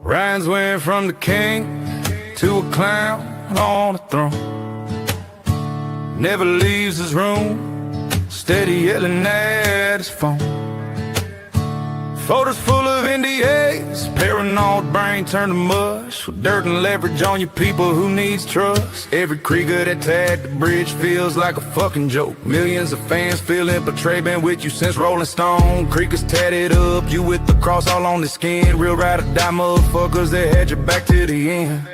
Ryan's went from the king to a clown on a throne. Never leaves his room, steady yelling at his phone. Photos full of NDAs, paranoid brain turned to mush, with dirt and leverage on your people who needs trust. Every Krieger that tagged the bridge feels like a fucking joke. Millions of fans feeling betrayed, been with you since Rolling Stone. Creekers tatted up, you with the cross all on the skin. Real ride or die motherfuckers, they had your back to the end.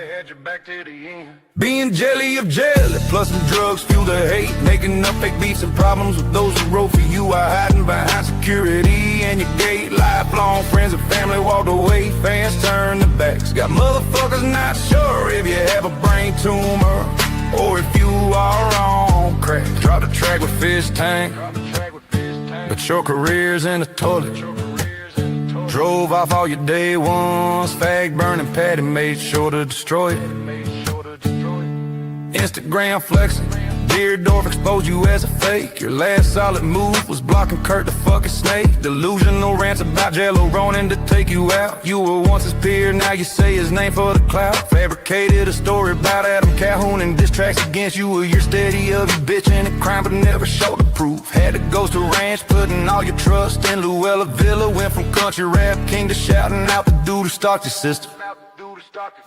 Being jelly of jelly, plus some drugs fuel the hate. Making up fake beefs and problems with those who wrote for you are hiding behind security and your gate. Lifelong friends and family walked away, fans turned their backs. Got motherfuckers not sure if you have a brain tumor or if you are on crack. Drop the track with fish tank, but your career's in the toilet. Drove off all your day ones, fag burning patty, made sure to destroy it. Instagram flexing, Deerdorf exposed you as a fake. Your last solid move was blocking Kurt the fucking snake. Delusional rants about Jello Ronin to take you out. You were once his peer, now you say his name for the clout. Fabricated a story about Adam Calhoun and diss tracks against you. A year steady of you bitching and crime but never showed the proof. Had to ghost a ranch, putting all your trust in Luella Villa. Went from country rap king to shouting out the dude who stalked your sister.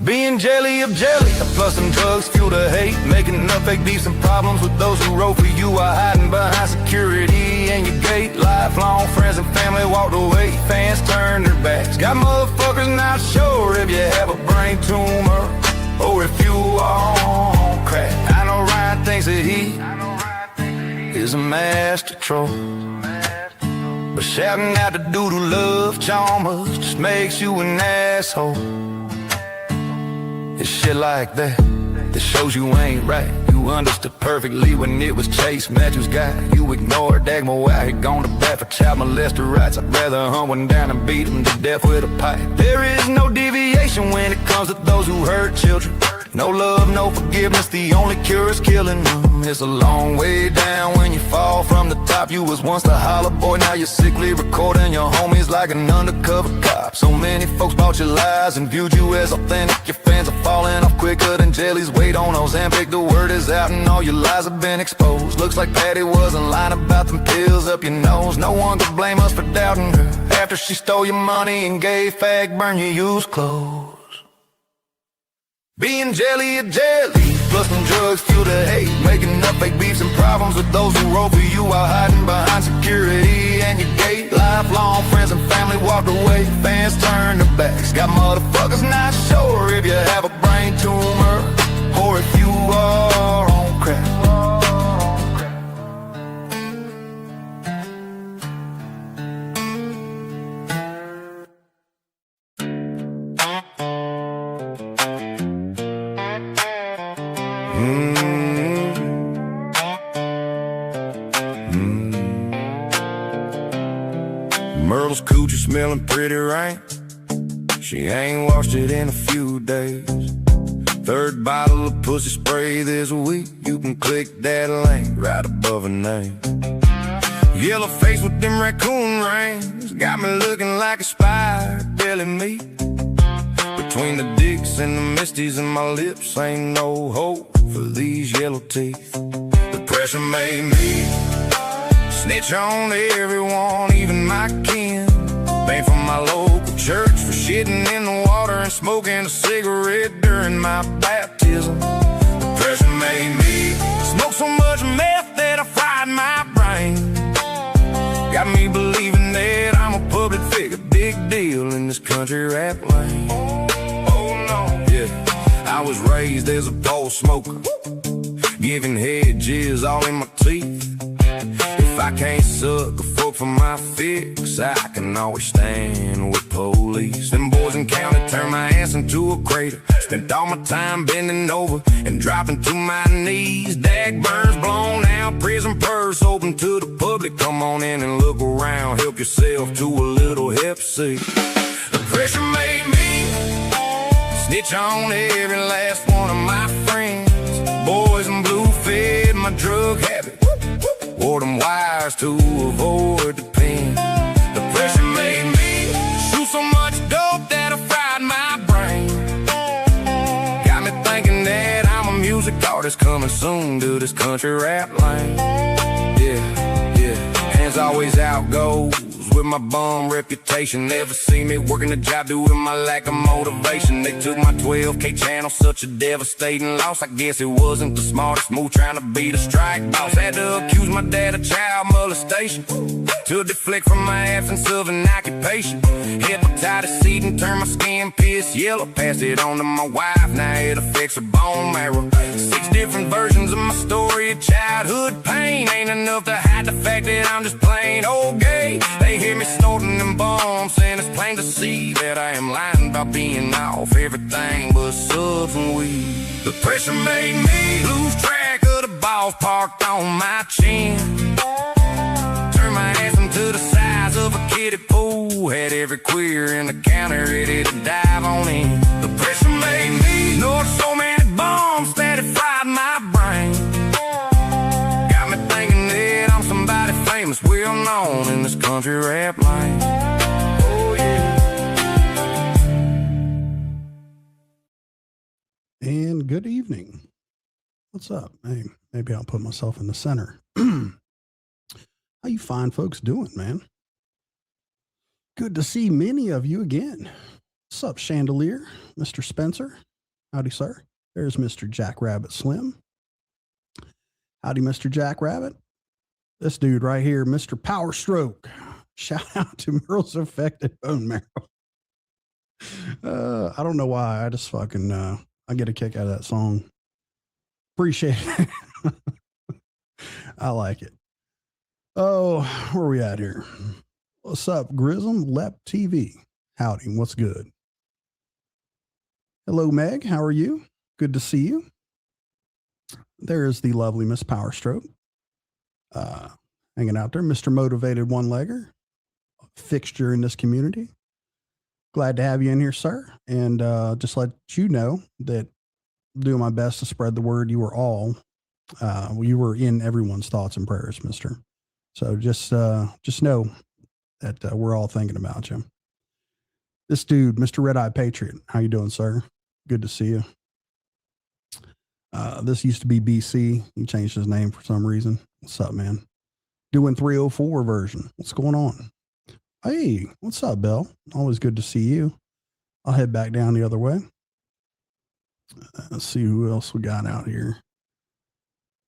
Being jelly of jelly, plus some drugs fuel the hate. Making up fake beefs and problems with those who wrote for you are hiding behind security and your gate. Lifelong friends and family walked away, fans turned their backs. Got motherfuckers not sure if you have a brain tumor or if you are on crack. I know Ryan thinks that he is a master troll, but shouting out the dude who loves Chalmers just makes you an asshole. It's shit like that that shows you ain't right. You understood perfectly when it was Chase Matthews' guy. You ignored Dagmar out here gone to bat for child molester rights. I'd rather hunt one down and beat him to death with a pipe. There is no deviation when it comes to those who hurt children. No love, no forgiveness, the only cure is killing them. It's a long way down when you fall from the top. You was once the holler boy, now you're sickly recording your homies like an undercover cop. So many folks bought your lies and viewed you as authentic. Your fans are falling off quicker than jellies. Wait on Ozempic, the word is out and all your lies have been exposed. Looks like Patty wasn't lying about them pills up your nose. No one could blame us for doubting her after she stole your money and gave fag burn your used clothes. Being jelly of jelly, plus some drugs fuel the hate. Making up fake beefs and problems with those who wrote for you while hiding behind security and your gate. Lifelong friends and family walked away, fans turned their backs. Got motherfuckers not sure if you have a brain tumor or if you are on crack. Myrtle's coochie smelling pretty right. She ain't washed it in a few days. Third bottle of pussy spray this week. You can click that link right above her name. Yellow face with them raccoon rings got me looking like a spy belly meat. Between the dicks and the misties and my lips, ain't no hope for these yellow teeth. The pressure made me snitch on everyone, even my kin. Banned from my local church for shitting in the water and smoking a cigarette during my baptism. The pressure made me smoke so much meth that I fried my brain. Got me believing that I'm a public figure, big deal in this country rap lane. Oh no, yeah, I was raised as a pole smoker, giving head jizz all in my teeth. If I can't suck a fork for my fix, I can always stand with police. Them boys in county turned my ass into a crater. Spent all my time bending over and dropping to my knees. Dag burns blown out, prison purse open to the public. Come on in and look around, help yourself to a little hep seat. The pressure made me snitch on every last one of my friends. Boys in blue fed my drug habit, wore them wires to avoid the pain. The pressure made me shoot so much artist coming soon to this country rap lane. Yeah, yeah. Hands always out goes with my bum reputation. Never see me working a job due to my lack of motivation. They took my 12K channel, such a devastating loss. I guess it wasn't the smartest move trying to be the strike boss. Had to accuse my dad of child molestation to deflect from my absence of an occupation. Hepatitis C and turn my skin piss yellow. Passed it on to my wife, now it affects her bone marrow. 6 different versions of my story of childhood pain. Ain't enough to hide the fact that I'm just plain old gay. They hear me snorting them bombs, and it's plain to see that I am lying about being off everything but subs and weed. The pressure made me lose track of the balls parked on my chin. Turned my ass into the size of a kiddie pool. Had every queer in the counter ready to dive on in. The pressure made me snort so many bombs that it fried my brain. Got me thinking that I'm somebody famous, well known in this country rap lane. Oh yeah. And good evening. What's up? Hey, maybe I'll put myself in the center. How you fine folks doing, man? Good to see many of you again. What's up, Chandelier? Mr. Spencer? Howdy, sir. There's Mr. Jackrabbit Slim. Howdy, Mr. Jackrabbit. This dude right here, Mr. Power Stroke. Shout out to Merle's Affected Bone Marrow. I don't know why. I just fucking, I get a kick out of that song. Appreciate it. I like it. Oh, where are we at here? What's up, Grism Lep TV? Howdy, what's good? Hello, Meg. How are you? Good to see you. There's the lovely Miss Power Stroke. Hanging out there. Mr. Motivated One-Legger. Fixture in this community. Glad to have you in here, sir. And just let you know that doing my best to spread the word. You were all, you were in everyone's thoughts and prayers, mister. So just know that we're all thinking about you. This dude, Mr. Red Eye Patriot. How you doing, sir? Good to see you. This used to be BC. He changed his name for some reason. What's up, man? Doing 304 version. What's going on? Hey, what's up, Bell? Always good to see you. I'll head back down the other way. Let's see who else we got out here.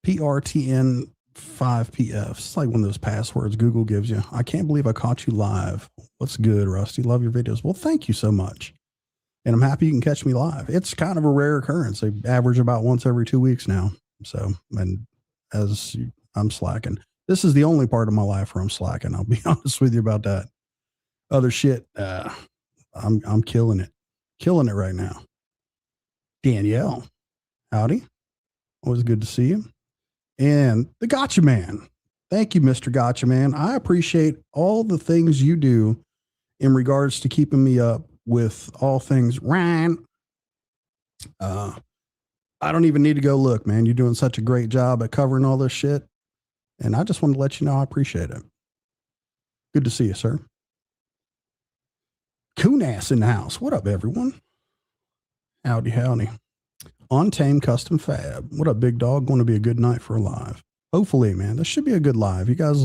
PRTN 5PF. It's like one of those passwords Google gives you. I can't believe I caught you live. What's good, Rusty? Love your videos. Well, thank you so much. And I'm happy you can catch me live. It's kind of a rare occurrence. They average about once every 2 weeks now. So, and I'm slacking. This is the only part of my life where I'm slacking. I'll be honest with you about that. Other shit, I'm killing it. Killing it right now. Danielle, howdy. Always good to see you. And the Gotcha Man. Thank you, Mr. Gotcha Man. I appreciate all the things you do in regards to keeping me up with all things Ryan. I don't even need to go look, man. You're doing such a great job at covering all this shit. And I just wanted to let you know I appreciate it. Good to see you, sir. Coonass in the house. What up, everyone? Howdy, howdy. Untamed Custom Fab. What up, big dog? Going to be a good night for a live. Hopefully, man. This should be a good live. You guys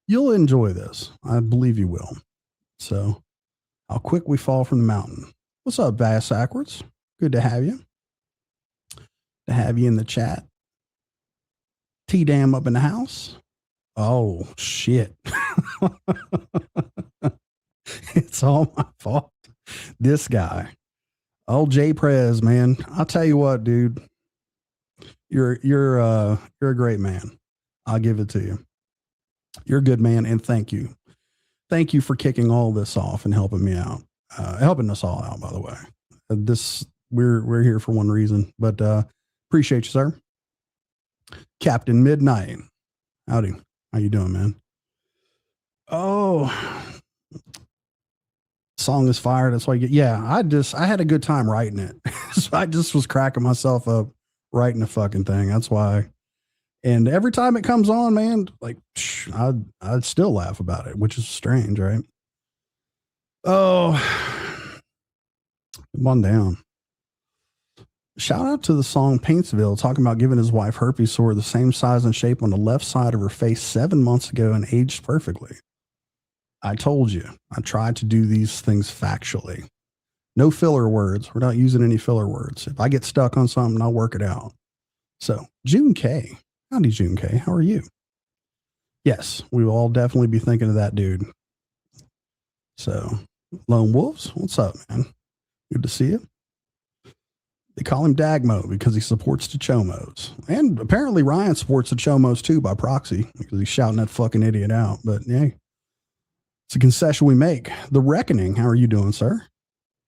you'll enjoy this. I believe you will. So, how quick we fall from the mountain. What's up, Bass Backwards? Good to have you. To have you in the chat. T-Dam up in the house. Oh, shit. It's all my fault. This guy. Old J Prez, man. I'll tell you what, dude. You're a great man. I'll give it to you. You're a good man, and thank you. Thank you for kicking all this off and helping me out. Helping us all out, by the way. We're here for one reason, but appreciate you, sir. Captain Midnight. Howdy. How you doing, man? Oh, song is fire. That's why you get, yeah, I had a good time writing it. So I just was cracking myself up writing the fucking thing. That's why. And every time it comes on, man, like I'd still laugh about it, which is strange, right? Oh, come on down. Shout out to the song Paintsville, talking about giving his wife herpes sore the same size and shape on the left side of her face 7 months ago and aged perfectly. I told you, I tried to do these things factually. No filler words. We're not using any filler words. If I get stuck on something, I'll work it out. So, June K. Howdy, June K. How are you? Yes, we will all definitely be thinking of that dude. So, Lone Wolves, what's up, man? Good to see you. They call him Dagmo because he supports the Chomos. And apparently Ryan supports the Chomos too by proxy because he's shouting that fucking idiot out. But yeah, it's a concession we make. The Reckoning, how are you doing, sir?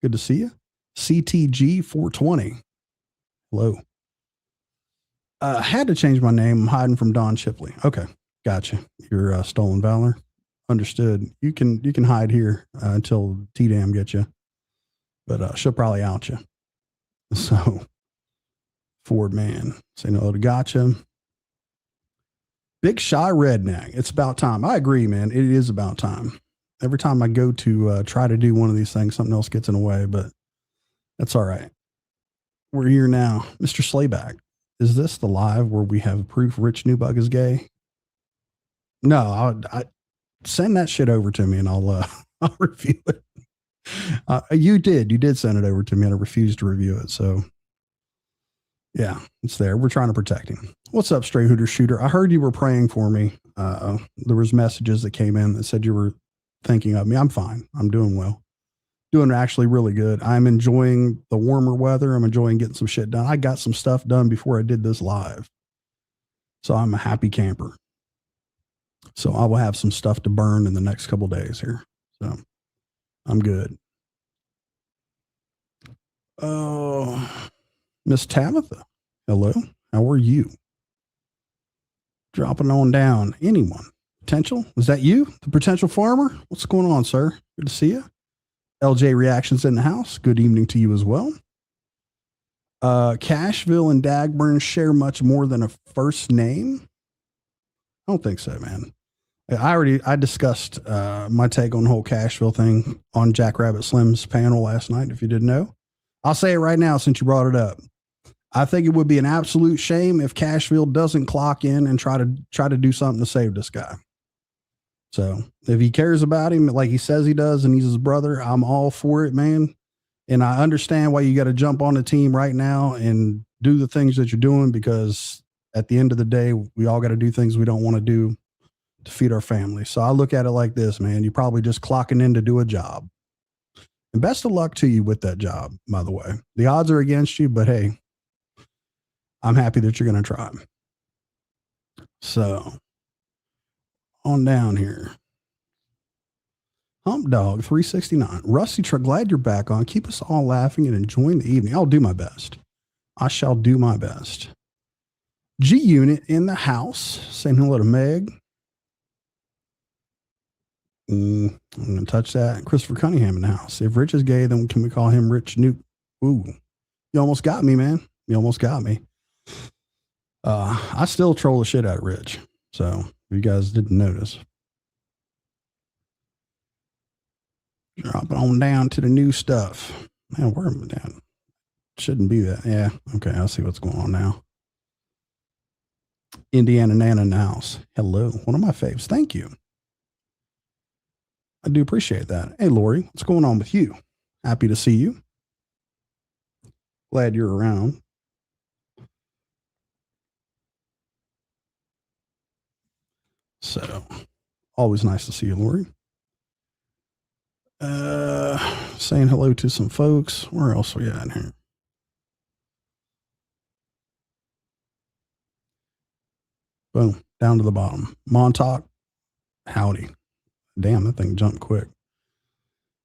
Good to see you. CTG 420. Hello. Had to change my name. I'm hiding from Don Chipley. Okay, gotcha. You're Stolen Valor. Understood. You can hide here until T-Dam gets you. But she'll probably out you. So, Ford Man, say no to gotcha. Big Shy Redneck. It's about time. I agree, man. It is about time. Every time I go to try to do one of these things, something else gets in the way, but that's all right. We're here now. Mr. Slayback, is this the live where we have proof Rich Newbug is gay? No, I send that shit over to me and I'll review it. You did send it over to me and I refused to review it. So yeah, it's there. We're trying to protect him. What's up, Stray Hooter Shooter? I heard you were praying for me. There was messages that came in that said you were thinking of me. I'm fine. I'm doing well. Doing actually really good. I'm enjoying the warmer weather. I'm enjoying getting some shit done. I got some stuff done before I did this live. So I'm a happy camper. So I will have some stuff to burn in the next couple days here. So I'm good. Oh, Miss Tabitha. Hello. How are you? Dropping on down. Anyone? Potential? Is that you? The potential farmer? What's going on, sir? Good to see you. LJ Reactions in the house. Good evening to you as well. Cashville and Dagburn share much more than a first name? I don't think so, man. I discussed my take on the whole Cashville thing on Jackrabbit Slim's panel last night, if you didn't know. I'll say it right now since you brought it up. I think it would be an absolute shame if Cashville doesn't clock in and try to do something to save this guy. So if he cares about him like he says he does and he's his brother, I'm all for it, man. And I understand why you got to jump on the team right now and do the things that you're doing, because at the end of the day, we all got to do things we don't want to do to feed our family. So I look at it like this, man. You're probably just clocking in to do a job. And best of luck to you with that job, by the way. The odds are against you, but hey, I'm happy that you're going to try. So on down here. Hump Dog 369. Rusty, glad you're back on. Keep us all laughing and enjoying the evening. I'll do my best. I shall do my best. G Unit in the house. Saying hello to Meg. I'm going to touch that. Christopher Cunningham in the house. If Rich is gay, then can we call him Rich Nuke? Ooh, you almost got me, man. You almost got me. I still troll the shit out of Rich. So if you guys didn't notice. Dropping on down to the new stuff. Man, where am I down? Shouldn't be that. Yeah. Okay. I see what's going on now. Indiana Nana in the house. Hello. One of my faves. Thank you. I do appreciate that. Hey, Lori, what's going on with you? Happy to see you. Glad you're around. So, always nice to see you, Lori. Saying hello to some folks. Where else are we at here? Boom, down to the bottom. Montauk, howdy. Damn, that thing jumped quick.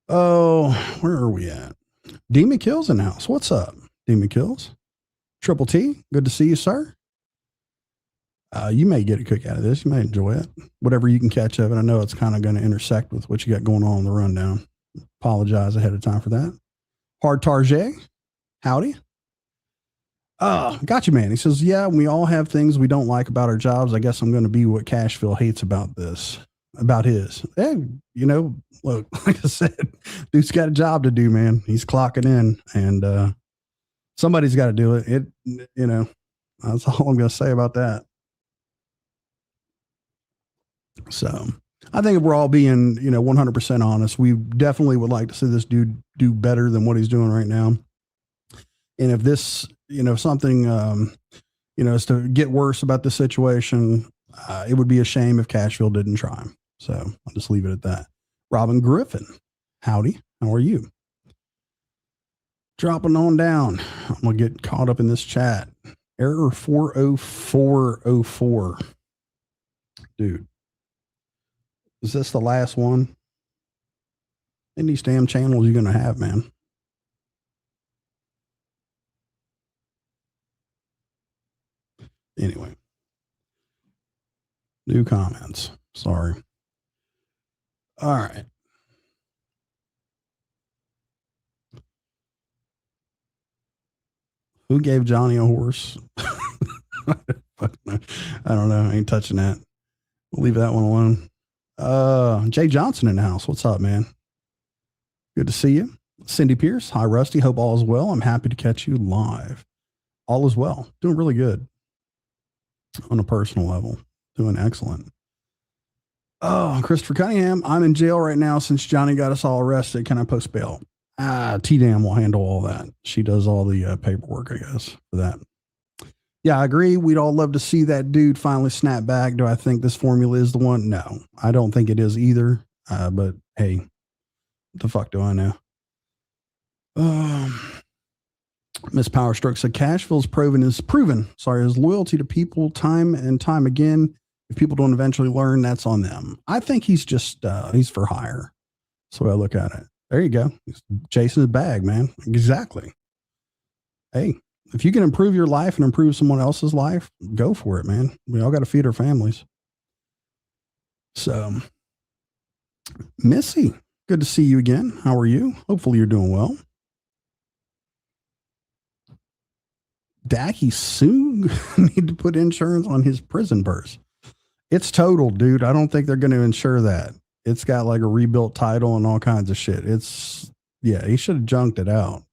Oh, where are we at? Demon Kills in the house. What's up, Demon Kills? Triple T, good to see you, sir. You may get a kick out of this. You may enjoy it. Whatever you can catch of it. I know it's kind of going to intersect with what you got going on in the rundown. Apologize ahead of time for that. Hard Target, howdy. Got you, man. He says, yeah, we all have things we don't like about our jobs. I guess I'm going to be what Cashville hates about this, about his. Hey, you know, look, like I said, dude's got a job to do, man. He's clocking in, and Somebody's got to do it. That's all I'm going to say about that. So I think if we're all being, 100% honest, we definitely would like to see this dude do better than what he's doing right now. And if this, something, is to get worse about the situation, it would be a shame if Cashville didn't try. So I'll just leave it at that. Robin Griffin, howdy. How are you? Dropping on down. I'm going to get caught up in this chat. Error 40404. Dude. Is this the last one? In these damn channels you're going to have, man. Anyway. New comments. Sorry. All right. Who gave Johnny a horse? I don't know. I ain't touching that. We'll leave that one alone. Jay Johnson in the house. What's up, man? Good to see you. Cindy Pierce. Hi, Rusty. Hope all is well. I'm happy to catch you live. All is well. Doing really good. On a personal level. Doing excellent. Oh, Christopher Cunningham. I'm in jail right now since Johnny got us all arrested. Can I post bail? T-Dam will handle all that. She does all the paperwork, I guess, for that. Yeah, I agree. We'd all love to see that dude finally snap back. Do I think this formula is the one? No, I don't think it is either. But hey, what the fuck do I know? Miss Powerstroke said Cashville's proven his loyalty to people time and time again. If people don't eventually learn, that's on them. I think he's just he's for hire. That's the way I look at it. There you go. He's chasing his bag, man. Exactly. Hey, if you can improve your life and improve someone else's life, go for it, man. We all got to feed our families. So, Missy, good to see you again. How are you? Hopefully you're doing well. Dacky soon need to put insurance on his prison purse. It's total, dude. I don't think they're going to insure that. It's got like a rebuilt title and all kinds of shit. He should have junked it out.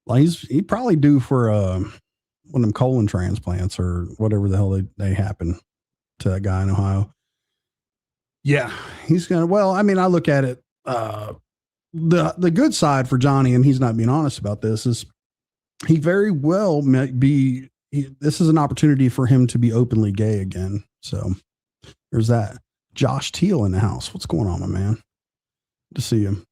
Like he probably due for one of them colon transplants or whatever the hell they happen to that guy in Ohio. Yeah, he's gonna. Well, I mean, I look at it. The good side for Johnny, and he's not being honest about this, is he very well might be. This is an opportunity for him to be openly gay again. So there's that. Josh Teal in the house. What's going on, my man? Good to see you.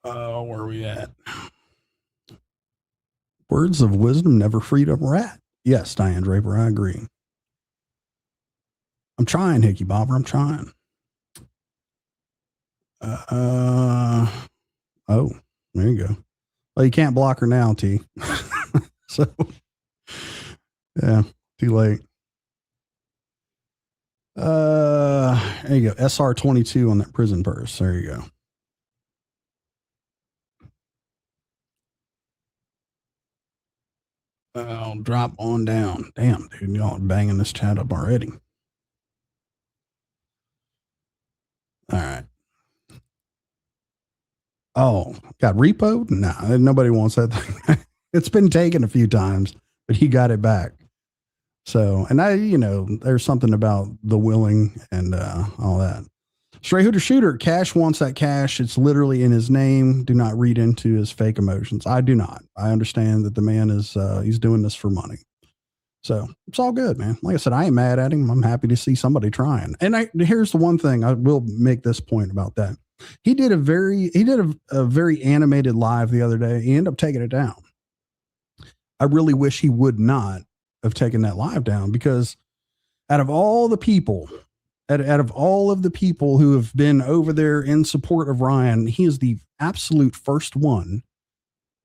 Where are we at? Words of wisdom never freed a rat. Yes, Diane Draper, I agree. I'm trying, Hickey Bobber. I'm trying. Oh, there you go. Well, you can't block her now, T. So, yeah, too late. There you go. SR22 on that prison purse. There you go. I'll drop on down. Damn, dude, y'all are banging this chat up already. All right. Oh, got repoed? Nah, nobody wants that thing. It's been taken a few times, but he got it back. So, and there's something about the willing and all that. Stray Hooter Shooter, Cash wants that cash. It's literally in his name. Do not read into his fake emotions. I do not. I understand that the man is, he's doing this for money. So it's all good, man. Like I said, I ain't mad at him. I'm happy to see somebody trying. And here's the one thing I will make this point about that. He did a very animated live the other day. He ended up taking it down. I really wish he would not have taken that live down, because out of all the people who have been over there in support of Ryan, he is the absolute first one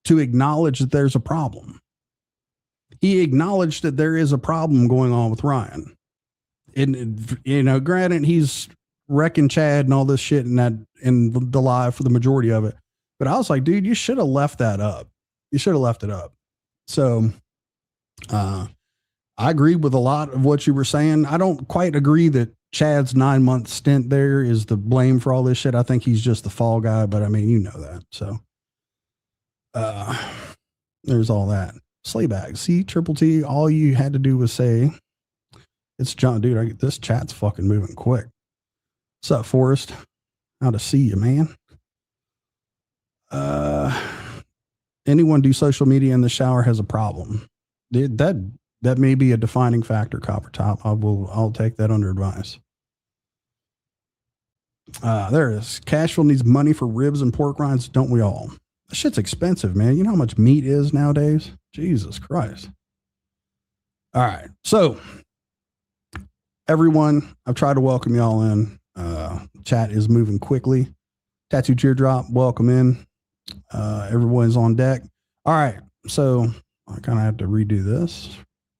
to acknowledge that there's a problem. He acknowledged that there is a problem going on with Ryan. And, granted, he's wrecking Chad and all this shit in the live for the majority of it. But I was like, dude, you should have left that up. You should have left it up. So, I agree with a lot of what you were saying. I don't quite agree that Chad's 9-month stint there is the blame for all this shit. I think he's just the fall guy, but I mean, you know that. So there's all that. Slaybags. See, Triple T, all you had to do was say, it's John, dude. This chat's fucking moving quick. What's up, Forrest? How to see you, man. Anyone do social media in the shower has a problem. Dude, that may be a defining factor, Copper Top. I'll take that under advice. There it is. Cashville needs money for ribs and pork rinds, don't we all? That shit's expensive, man. You know how much meat is nowadays? Jesus Christ. All right. So, everyone, I've tried to welcome y'all in. Chat is moving quickly. Tattoo Teardrop, welcome in. Everyone's on deck. All right. So, I kind of have to redo this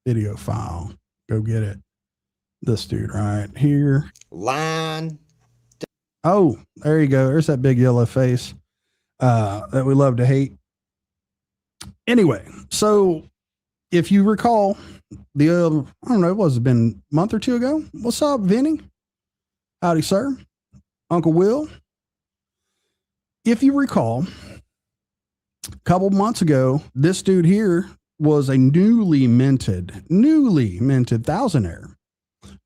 video file. Go get it. This dude right here. Line. Oh, there you go. There's that big yellow face that we love to hate. Anyway, so if you recall, I don't know, it was been a month or two ago. What's up, Vinny? Howdy, sir. Uncle Will. If you recall, a couple months ago, this dude here was a newly minted Thousandaire.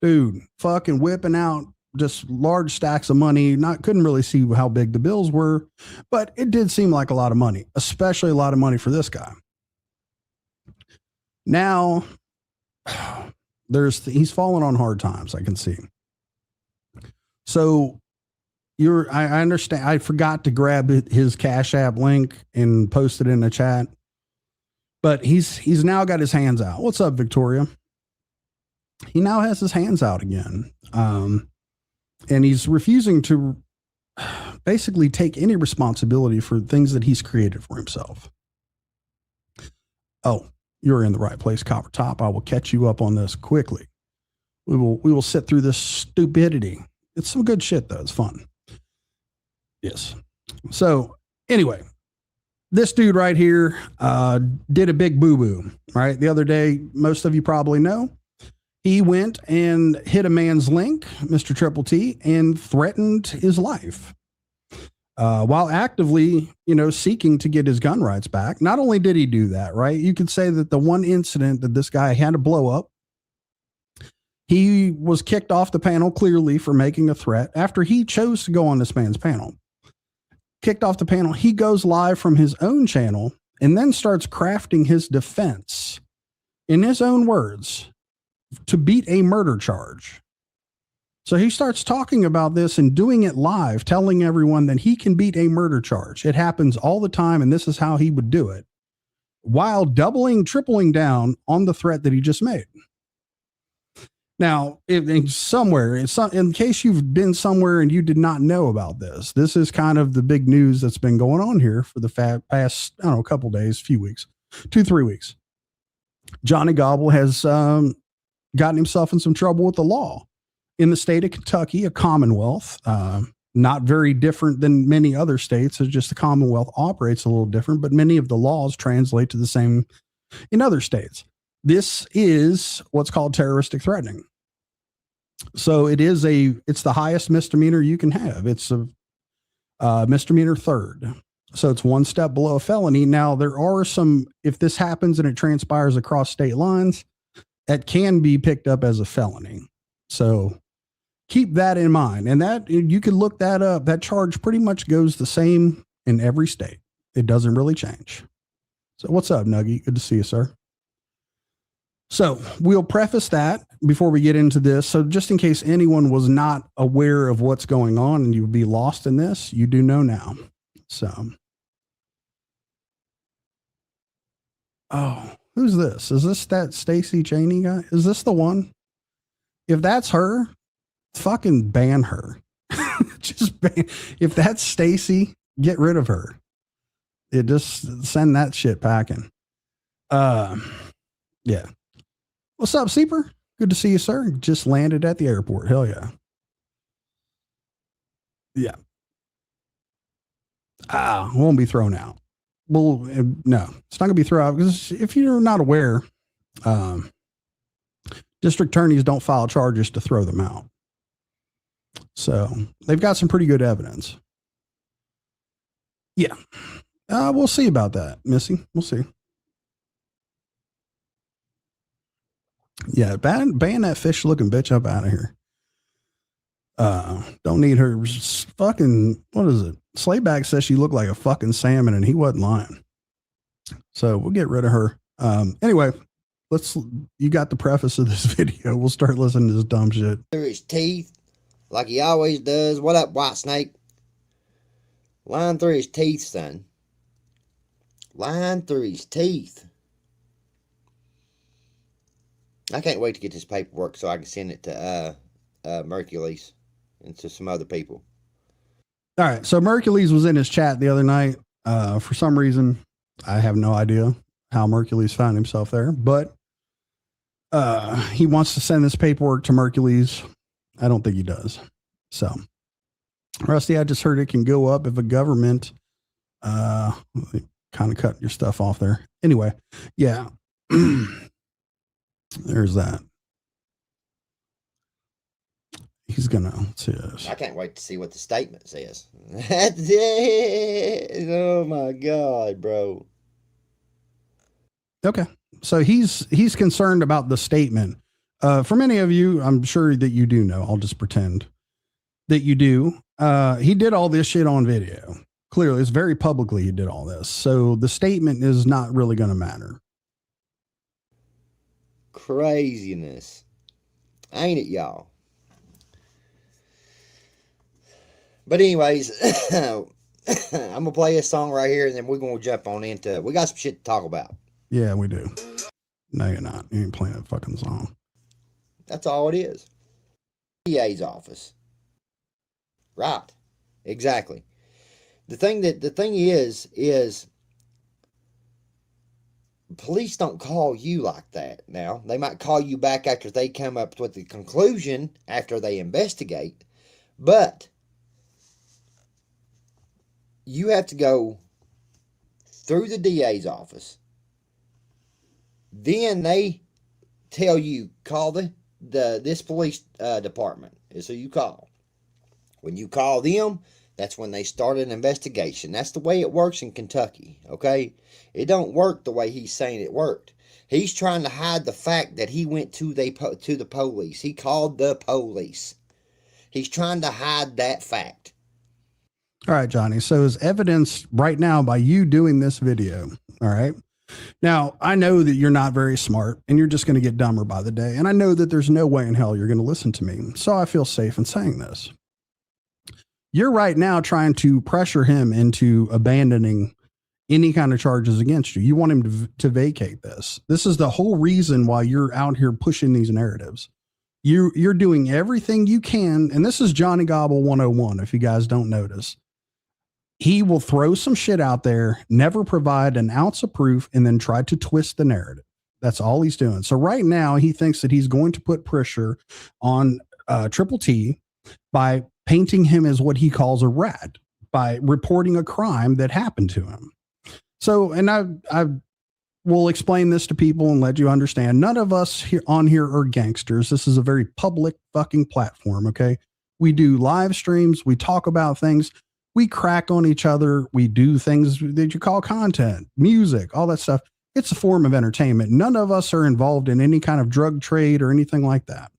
Dude, fucking whipping out just large stacks of money. Couldn't really see how big the bills were, but it did seem like a lot of money, especially a lot of money for this guy. Now, he's fallen on hard times, I can see. So I understand. I forgot to grab his Cash App link and post it in the chat, but he's now got his hands out. What's up, Victoria? He now has his hands out again. And he's refusing to basically take any responsibility for things that he's created for himself. Oh, you're in the right place, Copper Top. I will catch you up on this quickly. We will sit through this stupidity. It's some good shit, though. It's fun. Yes. So anyway, this dude right here did a big boo-boo, right? The other day, most of you probably know, he went and hit a man's link, Mr. Triple T, and threatened his life while actively, seeking to get his gun rights back. Not only did he do that, right? You could say that the one incident that this guy had to blow up, he was kicked off the panel clearly for making a threat after he chose to go on this man's panel. Kicked off the panel, he goes live from his own channel and then starts crafting his defense in his own words to beat a murder charge. So he starts talking about this and doing it live, telling everyone that he can beat a murder charge. It happens all the time, and this is how he would do it, while tripling down on the threat that he just made. Now, in case you've been somewhere and you did not know about this, this is kind of the big news that's been going on here for the past, a couple days, few weeks, 2-3 weeks. Johnny Gobble has gotten himself in some trouble with the law in the state of Kentucky, a Commonwealth, not very different than many other states. It's just the Commonwealth operates a little different, but many of the laws translate to the same in other states. This is what's called terroristic threatening. So it's the highest misdemeanor you can have. It's a misdemeanor third. So it's one step below a felony. Now there are if this happens and it transpires across state lines, that can be picked up as a felony. So keep that in mind. And that you can look that up. That charge pretty much goes the same in every state. It doesn't really change. So what's up, Nuggy? Good to see you, sir. So we'll preface that before we get into this. So just in case anyone was not aware of what's going on and you would be lost in this, you do know now. So, who's this? Is this that Stacey Cheney guy? Is this the one? If that's her, fucking ban her. Just ban. If that's Stacey, get rid of her. Just send that shit packing. Yeah. What's up, Seeper? Good to see you, sir. Just landed at the airport. Hell yeah. Yeah. Won't be thrown out. Well, no, it's not going to be thrown out because if you're not aware, district attorneys don't file charges to throw them out. So they've got some pretty good evidence. Yeah. We'll see about that, Missy. We'll see. Yeah, ban that fish looking bitch up out of here. Don't need her fucking, what is it? Slayback says she looked like a fucking salmon and he wasn't lying. So we'll get rid of her. Anyway, you got the preface of this video. We'll start listening to this dumb shit. Through his teeth, like he always does. What up, White Snake? Lying through his teeth, son. Lying through his teeth. I can't wait to get this paperwork so I can send it to Mercules and to some other people. All right. So Mercules was in his chat the other night. For some reason, I have no idea how Mercules found himself there, but he wants to send this paperwork to Mercules. I don't think he does. So, Rusty, I just heard it can go up if a government kind of cut your stuff off there. Anyway, yeah. There's that. He's gonna see this. I can't wait to see what the statement says. Oh my God, bro. Okay. So he's concerned about the statement. For many of you, I'm sure that you do know. I'll just pretend that you do. He did all this shit on video. Clearly, it's very publicly he did all this. So the statement is not really going to matter. Craziness. Ain't it, y'all? But anyways, I'm going to play a song right here, and then we're going to jump on into, we got some shit to talk about. Yeah, we do. No, you're not. You ain't playing that fucking song. That's all it is. DA's office. Right. Exactly. The thing is police don't call you like that now. They might call you back after they come up with the conclusion after they investigate, but you have to go through the DA's office. Then they tell you, call this police department. So you call. When you call them, that's when they start an investigation. That's the way it works in Kentucky, okay? It don't work the way he's saying it worked. He's trying to hide the fact that he went to the police. He called the police. He's trying to hide that fact. All right, Johnny. So as evidenced right now by you doing this video, all right? Now, I know that you're not very smart and you're just going to get dumber by the day. And I know that there's no way in hell you're going to listen to me. So I feel safe in saying this. You're right now trying to pressure him into abandoning any kind of charges against you. You want him to vacate this. This is the whole reason why you're out here pushing these narratives. You're doing everything you can. And this is Johnny Gobble 101. If you guys don't notice, he will throw some shit out there, never provide an ounce of proof, and then try to twist the narrative. That's all he's doing. So right now he thinks that he's going to put pressure on Triple T by painting him as what he calls a rat, by reporting a crime that happened to him. So, and I will explain this to people and let you understand. None of us here are gangsters. This is a very public fucking platform. Okay. We do live streams. We talk about things. We crack on each other. We do things that you call content, music, all that stuff. It's a form of entertainment. None of us are involved in any kind of drug trade or anything like that.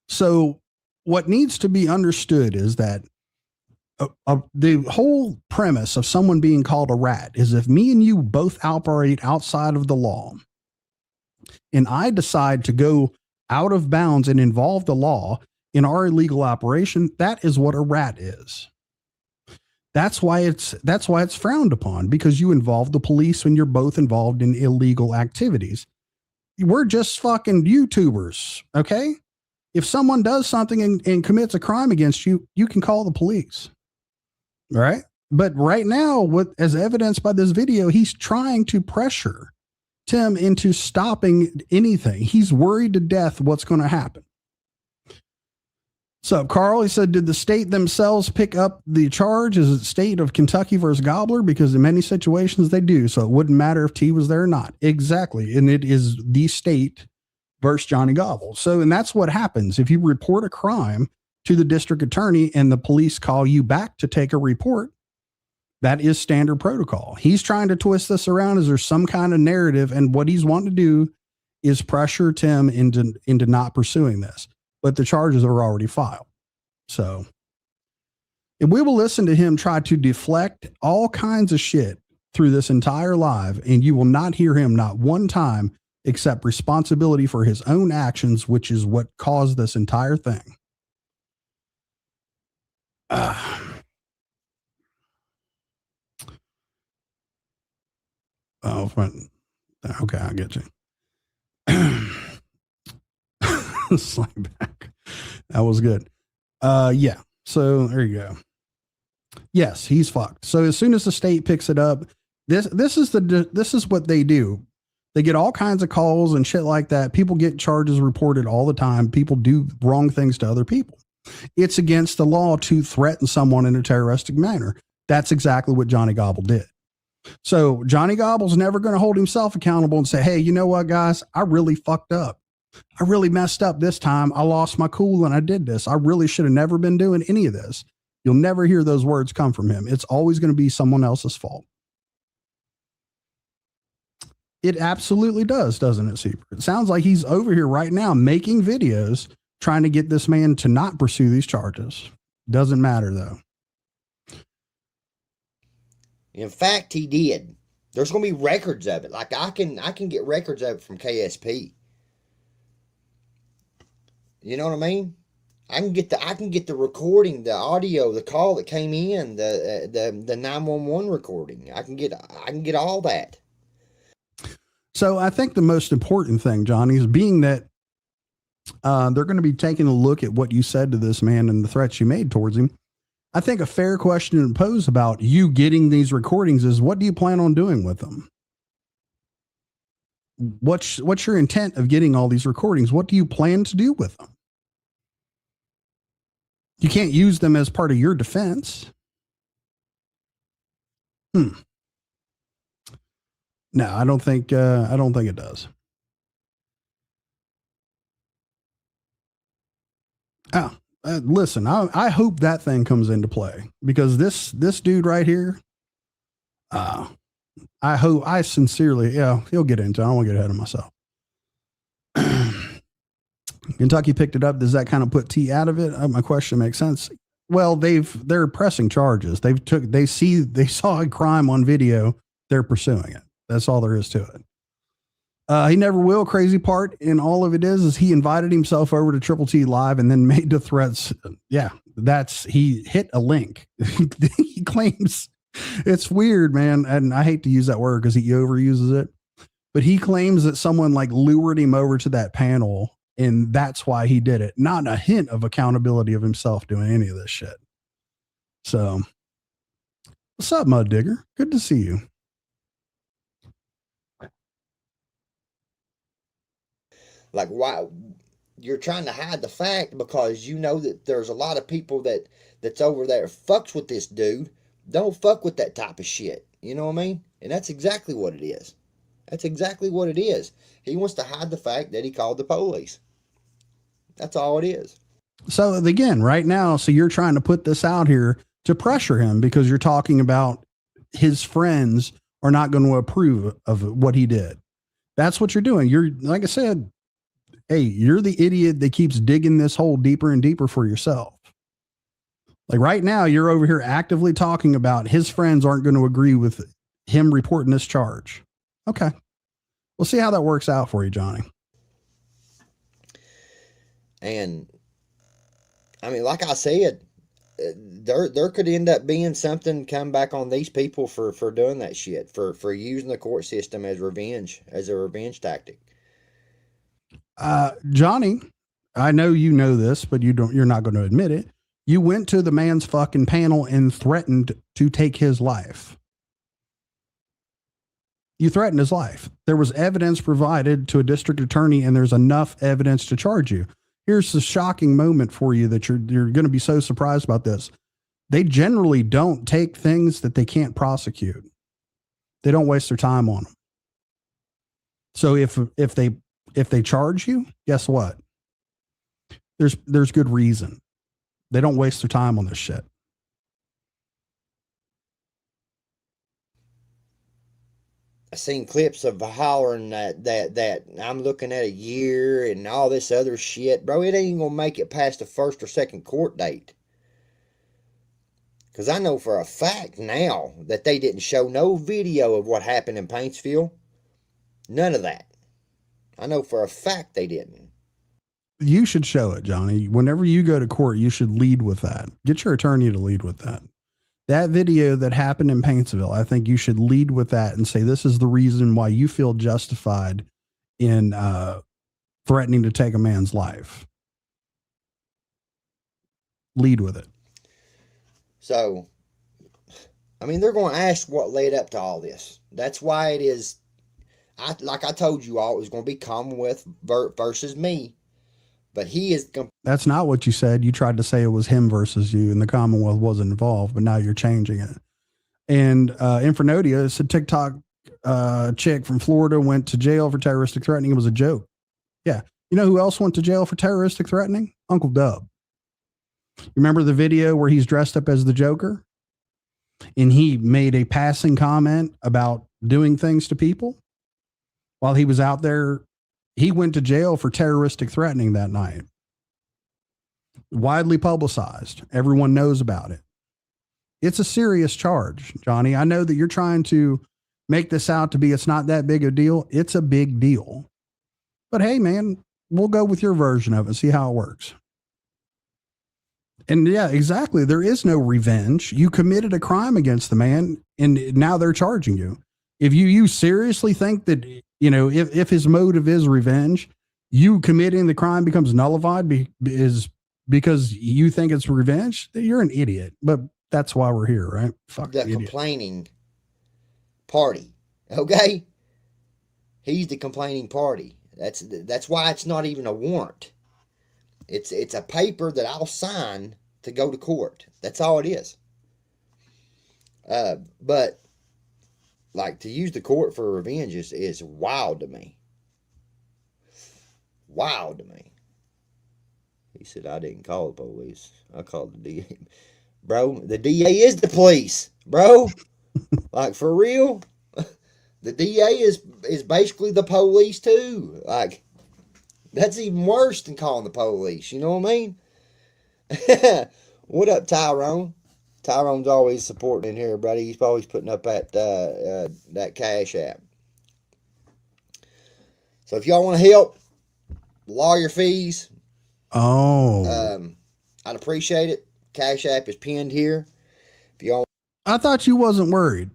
So what needs to be understood is that the whole premise of someone being called a rat is if me and you both operate outside of the law and I decide to go out of bounds and involve the law in our illegal operation, that is what a rat is. That's why it's frowned upon, because you involve the police when you're both involved in illegal activities. We're just fucking YouTubers. Okay. If someone does something and commits a crime against you, you can call the police. All right. But right now, as evidenced by this video, he's trying to pressure Tim into stopping anything. He's worried to death what's going to happen. So Carl, he said, did the state themselves pick up the charge? Is it state of Kentucky versus Gobbler? Because in many situations they do. So it wouldn't matter if T was there or not. Exactly. And it is the state versus Johnny Gobble. So, and that's what happens. If you report a crime to the district attorney and the police call you back to take a report, that is standard protocol. He's trying to twist this around as there's some kind of narrative, and what he's wanting to do is pressure Tim into not pursuing this. But the charges are already filed. So and we will listen to him try to deflect all kinds of shit through this entire live, and you will not hear him not one time accept responsibility for his own actions, which is what caused this entire thing. Okay, I get you. Slide back. That was good. Yeah. So there you go. Yes, he's fucked. So as soon as the state picks it up, this is what they do. They get all kinds of calls and shit like that. People get charges reported all the time. People do wrong things to other people. It's against the law to threaten someone in a terroristic manner. That's exactly what Johnny Gobble did. So Johnny Gobble's never going to hold himself accountable and say, hey, you know what, guys? I really fucked up. I really messed up this time. I lost my cool and I did this. I really should have never been doing any of this. You'll never hear those words come from him. It's always going to be someone else's fault. It absolutely does, doesn't it, Seaper? It sounds like he's over here right now making videos trying to get this man to not pursue these charges. Doesn't matter, though. In fact, he did. There's going to be records of it. Like I can get records of it from KSP. You know what I mean? I can get the recording, the audio, the call that came in, the 911 recording. I can get all that. So I think the most important thing, Johnny, is being that they're going to be taking a look at what you said to this man and the threats you made towards him. I think a fair question to pose about you getting these recordings is, what do you plan on doing with them? What's your intent of getting all these recordings? What do you plan to do with them? You can't use them as part of your defense. No, I don't think it does. Listen, I hope that thing comes into play, because this dude right here, I sincerely, he'll get into it. I don't want to get ahead of myself. Kentucky picked it up. Does that kind of put T out of it? My question makes sense. Well, they're pressing charges. They saw a crime on video. They're pursuing it. That's all there is to it. He never will. Crazy part in all of it is he invited himself over to Triple T Live and then made the threats. Yeah, he hit a link. He claims, it's weird, man. And I hate to use that word because he overuses it, but he claims that someone like lured him over to that panel, and that's why he did it. Not a hint of accountability of himself doing any of this shit. So what's up, Mud Digger? Good to see you. Like, why you're trying to hide the fact because you know that there's a lot of people that's over there fucks with this dude. Don't fuck with that type of shit. You know what I mean? And that's exactly what it is. That's exactly what it is. He wants to hide the fact that he called the police. That's all it is. So again, right now, so you're trying to put this out here to pressure him because you're talking about his friends are not going to approve of what he did. That's what you're doing. You're, like I said, hey, you're the idiot that keeps digging this hole deeper and deeper for yourself. Like right now, you're over here actively talking about his friends aren't going to agree with him reporting this charge. Okay. We'll see how that works out for you, Johnny. And I mean, like I said, there could end up being something come back on these people for doing that shit, for using the court system as revenge, as a revenge tactic. Johnny, I know you know this, but you're not going to admit it. You went to the man's fucking panel and threatened to take his life. You threatened his life. There was evidence provided to a district attorney, and there's enough evidence to charge you. Here's the shocking moment for you that you're going to be so surprised about this. They generally don't take things that they can't prosecute. They don't waste their time on them. So if they charge you, guess what? There's good reason. They don't waste their time on this shit. I seen clips of hollering that I'm looking at a year and all this other shit. Bro, it ain't gonna make it past the first or second court date. Because I know for a fact now that they didn't show no video of what happened in Paintsville. None of that. I know for a fact they didn't. You should show it, Johnny. Whenever you go to court, you should lead with that. Get your attorney to lead with that. That video that happened in Paintsville, I think you should lead with that and say, this is the reason why you feel justified in threatening to take a man's life. Lead with it. So, I mean, they're going to ask what led up to all this. That's why it is, like I told you all, it was going to be Commonwealth versus me. But he is. That's not what you said. You tried to say it was him versus you, and the Commonwealth wasn't involved, but now you're changing it. And Infernodia, it's a TikTok chick from Florida, went to jail for terroristic threatening. It was a joke. Yeah. You know who else went to jail for terroristic threatening? Uncle Dub. You remember the video where he's dressed up as the Joker? And he made a passing comment about doing things to people while he was out there. He went to jail for terroristic threatening that night. Widely publicized. Everyone knows about it. It's a serious charge, Johnny. I know that you're trying to make this out to be it's not that big a deal. It's a big deal. But hey, man, we'll go with your version of it, see how it works. And yeah, exactly. There is no revenge. You committed a crime against the man, and now they're charging you. If you seriously think that, you know, if his motive is revenge, you committing the crime becomes nullified is because you think it's revenge, you're an idiot. But that's why we're here, right? Fuck the complaining party. Okay? He's the complaining party. That's why it's not even a warrant. It's a paper that I'll sign to go to court. That's all it is. But like, to use the court for revenge is wild to me. Wild to me. He said, I didn't call the police. I called the DA. Bro, the DA is the police, bro. Like, for real? The DA is basically the police, too. Like, that's even worse than calling the police. You know what I mean? What up, Tyrone? Tyrone's always supporting in here, buddy. He's always putting up that Cash App. So if y'all want to help, lawyer fees. Oh. I'd appreciate it. Cash App is pinned here. If y'all. I thought you wasn't worried.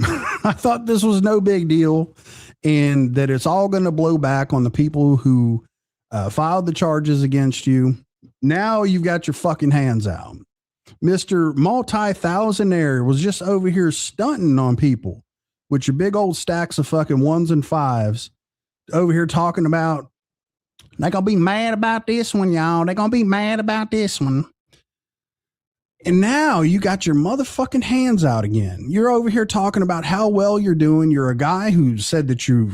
I thought this was no big deal, and that it's all going to blow back on the people who filed the charges against you. Now you've got your fucking hands out. Mr. Multi-Thousandaire was just over here stunting on people with your big old stacks of fucking ones and fives over here talking about, they're going to be mad about this one, y'all. They're going to be mad about this one. And now you got your motherfucking hands out again. You're over here talking about how well you're doing. You're a guy who said that you're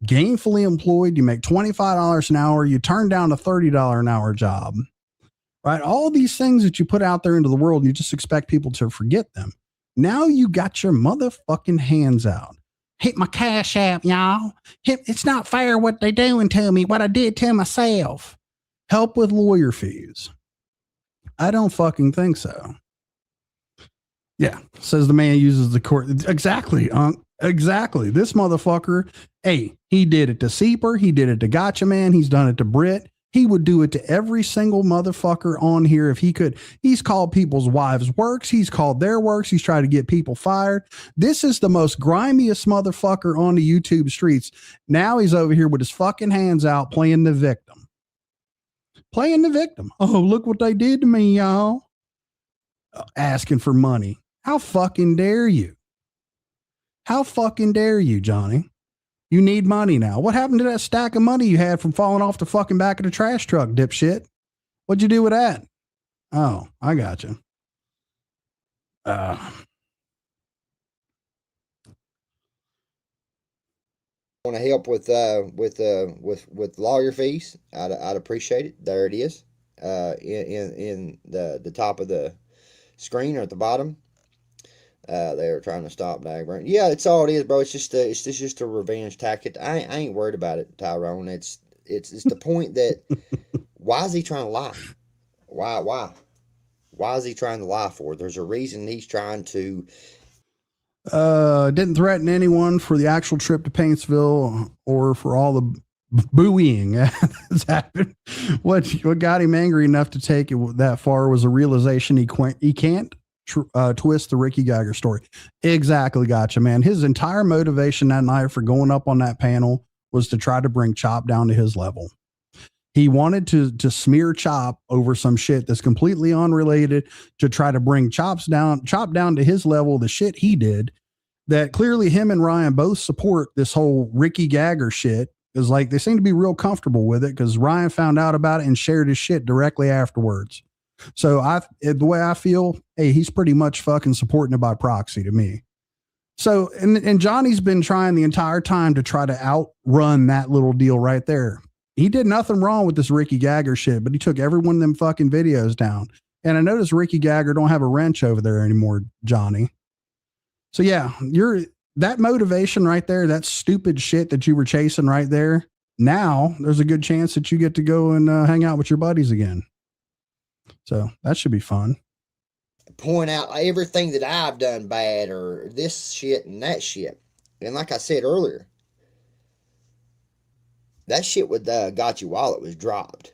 gainfully employed. You make $25 an hour. You turn down a $30 an hour job, right? All these things that you put out there into the world, you just expect people to forget them. Now you got your motherfucking hands out. Hit my Cash App, y'all. It's not fair what they doing to me, what I did to myself. Help with lawyer fees. I don't fucking think so. Yeah, says the man uses the court. Exactly, exactly. This motherfucker, hey, he did it to Seeper. He did it to Gotcha Man. He's done it to Brit. He would do it to every single motherfucker on here if he could. He's called people's wives works. He's called their works. He's trying to get people fired. This is the most grimiest motherfucker on the YouTube streets. Now he's over here with his fucking hands out playing the victim. Playing the victim. Oh, look what they did to me, y'all. Asking for money. How fucking dare you? How fucking dare you, Johnny? You need money now. What happened to that stack of money you had from falling off the fucking back of the trash truck, dipshit? What'd you do with that? Oh, I got you. Want to help with lawyer fees, I'd appreciate it. There it is. in the top of the screen or at the bottom. They were trying to stop Dagburn. Yeah, it's all it is, bro. It's just a revenge tactic. I ain't worried about it, Tyrone. It's the point that why is he trying to lie? Why is he trying to lie for? There's a reason he's trying to. Didn't threaten anyone for the actual trip to Paintsville or for all the buoying that's happened. What got him angry enough to take it that far was a realization he can't twist the Ricky Geiger story. Exactly. Gotcha, man. His entire motivation that night for going up on that panel was to try to bring Chop down to his level. He wanted to smear Chop over some shit that's completely unrelated to try to bring Chop down to his level, the shit he did, that clearly him and Ryan both support this whole Ricky Geiger shit. Is like they seem to be real comfortable with it because Ryan found out about it and shared his shit directly afterwards. So the way I feel, hey, he's pretty much fucking supporting it by proxy to me. So, and Johnny's been trying the entire time to try to outrun that little deal right there. He did nothing wrong with this Ricky Geiger shit, but he took every one of them fucking videos down. And I noticed Ricky Geiger don't have a wrench over there anymore, Johnny. So yeah, that motivation right there, that stupid shit that you were chasing right there. Now there's a good chance that you get to go and hang out with your buddies again. So that should be fun. Point out everything that I've done bad or this shit and that shit. And like I said earlier, that shit with Got You Wallet was dropped.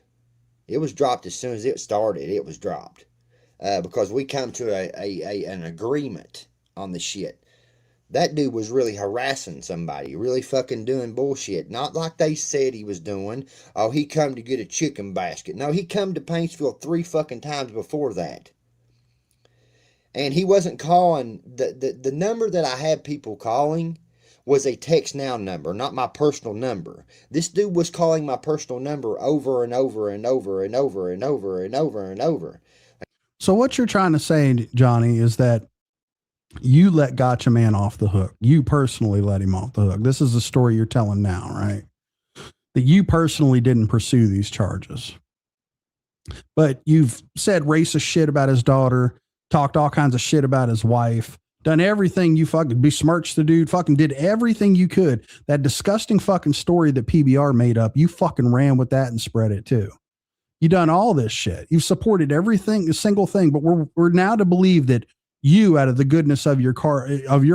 It was dropped as soon as it started. It was dropped because we come to an agreement on the shit. That dude was really harassing somebody, really fucking doing bullshit. Not like they said he was doing. Oh, he come to get a chicken basket. No, he come to Paintsville 3 fucking times before that. And he wasn't calling. The number that I had people calling was a text now number, not my personal number. This dude was calling my personal number over and over and over and over and over and over and over. So what you're trying to say, Johnny, is that you let Gotcha Man off the hook. You personally let him off the hook. This is the story you're telling now, right? That you personally didn't pursue these charges. But you've said racist shit about his daughter, talked all kinds of shit about his wife, done everything you fucking besmirched the dude, fucking did everything you could. That disgusting fucking story that PBR made up, you fucking ran with that and spread it too. You done all this shit. You've supported everything, a single thing, but we're now to believe that you, out of the goodness of your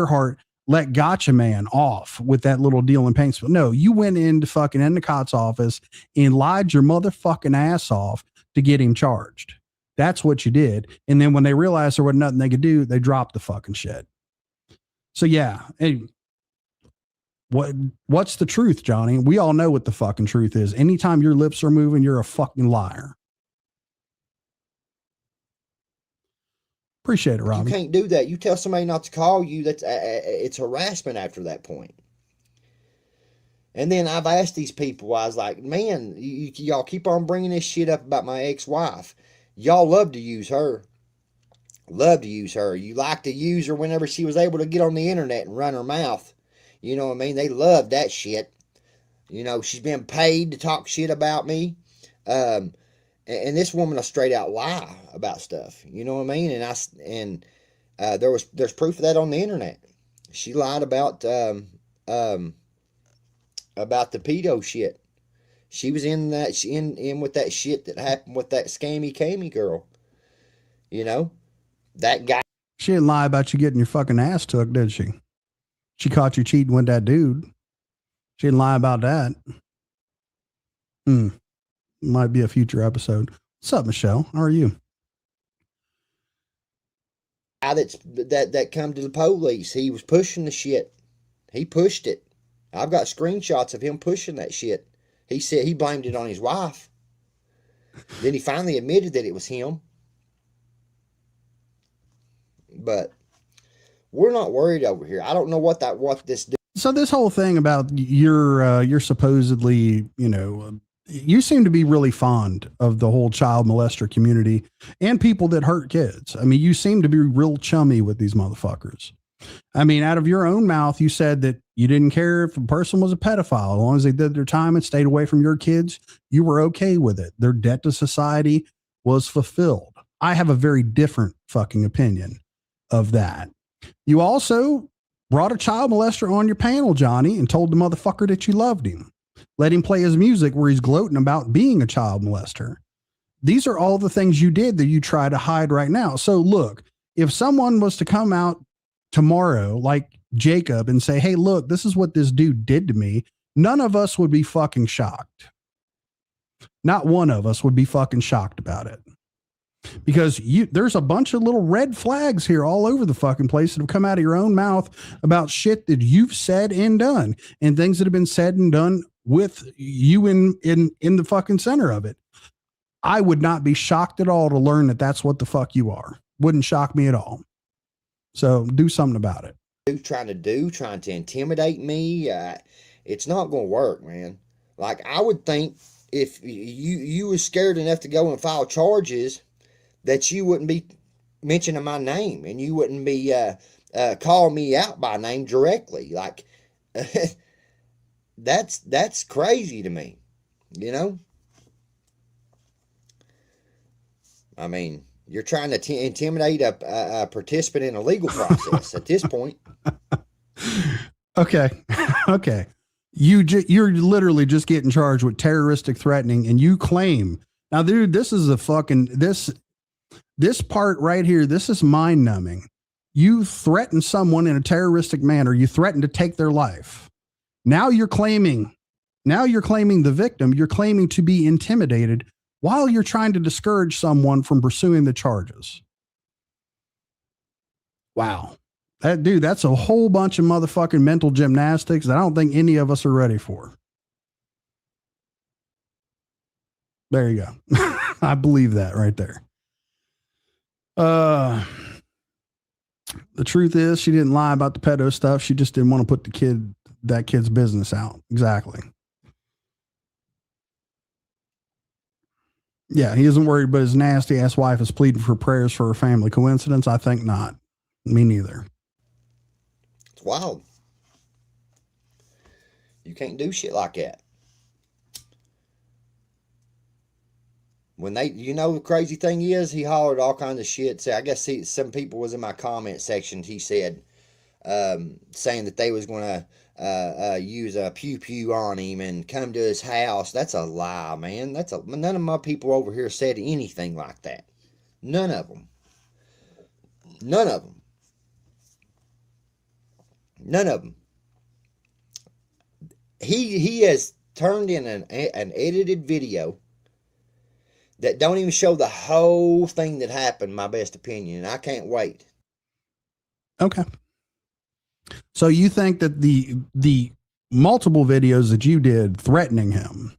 heart, let Gotcha Man off with that little deal in Paintsville. No, you went into fucking Endicott's office and lied your motherfucking ass off to get him charged. That's what you did. And then when they realized there was nothing they could do, they dropped the fucking shit. So yeah. Hey, what's the truth, Johnny? We all know what the fucking truth is. Anytime your lips are moving, you're a fucking liar. Appreciate it, Robbie. You can't do that. You tell somebody not to call you, that's it's harassment after that point. And then I've asked these people, I was like, man, y'all keep on bringing this shit up about my ex-wife. Y'all love to use her. Love to use her. You like to use her whenever she was able to get on the internet and run her mouth. You know what I mean? They love that shit. You know, she's been paid to talk shit about me. And this woman will straight out lie about stuff. You know what I mean? And there's proof of that on the internet. She lied about the pedo shit. She was in with that shit that happened with that scammy cammy girl. You know, that guy. She didn't lie about you getting your fucking ass took, did she? She caught you cheating with that dude. She didn't lie about that. Might be a future episode. What's up, Michelle? How are you? That come to the police. He was pushing the shit. He pushed it. I've got screenshots of him pushing that shit. He said he blamed it on his wife. Then he finally admitted that it was him. But we're not worried over here. I don't know what this. So this whole thing about you're supposedly, you seem to be really fond of the whole child molester community and people that hurt kids. I mean, you seem to be real chummy with these motherfuckers. I mean, out of your own mouth, you said that you didn't care if a person was a pedophile. As long as they did their time and stayed away from your kids, you were okay with it. Their debt to society, was fulfilled. I have a very different fucking opinion of that. You also brought a child molester on your panel, Johnny, and told the motherfucker that you loved him. Let him play his music where he's gloating about being a child molester. These are all the things you did that you try to hide right now. So look, if someone was to come out tomorrow, like Jacob, and say, hey, look, this is what this dude did to me, none of us would be fucking shocked. Not one of us would be fucking shocked about it. Because there's a bunch of little red flags here all over the fucking place that have come out of your own mouth about shit that you've said and done, and things that have been said and done with you in the fucking center of it. I would not be shocked at all to learn that that's what the fuck you are. Wouldn't shock me at all. So do something about it. Trying to intimidate me. It's not going to work, man. Like, I would think if you were scared enough to go and file charges, that you wouldn't be mentioning my name, and you wouldn't be calling me out by name directly. Like, that's crazy to me, you know? I mean, you're trying to intimidate a participant in a legal process at this point. Okay. Okay. You're literally just getting charged with terroristic threatening, and you claim now, dude, this is a fucking, this part right here, this is mind numbing. You threaten someone in a terroristic manner. You threaten to take their life. Now you're claiming the victim. You're claiming to be intimidated while you're trying to discourage someone from pursuing the charges. Wow. That's a whole bunch of motherfucking mental gymnastics that I don't think any of us are ready for. There you go. I believe that right there. The truth is, she didn't lie about the pedo stuff. She just didn't want to put that kid's business out. Exactly. Yeah, he isn't worried, but his nasty ass wife is pleading for prayers for her family. Coincidence? I think not. Me neither. It's wild. You can't do shit like that. When the crazy thing is, he hollered all kinds of shit. So I guess some people was in my comment section. He said, saying that they was going to use a pew pew on him and come to his house. That's a lie, man. None of my people over here said anything like that. None of them. None of them. None of them. He has turned in an edited video that don't even show the whole thing that happened, my best opinion, and I can't wait. Okay. So you think that the multiple videos that you did threatening him,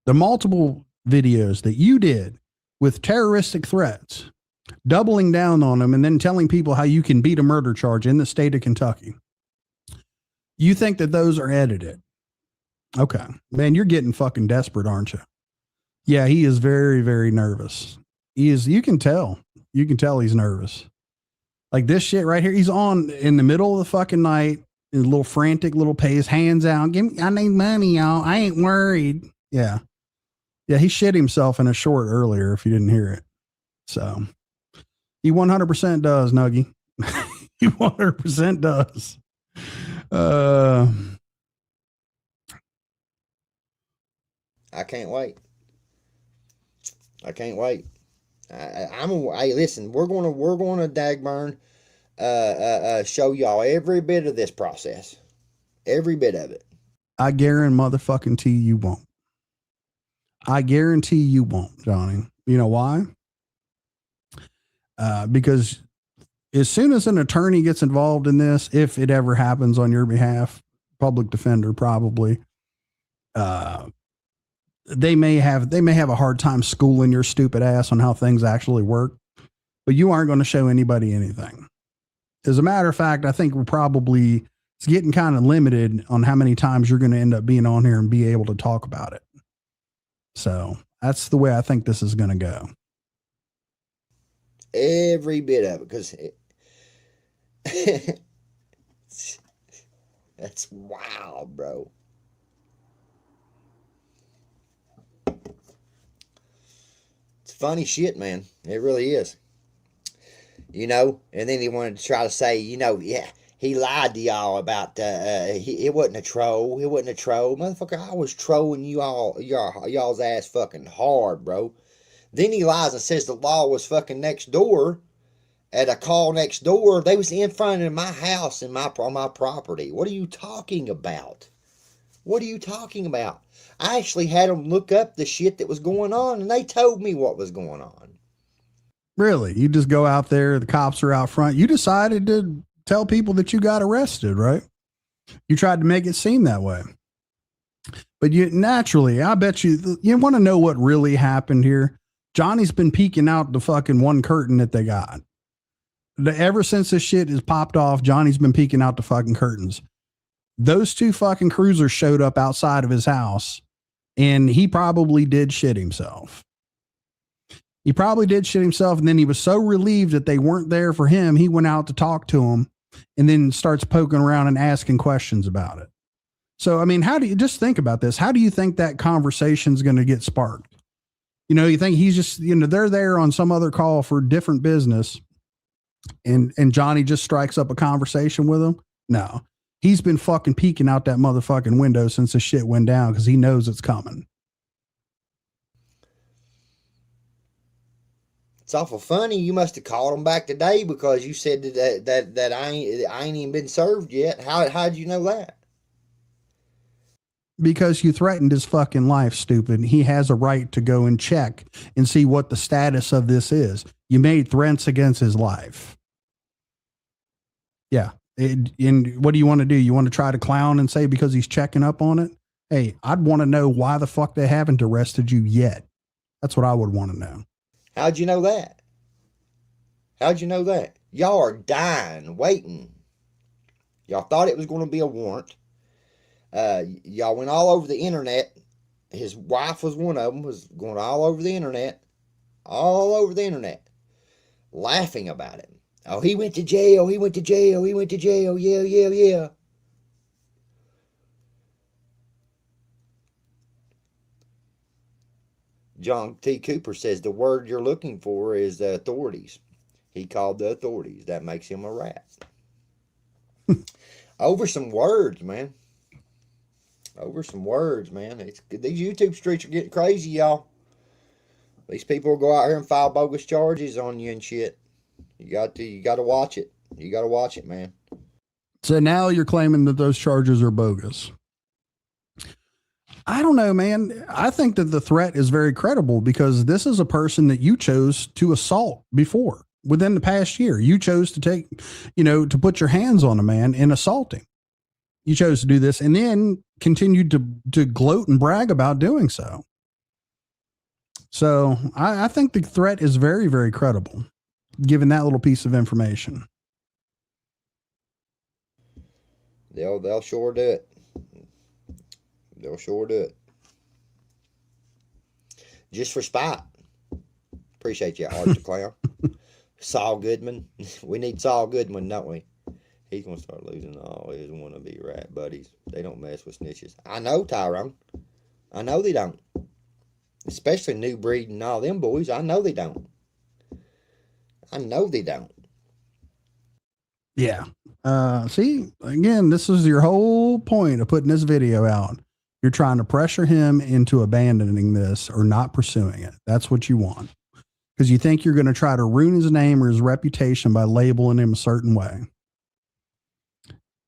the multiple videos that you did with terroristic threats, doubling down on them and then telling people how you can beat a murder charge in the state of Kentucky, you think that those are edited? Okay. Man, you're getting fucking desperate, aren't you? Yeah, he is very, very nervous. You can tell he's nervous. Like this shit right here, he's on in the middle of the fucking night, in a little frantic little pay his hands out. I need money, y'all. I ain't worried. Yeah. Yeah, he shit himself in a short earlier, if you didn't hear it. So he 100% does, Nuggie. He 100% does. I can't wait. I can't wait. Hey, listen, we're gonna dagburn show y'all every bit of this process, every bit of it. I guarantee you won't. I guarantee you won't, Johnny. You know why? Because as soon as an attorney gets involved in this, if it ever happens on your behalf, public defender probably, they may have a hard time schooling your stupid ass on how things actually work, but you aren't going to show anybody anything. As a matter of fact, I think it's getting kind of limited on how many times you're going to end up being on here and be able to talk about it. So that's the way I think this is going to go. Every bit of it, because that's wild, bro. It's funny shit, man. It really is. You know, and then he wanted to try to say, you know, yeah, he lied to y'all about it wasn't a troll. It wasn't a troll. Motherfucker, I was trolling y'all's ass fucking hard, bro. Then he lies and says the law was fucking next door at a call next door. They was in front of my house and on my property. What are you talking about? What are you talking about? I actually had them look up the shit that was going on, and they told me what was going on. Really? You just go out there, the cops are out front. You decided to tell people that you got arrested, right? You tried to make it seem that way. But you naturally, I bet you want to know what really happened here. Johnny's been peeking out the fucking one curtain that they got. Ever since this shit is popped off, Johnny's been peeking out the fucking curtains. Those two fucking cruisers showed up outside of his house, and he probably did shit himself. He probably did shit himself, and then he was so relieved that they weren't there for him, he went out to talk to him and then starts poking around and asking questions about it. So, I mean, how do you just think about this? How do you think that conversation's going to get sparked? You know, you think he's just, they're there on some other call for different business, and Johnny just strikes up a conversation with him? No. He's been fucking peeking out that motherfucking window since the shit went down because he knows it's coming. It's awful funny. You must have called him back today because you said that I ain't even been served yet. How'd you know that? Because you threatened his fucking life, stupid. He has a right to go and check and see what the status of this is. You made threats against his life. Yeah. And what do you want to do? You want to try to clown and say because he's checking up on it? Hey, I'd want to know why the fuck they haven't arrested you yet. That's what I would want to know. How'd you know that? How'd you know that? Y'all are dying, waiting. Y'all thought it was going to be a warrant. Y'all went all over the internet. His wife was one of them, was going all over the internet, laughing about it. Oh, he went to jail, he went to jail, he went to jail, yeah. John T. Cooper says the word you're looking for is the authorities. He called the authorities. That makes him a rat. Over some words, man. These YouTube streets are getting crazy, y'all. These people will go out here and file bogus charges on you and shit. You got to watch it. You got to watch it, man. So now you're claiming that those charges are bogus. I don't know, man. I think that the threat is very credible because this is a person that you chose to assault before. Within the past year, you chose to to put your hands on a man and assault him. You chose to do this and then continued to gloat and brag about doing so. So I think the threat is very, very credible, given that little piece of information. They'll sure do it. They'll sure do it. Just for spite. Appreciate you, Art the Clown. Saul Goodman. We need Saul Goodman, don't we? He's going to start losing all his wannabe rat buddies. They don't mess with snitches. I know, Tyrone. I know they don't. Especially New Breed and all them boys. I know they don't. Yeah. See, again, this is your whole point of putting this video out. You're trying to pressure him into abandoning this or not pursuing it. That's what you want. Because you think you're going to try to ruin his name or his reputation by labeling him a certain way.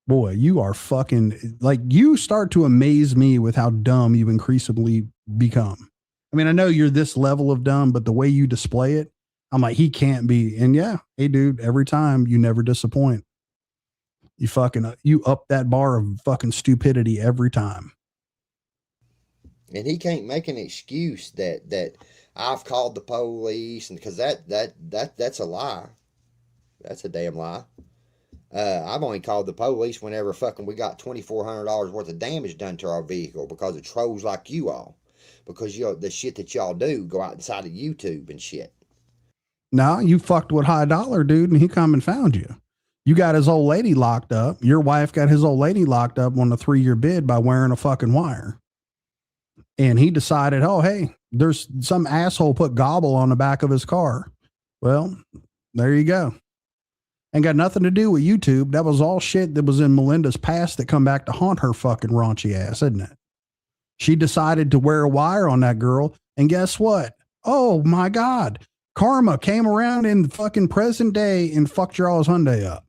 Boy, you are fucking, you start to amaze me with how dumb you increasingly become. I mean, I know you're this level of dumb, but the way you display it, I'm like, he can't be. And yeah, hey dude, every time you never disappoint. You up that bar of fucking stupidity every time. And he can't make an excuse that I've called the police, and because that's a lie. That's a damn lie. I've only called the police whenever fucking we got $2,400 worth of damage done to our vehicle because of trolls like you all. Because the shit that y'all do go out inside of YouTube and shit. No, you fucked with High Dollar, dude, and he come and found you. You got his old lady locked up. Your wife got his old lady locked up on a 3-year bid by wearing a fucking wire. And he decided, oh, hey, there's some asshole put gobble on the back of his car. Well, there you go. Ain't got nothing to do with YouTube. That was all shit that was in Melinda's past that come back to haunt her fucking raunchy ass, isn't it? She decided to wear a wire on that girl, and guess what? Oh my God. Karma came around in the fucking present day and fucked your all's Hyundai up.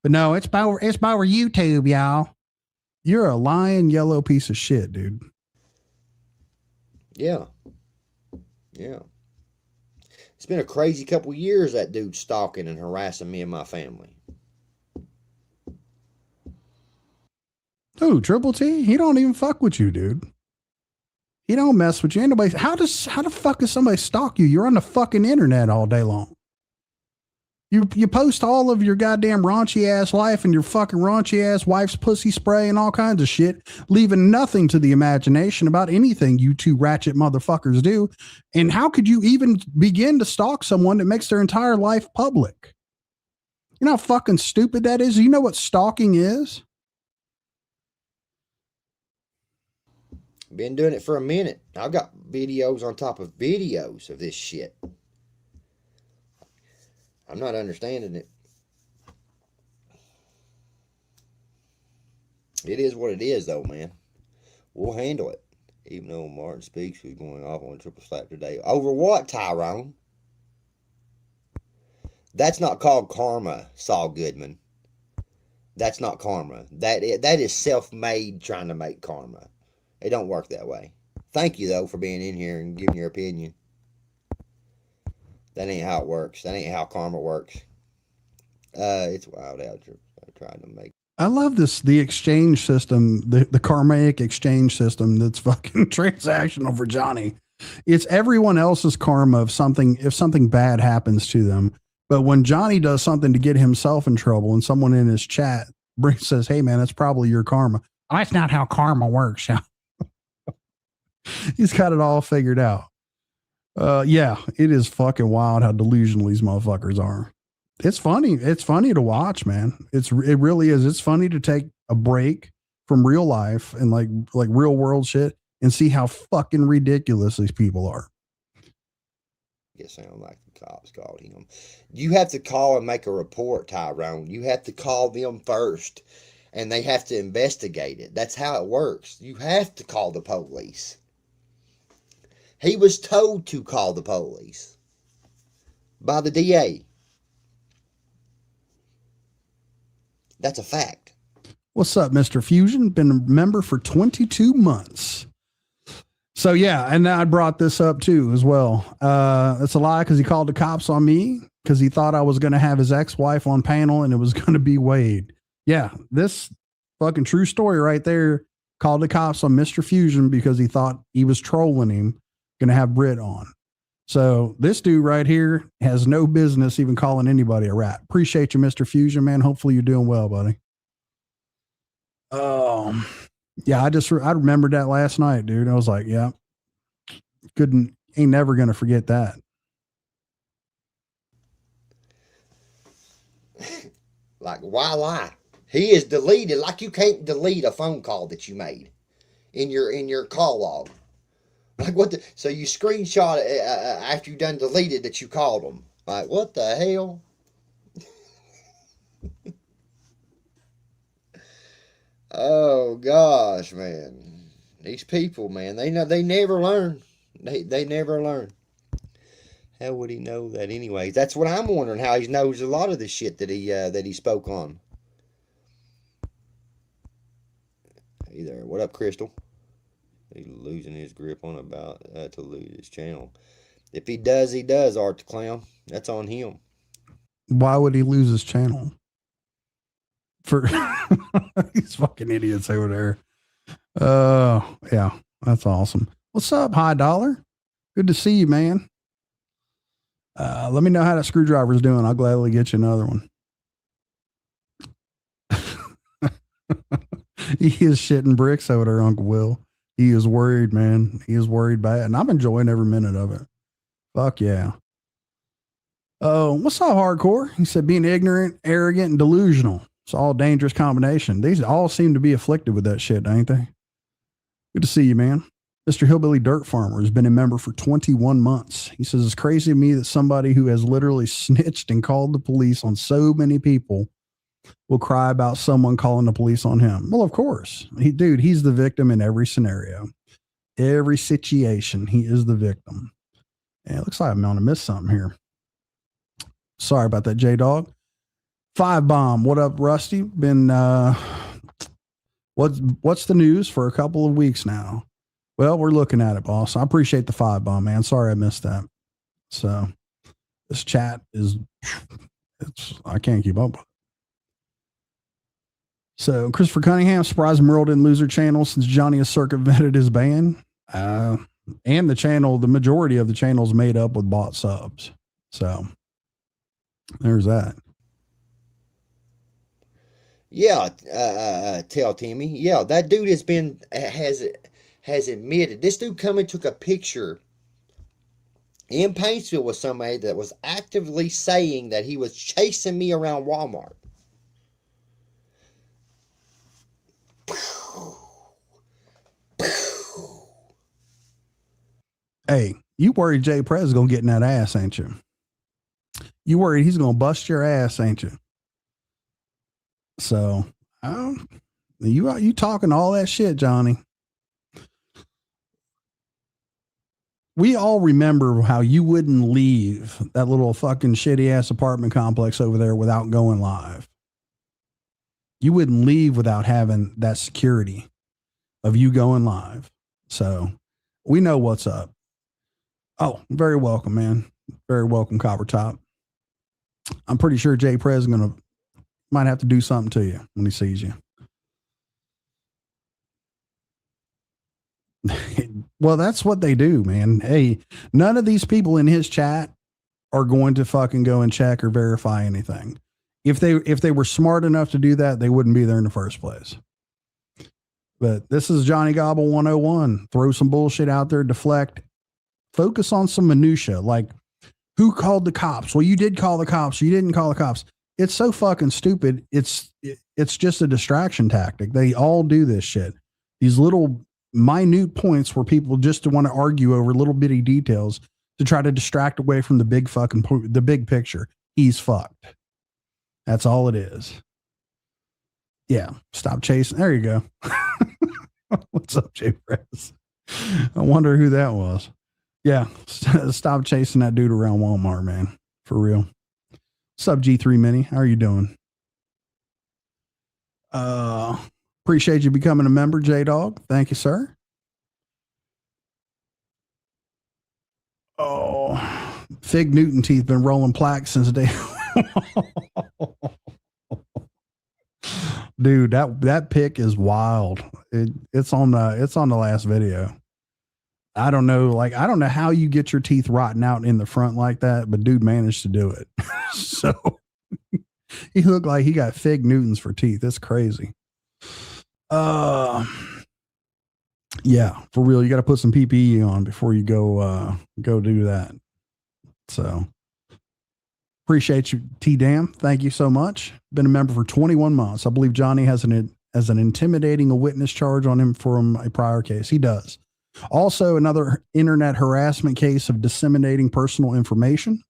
But no, it's by YouTube, y'all. You're a lying yellow piece of shit, dude. Yeah. Yeah. It's been a crazy couple years, that dude stalking and harassing me and my family. Dude, Triple T, he don't even fuck with you, dude. He don't mess with you. Anybody, how the fuck does somebody stalk you? You're on the fucking internet all day long. You post all of your goddamn raunchy ass life and your fucking raunchy ass wife's pussy spray and all kinds of shit, leaving nothing to the imagination about anything you two ratchet motherfuckers do. And how could you even begin to stalk someone that makes their entire life public? You know how fucking stupid that is? You know what stalking is? Been doing it for a minute. I've got videos on top of videos of this shit. I'm not understanding it. It is what it is, though, man. We'll handle it. Even though Martin Speaks was going off on a triple slap today. Over what, Tyrone? That's not called karma, Saul Goodman. That's not karma. That is self-made trying to make karma. It don't work that way. Thank you, though, for being in here and giving your opinion. That ain't how it works. That ain't how karma works. It's wild out there. I'm trying to make. I love this, the exchange system, the karmic exchange system that's fucking transactional for Johnny. It's everyone else's karma if something bad happens to them. But when Johnny does something to get himself in trouble and someone in his chat says, hey man, that's probably your karma. Oh, that's not how karma works. He's got it all figured out. Yeah, it is fucking wild how delusional these motherfuckers are. It's funny. It's funny to watch, man. It really is. It's funny to take a break from real life and like real world shit and see how fucking ridiculous these people are. It sounds like the cops called him. You have to call and make a report, Tyrone. You have to call them first, and they have to investigate it. That's how it works. You have to call the police. He was told to call the police by the DA. That's a fact. What's up, Mr. Fusion? Been a member for 22 months. So yeah, and I brought this up too as well. It's a lie because he called the cops on me because he thought I was going to have his ex-wife on panel and it was going to be Wade. Yeah, this fucking true story right there. Called the cops on Mr. Fusion because he thought he was trolling him, going to have Brit on. So this dude right here has no business even calling anybody a rat. Appreciate you, Mr. Fusion, man. Hopefully you're doing well, buddy. Yeah, I remembered that last night, dude. I was like, yeah, ain't never going to forget that. Like, why lie? He is deleted. Like you can't delete a phone call that you made in your call log. Like what the, so you screenshot it after you done deleted that you called them. Like what the hell? Oh gosh, man. These people, man, they never learn. They never learn. How would he know that anyways? That's what I'm wondering, how he knows a lot of the shit that he spoke on. Hey there. What up, Crystal? He's losing his grip on about to lose his channel. If he does, Art the Clown. That's on him. Why would he lose his channel? For these fucking idiots over there. Yeah, that's awesome. What's up, High Dollar? Good to see you, man. Let me know how that screwdriver's doing. I'll gladly get you another one. He is shitting bricks over there, Uncle Will. He is worried, man. He is worried bad, and I'm enjoying every minute of it. Fuck yeah. Oh, what's up, Hardcore? He said being ignorant, arrogant, and delusional. It's all a dangerous combination. These all seem to be afflicted with that shit, ain't they? Good to see you, man. Mr. Hillbilly Dirt Farmer has been a member for 21 months. He says, it's crazy to me that somebody who has literally snitched and called the police on so many people will cry about someone calling the police on him. Well, of course. He's the victim in every scenario. Every situation, he is the victim. And it looks like I'm going to miss something here. Sorry about that, J-Dog. 5 Bomb. What up, Rusty? Been, what's the news for a couple of weeks now? Well, we're looking at it, boss. I appreciate the 5 Bomb, man. Sorry I missed that. So this chat I can't keep up with it. So Christopher Cunningham, surprised Merle didn't lose her channel since Johnny has circumvented his ban. And the majority of the channel is made up with bought subs. So there's that. Yeah, tell Timmy. Yeah, that dude has admitted. This dude come and took a picture in Paintsville with somebody that was actively saying that he was chasing me around Walmart. Hey, you worried Jay Prez is going to get in that ass, ain't you? You worried he's going to bust your ass, ain't you? So, you talking all that shit, Johnny. We all remember how you wouldn't leave that little fucking shitty ass apartment complex over there without going live. You wouldn't leave without having that security of you going live. So we know what's up. Oh, very welcome, man. Very welcome, Copper Top. I'm pretty sure Jay Prez might have to do something to you when he sees you. Well, that's what they do, man. Hey, none of these people in his chat are going to fucking go and check or verify anything. If they were smart enough to do that, they wouldn't be there in the first place. But this is Johnny Gobble 101. Throw some bullshit out there, deflect, focus on some minutia, like who called the cops? Well, you did call the cops. You didn't call the cops. It's so fucking stupid. It's just a distraction tactic. They all do this shit. These little minute points where people just want to argue over little bitty details to try to distract away from the big the big picture. He's fucked. That's all it is. Yeah. Stop chasing. There you go. What's up, Jay Press? I wonder who that was. Yeah. Stop chasing that dude around Walmart, man. For real. What's up, G3 Mini? How are you doing? Appreciate you becoming a member, J-Dog. Thank you, sir. Oh, Fig Newton teeth been rolling plaques since day. Dude, that pic is wild. It's on the last video. I don't know how you get your teeth rotten out in the front like that, but dude managed to do it. So he looked like he got Fig Newtons for teeth. It's crazy. Yeah, for real. You got to put some PPE on before you go do that. So appreciate you, T-Dam. Thank you so much. Been a member for 21 months. I believe Johnny has an intimidating a witness charge on him from a prior case. He does. Also, another internet harassment case of disseminating personal information.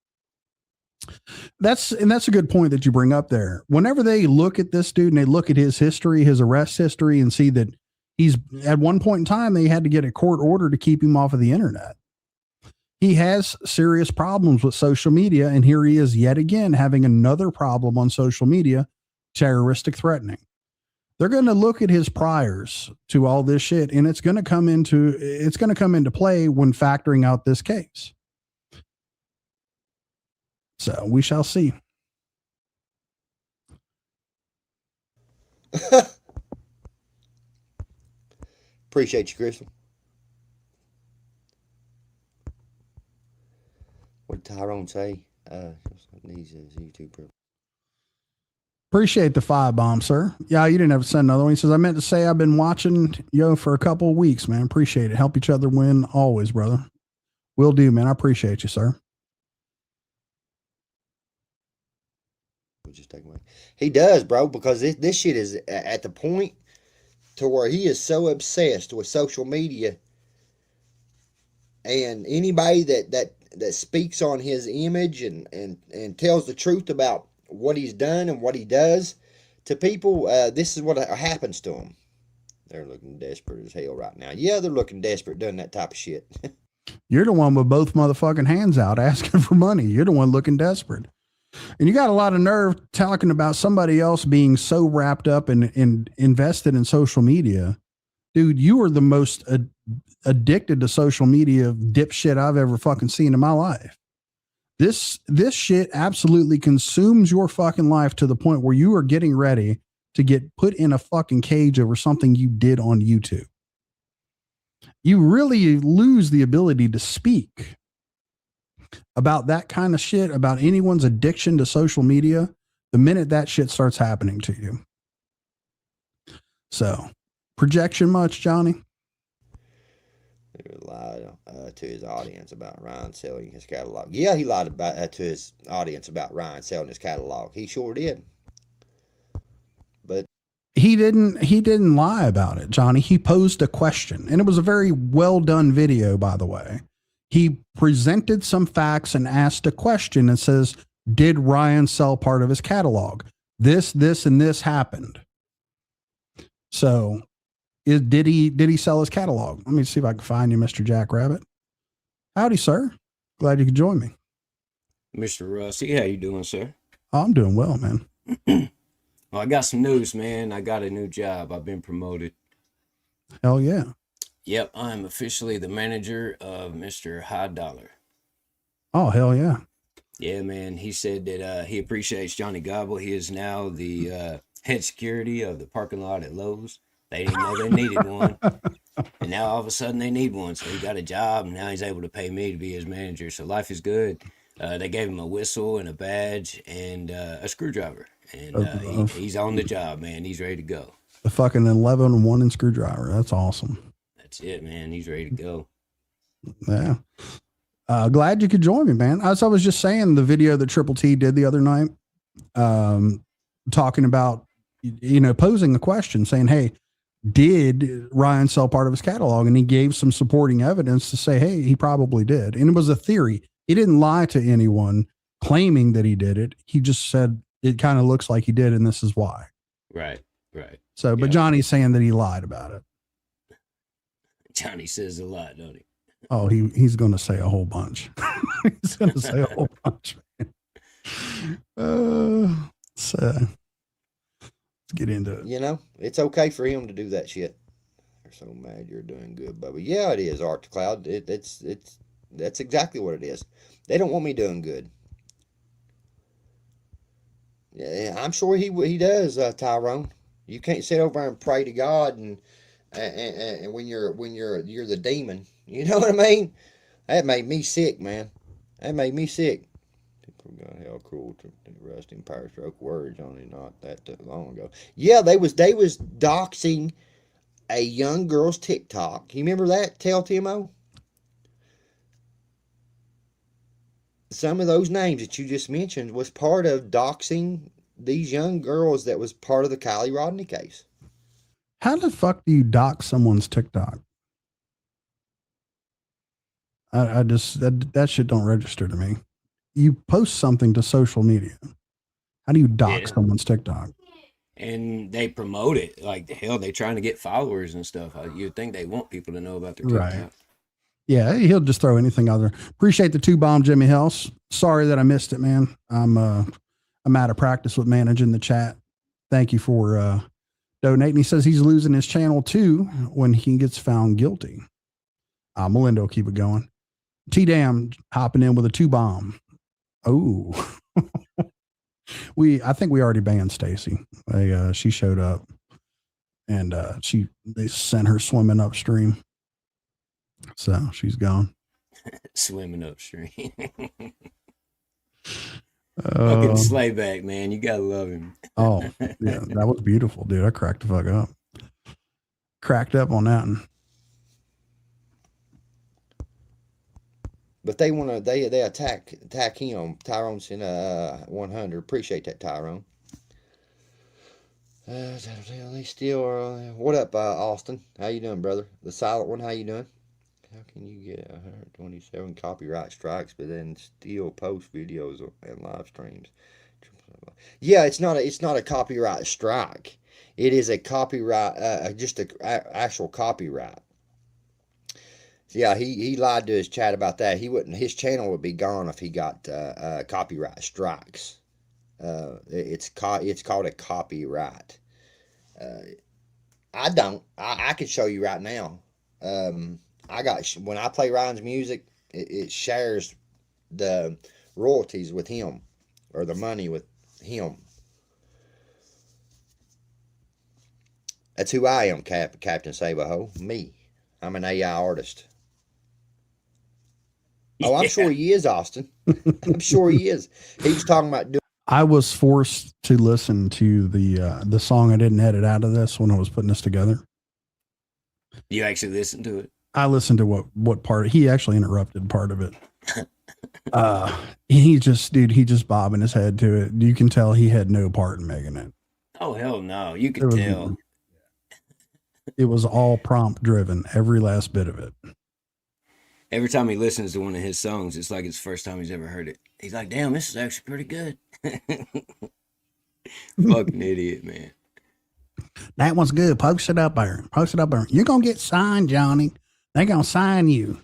That's a good point that you bring up there. Whenever they look at this dude and they look at his history, his arrest history, and see that he's at one point in time, they had to get a court order to keep him off of the internet. He has serious problems with social media. And here he is yet again, having another problem on social media, terroristic threatening. They're going to look at his priors to all this shit, and it's going to come into play when factoring out this case. So we shall see. Appreciate you, Crystal. What did Tyrone say? These YouTube problems. Appreciate the 5 bomb, sir. Yeah, you didn't have to send another one. He says, I meant to say I've been watching for a couple of weeks, man. Appreciate it. Help each other win always, brother. Will do, man. I appreciate you, sir. We'll just take away. He does, bro, because this shit is at the point to where he is so obsessed with social media And anybody that speaks on his image and tells the truth about what he's done and what he does to people, this is what happens to them. They're looking desperate as hell right now. Yeah, they're looking desperate doing that type of shit. You're the one with both motherfucking hands out asking for money. You're the one looking desperate. And you got a lot of nerve talking about somebody else being so wrapped up and invested in social media. Dude, you are the most addicted to social media dipshit I've ever fucking seen in my life. This shit absolutely consumes your fucking life to the point where you are getting ready to get put in a fucking cage over something you did on YouTube. You really lose the ability to speak about that kind of shit, about anyone's addiction to social media, the minute that shit starts happening to you. So, projection much, Johnny? He lied to his audience about Ryan selling his catalog. Yeah, he lied about to his audience about Ryan selling his catalog. He sure did. But he didn't lie about it, Johnny. He posed a question, and it was a very well done video, by the way. He presented some facts and asked a question and says, did Ryan sell part of his catalog? This, and this happened. So did he sell his catalog? Let me see if I can find you, Mr. Jackrabbit. Howdy, sir. Glad you could join me. Mr. Rusty, how you doing, sir? Oh, I'm doing well, man. Well, I got some news, man. I got a new job. I've been promoted. Hell yeah. Yep, I'm officially the manager of Mr. High Dollar. Oh, hell yeah. Yeah, man. He said that he appreciates Johnny Gobble. He is now the head security of the parking lot at Lowe's. They didn't know they needed one. And now all of a sudden they need one. So he got a job, and now he's able to pay me to be his manager. So life is good. They gave him a whistle and a badge and a screwdriver. And he's on the job, man. He's ready to go. The fucking 11-1 and screwdriver. That's awesome. That's it, man. He's ready to go. Yeah. Glad you could join me, man. As I was just saying, the video that Triple T did the other night, talking about, posing the question, saying, hey, did Ryan sell part of his catalog? And he gave some supporting evidence to say, hey, he probably did. And it was a theory. He didn't lie to anyone claiming that he did it. He just said, it kind of looks like he did, and this is why. Right. So, but Johnny's saying that he lied about it. Johnny says a lot, don't he? Oh, he's going to say a whole bunch. He's going to say a whole bunch, man. So let's get into it. It's okay for him to do that shit. They're so mad you're doing good, Bubba. Yeah, it is, Art to Cloud. That's exactly what it is. They don't want me doing good. Yeah, I'm sure he does, Tyrone. You can't sit over and pray to God and when you're the demon. You know what I mean? That made me sick, man. That made me sick. People got hell cruel to rusting power stroke words only not that long ago. Yeah, they was doxing a young girl's TikTok. You remember that? Tell Timo. Some of those names that you just mentioned was part of doxing these young girls that was part of the Kylie Rodney case. How the fuck do you dox someone's TikTok? I just, that shit don't register to me. You post something to social media. How do you dox someone's TikTok? And they promote it. Like, hell, they trying to get followers and stuff. You'd think they want people to know about their TikTok. Right. Yeah, he'll just throw anything out there. Appreciate the 2-bomb, Jimmy Hells. Sorry that I missed it, man. I'm out of practice with managing the chat. Thank you for donating. He says he's losing his channel too when he gets found guilty. Melinda will keep it going. T-Dam hopping in with a 2-bomb. Oh, I think we already banned Stacy. She showed up and they sent her swimming upstream. So she's gone. Swimming upstream. Fucking Slayback, man. You gotta love him. Oh, yeah, that was beautiful, dude. I cracked the fuck up. Cracked up on that one. But they attack him. Tyrone's in 100. Appreciate that, Tyrone. They still are. What up, Austin? How you doing, brother? The silent one. How you doing? How can you get 127 copyright strikes, but then still post videos and live streams? Yeah, it's not a copyright strike. It is a copyright, just a actual copyright. Yeah, he lied to his chat about that. He wouldn't. His channel would be gone if he got copyright strikes. It's called a copyright. I don't. I could show you right now. I got when I play Ryan's music, it shares the royalties with him, or the money with him. That's who I am, Captain Sabaho. Me. I'm an AI artist. Oh, I'm sure he is, Austin. I'm sure he is. He was talking about doing. I was forced to listen to the song I didn't edit out of this when I was putting this together. You actually listened to it? I listened to what part. He actually interrupted part of it. He just bobbing his head to it. You can tell he had no part in making it. Oh, hell no. You could tell. It was all prompt driven, every last bit of it. Every time he listens to one of his songs, it's like it's the first time he's ever heard it. He's like, damn, this is actually pretty good. Fucking idiot, man. That one's good. Post it up there. Post it up there. You're going to get signed, Johnny. They're going to sign you.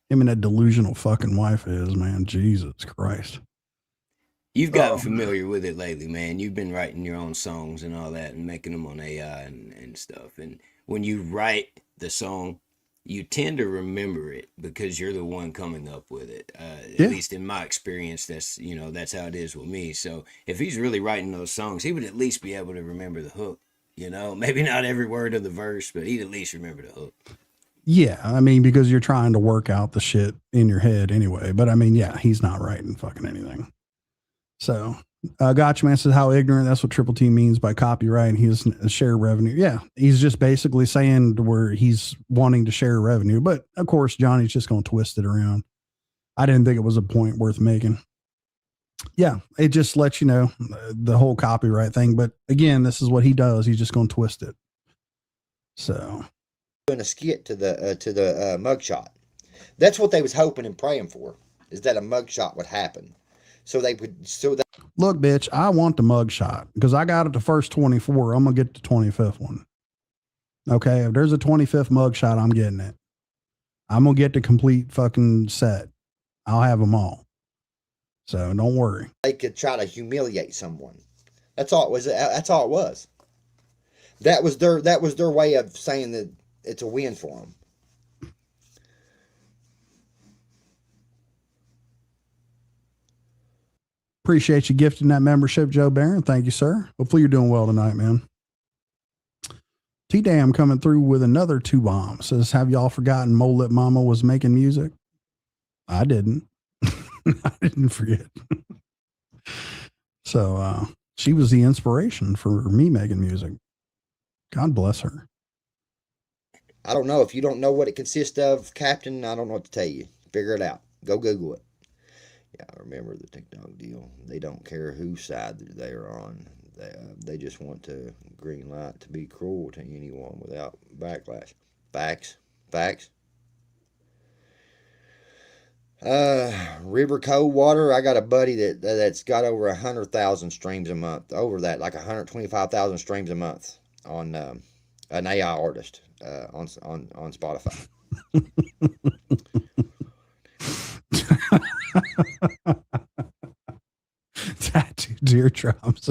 Him and that delusional fucking wife is, man. Jesus Christ. You've gotten familiar with it lately, man. You've been writing your own songs and all that and making them on AI and stuff. And when you write the song, you tend to remember it because you're the one coming up with it. At least in my experience, that's how it is with me. So if he's really writing those songs, he would at least be able to remember the hook. Maybe not every word of the verse, but he'd at least remember the hook. Yeah, I mean, because you're trying to work out the shit in your head anyway. But I mean, yeah, he's not writing fucking anything. So, Gotcha Man says how ignorant. That's what Triple T means by copyright. He's share revenue. Yeah, he's just basically saying where he's wanting to share revenue. But of course, Johnny's just going to twist it around. I didn't think it was a point worth making. Yeah, it just lets you know the whole copyright thing. But again, this is what he does. He's just going to twist it. So, doing a skit to the mugshot. That's what they was hoping and praying for, is that a mugshot would happen. So they would. Look, bitch, I want the mugshot because I got it the first 24. I'm gonna get the 25th one. Okay, if there's a 25th mugshot, I'm getting it. I'm gonna get the complete fucking set. I'll have them all. So don't worry. They could try to humiliate someone. That's all it was. That's all it was. That was their way of saying that it's a win for them. Appreciate you gifting that membership, Joe Barron. Thank you, sir. Hopefully you're doing well tonight, man. T-Dam coming through with another 2 bombs. Says, have y'all forgotten Mole Lip Mama was making music? I didn't. I didn't forget. So she was the inspiration for me making music. God bless her. I don't know. If you don't know what it consists of, Captain, I don't know what to tell you. Figure it out. Go Google it. Yeah, I remember the TikTok deal. They don't care whose side they're on. They just want to green light to be cruel to anyone without backlash. Facts. River Cold Water. I got a buddy that's got over 100,000 streams a month. Over that, like 125,000 streams a month on an AI artist on Spotify. Tattoo teardrops.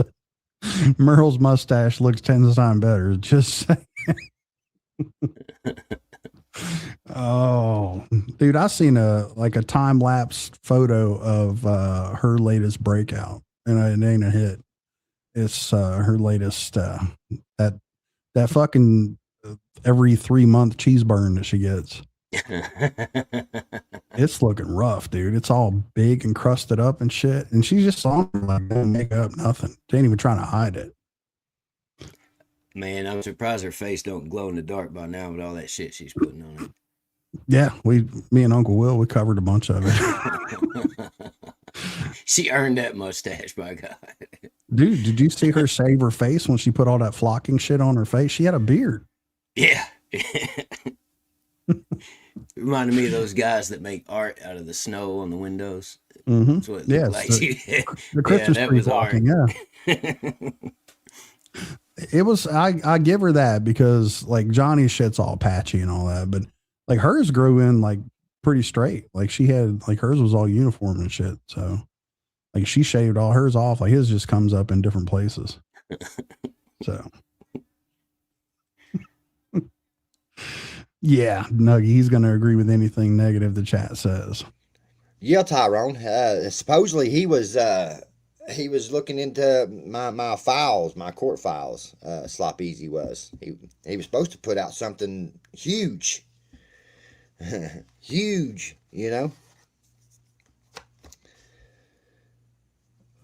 Merle's mustache looks 10 times better. Just saying. Oh, dude, I seen a time lapse photo of her latest breakout, and it ain't a hit. It's her latest that fucking every 3-month cheese burn that she gets. It's looking rough, dude. It's all big and crusted up and shit. And she's just on like no makeup, nothing. She ain't even trying to hide it. Man, I'm surprised her face don't glow in the dark by now with all that shit she's putting on it. Yeah, me and Uncle Will, we covered a bunch of it. She earned that mustache, by God. Dude, did you see her shave her face when she put all that flocking shit on her face? She had a beard. Yeah. Reminded me of those guys that make art out of the snow on the windows. Mm-hmm. That's what it Yeah, looked like. the Christmas that tree was art. walking. Yeah, it was. I give her that because like Johnny's shit's all patchy and all that, but like hers grew in like pretty straight. Like she had like hers was all uniform and shit. So like she shaved all hers off. Like his just comes up in different places. So yeah, Nuggy, he's going to agree with anything negative the chat says. Yeah, Tyrone. Supposedly he was looking into my files, my court files. Slop Easy was. He was supposed to put out something huge. Huge, you know. I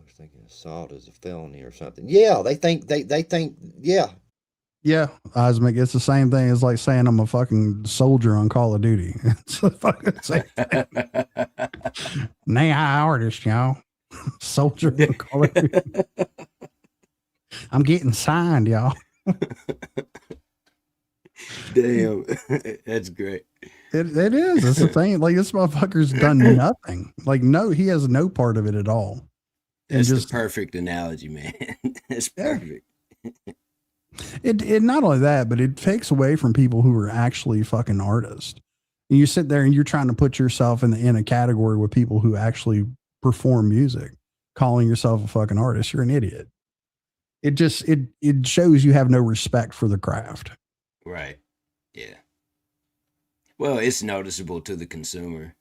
was thinking assault is a felony or something. Yeah, they think yeah. Yeah, Osmic, it's the same thing as like saying I'm a fucking soldier on Call of Duty. It's the fucking same thing. Nah, artist, y'all. Soldier on Call of Duty. I'm getting signed, y'all. Damn, that's great. It is. It's the thing. Like this motherfucker's done nothing. Like no, he has no part of it at all. And That's just the perfect analogy, man. It's perfect. It not only that, but it takes away from people who are actually fucking artists. And you sit there and you're trying to put yourself in a category with people who actually perform music, calling yourself a fucking artist. You're an idiot. It just it shows you have no respect for the craft. Right. Yeah. Well, it's noticeable to the consumer.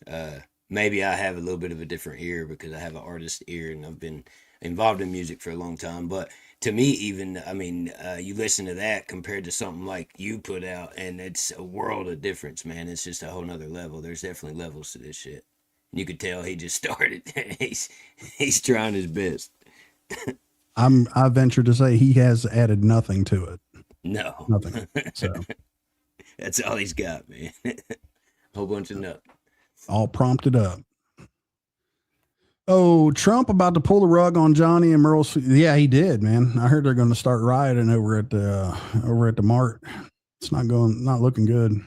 Maybe I have a little bit of a different ear because I have an artist ear and I've been involved in music for a long time. But to me, even, I mean, you listen to that compared to something like you put out, and it's a world of difference, man. It's just a whole nother level. There's definitely levels to this shit. You could tell he just started. he's trying his best. I venture to say he has added nothing to it. No. Nothing. So that's all he's got, man. Whole bunch of nothing. All prompted up. Oh, Trump about to pull the rug on Johnny and Merle's. Yeah, he did, man. I heard they're going to start rioting over at the Mart. It's not looking good.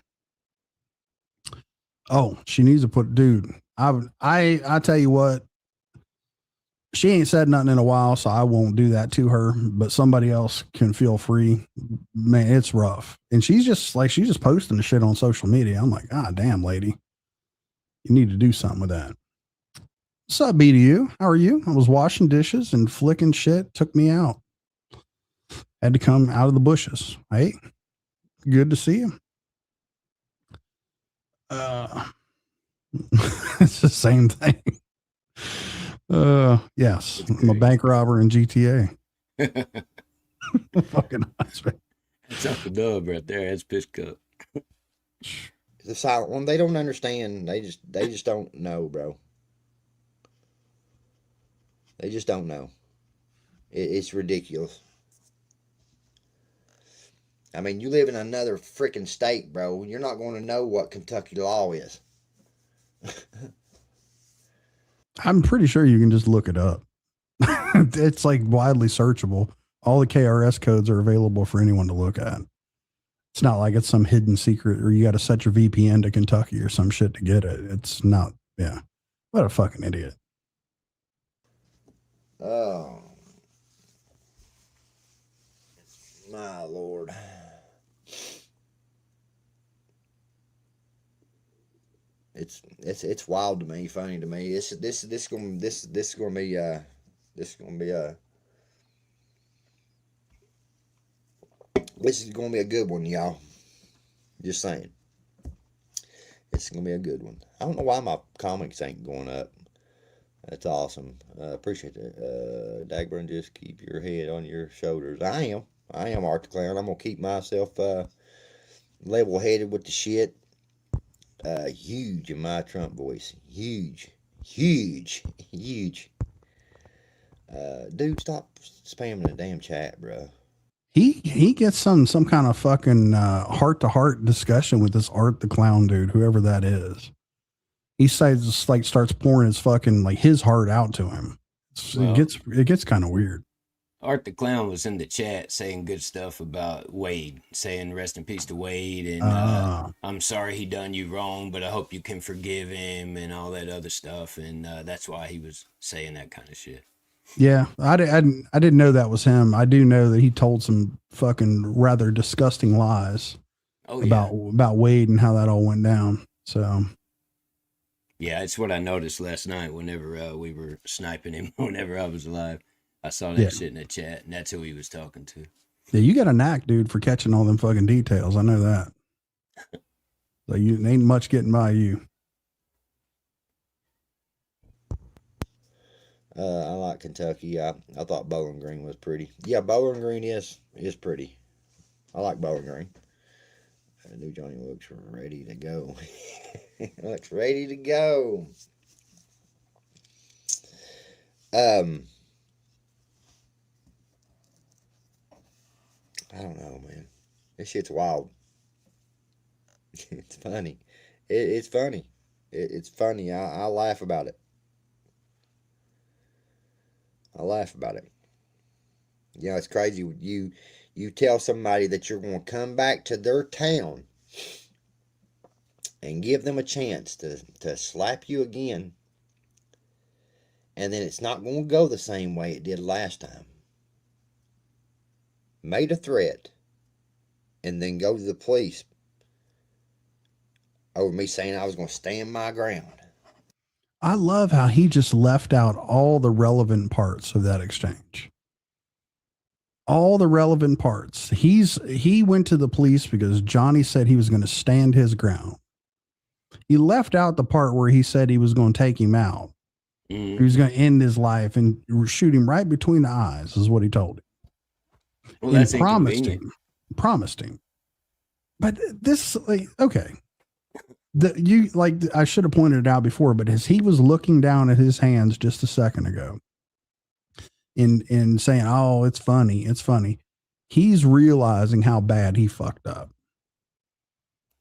Oh, she needs to put, dude. I tell you what, she ain't said nothing in a while, so I won't do that to her. But somebody else can feel free. Man, it's rough, and she's just posting the shit on social media. I'm like, God damn, lady, you need to do something with that. What's up, BDU? How are you? I was washing dishes and flicking shit. Took me out. Had to come out of the bushes. Hey, good to see you. It's the same thing. Yes, I'm a bank robber in GTA. Fucking husband. That's Uncle Dub right there. That's Pitch Cup. The silent one, they don't understand. They just don't know, bro. They just don't know. It's ridiculous. I mean, you live in another freaking state, bro. You're not going to know what Kentucky law is. I'm pretty sure you can just look it up. It's like widely searchable. All the KRS codes are available for anyone to look at. It's not like it's some hidden secret or you got to set your VPN to Kentucky or some shit to get it. It's not. Yeah. What a fucking idiot. Oh, my Lord. It's wild to me, funny to me. This is gonna be a good one, y'all. Just saying. It's gonna be a good one. I don't know why my comics ain't going up. That's awesome. Appreciate it. Dagburn, just keep your head on your shoulders. I am Art the Clown. I'm going to keep myself level-headed with the shit. Huge in my Trump voice. Huge. Huge. Huge. Dude, stop spamming the damn chat, bro. He gets some kind of fucking heart-to-heart discussion with this Art the Clown dude, whoever that is. He says, like, starts pouring his fucking, like, his heart out to him. It gets kind of weird. Art the Clown was in the chat saying good stuff about Wade, saying rest in peace to Wade, and I'm sorry he done you wrong, but I hope you can forgive him and all that other stuff, and that's why he was saying that kind of shit. Yeah, I didn't know that was him. I do know that he told some fucking rather disgusting lies about Wade and how that all went down. So yeah, it's what I noticed last night whenever we were sniping him. Whenever I was alive, I saw that shit in the chat, and that's who he was talking to. Yeah, you got a knack, dude, for catching all them fucking details. I know that. So you ain't much getting by you. I like Kentucky. I thought Bowling Green was pretty. Yeah, Bowling Green is pretty. I like Bowling Green. New Johnny looks ready to go. Looks ready to go. I don't know, man. This shit's wild. It's funny. It's funny. It's funny. I laugh about it. I laugh about it. You know, it's crazy. You tell somebody that you're going to come back to their town and give them a chance to slap you again, and then it's not going to go the same way it did last time. Made a threat, and then go to the police over me saying I was going to stand my ground. I love how he just left out all the relevant parts of that exchange. All the relevant parts. He went to the police because Johnny said he was going to stand his ground. He left out the part where he said he was going to take him out. He was going to end his life and shoot him right between the eyes, is what he told him. Well, that's promised him. But this, like, okay. I should have pointed it out before, but as he was looking down at his hands just a second ago in saying, oh, it's funny. He's realizing how bad he fucked up.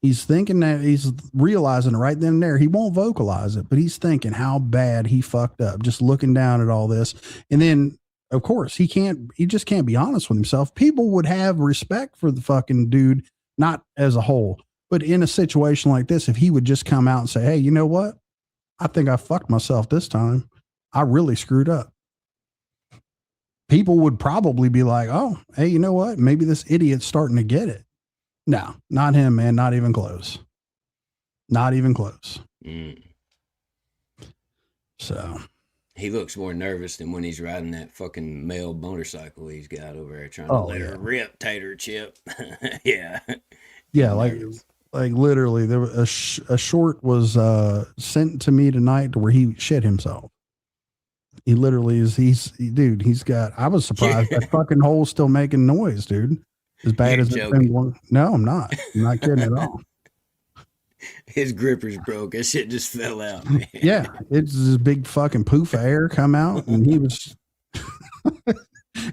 He's thinking that he's realizing it right then and there. He won't vocalize it, but he's thinking how bad he fucked up, just looking down at all this. And then, of course, he just can't be honest with himself. People would have respect for the fucking dude, not as a whole, but in a situation like this, if he would just come out and say, hey, you know what? I think I fucked myself this time. I really screwed up. People would probably be like, oh, hey, you know what? Maybe this idiot's starting to get it. No, not him, man. Not even close. Not even close. So he looks more nervous than when he's riding that fucking male motorcycle he's got over there trying to let her rip, Tater Chip. Yeah. Yeah, like literally, there was a short was sent to me tonight where he shit himself. He literally is. He's got. I was surprised that fucking hole's still making noise, dude. As bad as it's been. No, I'm not. I'm not kidding at all. His gripper's broke. That shit just fell out, man. Yeah, it's this big fucking poof of air come out, and he was.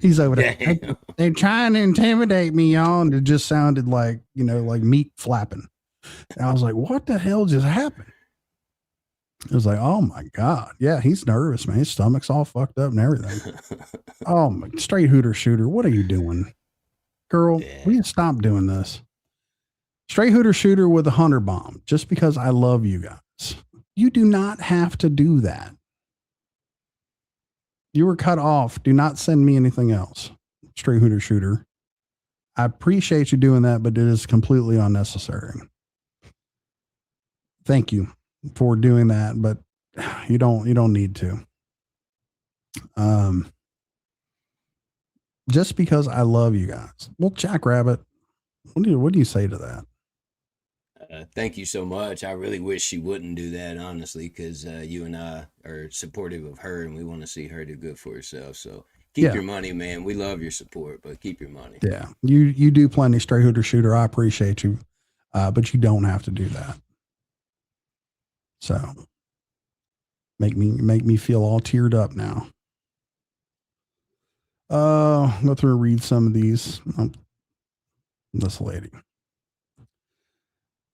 He's over there. They're trying to intimidate me, y'all. And it just sounded like, like meat flapping. And I was like, what the hell just happened? It was like, oh my God. Yeah, he's nervous, man. His stomach's all fucked up and everything. Oh my, straight hooter shooter. What are you doing? Girl, we stop doing this. Straight hooter shooter with a hunter bomb, just because I love you guys. You do not have to do that. You were cut off. Do not send me anything else. Straight hooter shooter. I appreciate you doing that, but it is completely unnecessary. Thank you for doing that, but you don't need to. Just because I love you guys. Well, Jackrabbit, what do you say to that? Thank you so much. I really wish she wouldn't do that, honestly, because you and I are supportive of her and we want to see her do good for herself. So keep your money, man. We love your support, but keep your money. Yeah, you do plenty, straight hooter shooter. I appreciate you, but you don't have to do that. So make me feel all teared up now. Go through and read some of these. This lady.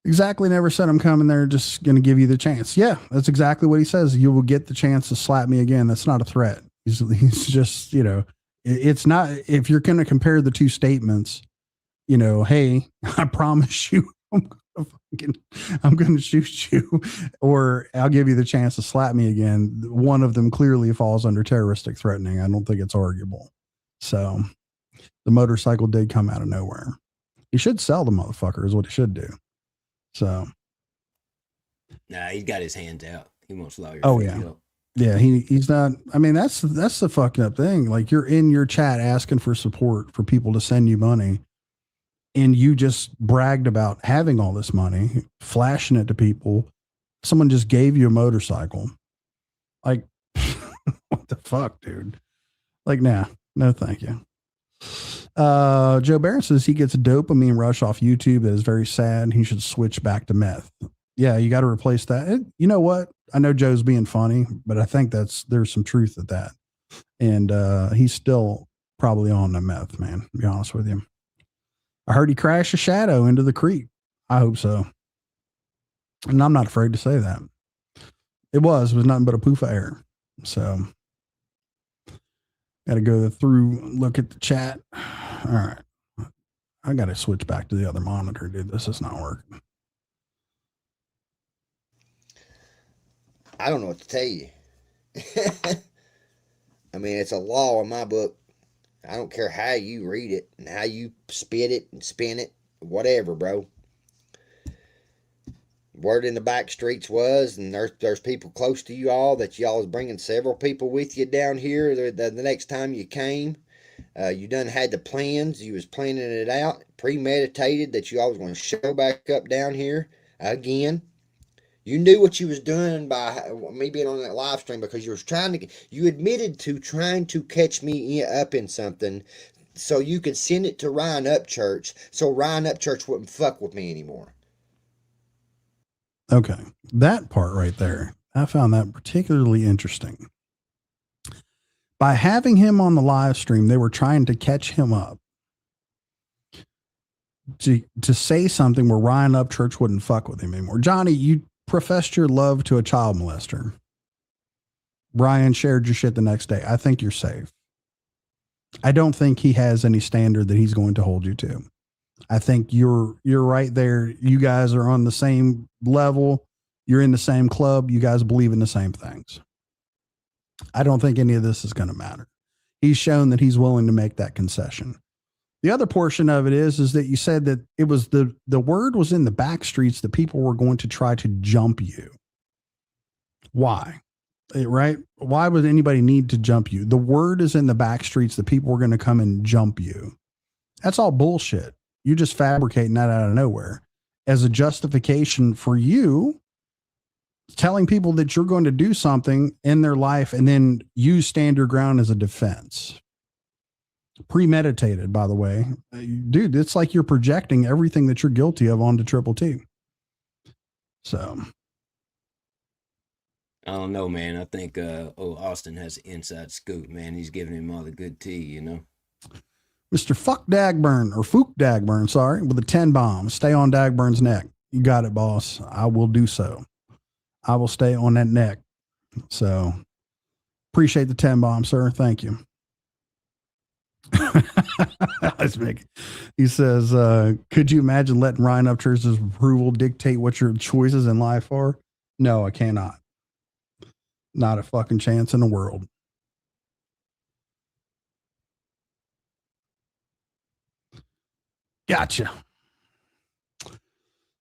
Exactly, never said I'm coming there, just going to give you the chance. Yeah, that's exactly what he says. You will get the chance to slap me again. That's not a threat. He's just, It's not, if you're going to compare the two statements, you know, hey, I promise you, I'm going to shoot you, or I'll give you the chance to slap me again. One of them clearly falls under terroristic threatening. I don't think it's arguable. So the motorcycle did come out of nowhere. He should sell the motherfucker is what he should do. So. Nah, he's got his hands out. He wants lawyer Oh fee yeah. help. Yeah, he's not. I mean, that's the fucked up thing. Like, you're in your chat asking for support for people to send you money, and you just bragged about having all this money, flashing it to people. Someone just gave you a motorcycle. Like, what the fuck, dude? Like, nah, no, thank you. Joe Barron says he gets a dopamine rush off YouTube that is very sad. He should switch back to meth. Yeah, you got to replace that. You know what? I know Joe's being funny, but I think there's some truth at that. And he's still probably on the meth, man, to be honest with you. I heard he crashed a shadow into the creek. I hope so. And I'm not afraid to say that. It was nothing but a poof of air. So got to go through, look at the chat. All right. I got to switch back to the other monitor, dude. This is not working. I don't know what to tell you. I mean, it's a law in my book. I don't care how you read it and how you spit it and spin it, whatever, bro. Word in the back streets was, and there's people close to you all, that y'all was bringing several people with you down here the next time you came. You done had the plans. You was planning it out, premeditated, that you all was going to show back up down here again. You knew what you was doing by me being on that live stream, because you admitted to trying to catch me up in something so you could send it to Ryan Upchurch, so Ryan Upchurch wouldn't fuck with me anymore. Okay. That part right there, I found that particularly interesting. By having him on the live stream, they were trying to catch him up to say something where Ryan Upchurch wouldn't fuck with him anymore. Johnny, you professed your love to a child molester. Brian shared your shit the next day. I think you're safe. I don't think he has any standard that he's going to hold you to. I think you're right there. You guys are on the same level. You're in the same club. You guys believe in the same things. I don't think any of this is going to matter. He's shown that he's willing to make that concession. The other portion of it is that you said that it was the word was in the back streets that people were going to try to jump you. Why? Right? Why would anybody need to jump you? The word is in the back streets that people were going to come and jump you. That's all bullshit. You just fabricating that out of nowhere as a justification for you telling people that you're going to do something in their life and then you stand your ground as a defense. Premeditated, by the way. Dude, it's like you're projecting everything that you're guilty of onto Triple T. So I don't know, man. I think Austin has an inside scoop, man. He's giving him all the good tea, you know. Mr. Fuck Dagburn, or Fook Dagburn, sorry, with a 10 bomb. Stay on Dagburn's neck. You got it, boss. I will do so. I will stay on that neck. So appreciate the 10 bomb, sir. Thank you. He says, could you imagine letting Ryan Upchurch's approval dictate what your choices in life are? No, I cannot. Not a fucking chance in the world. Gotcha.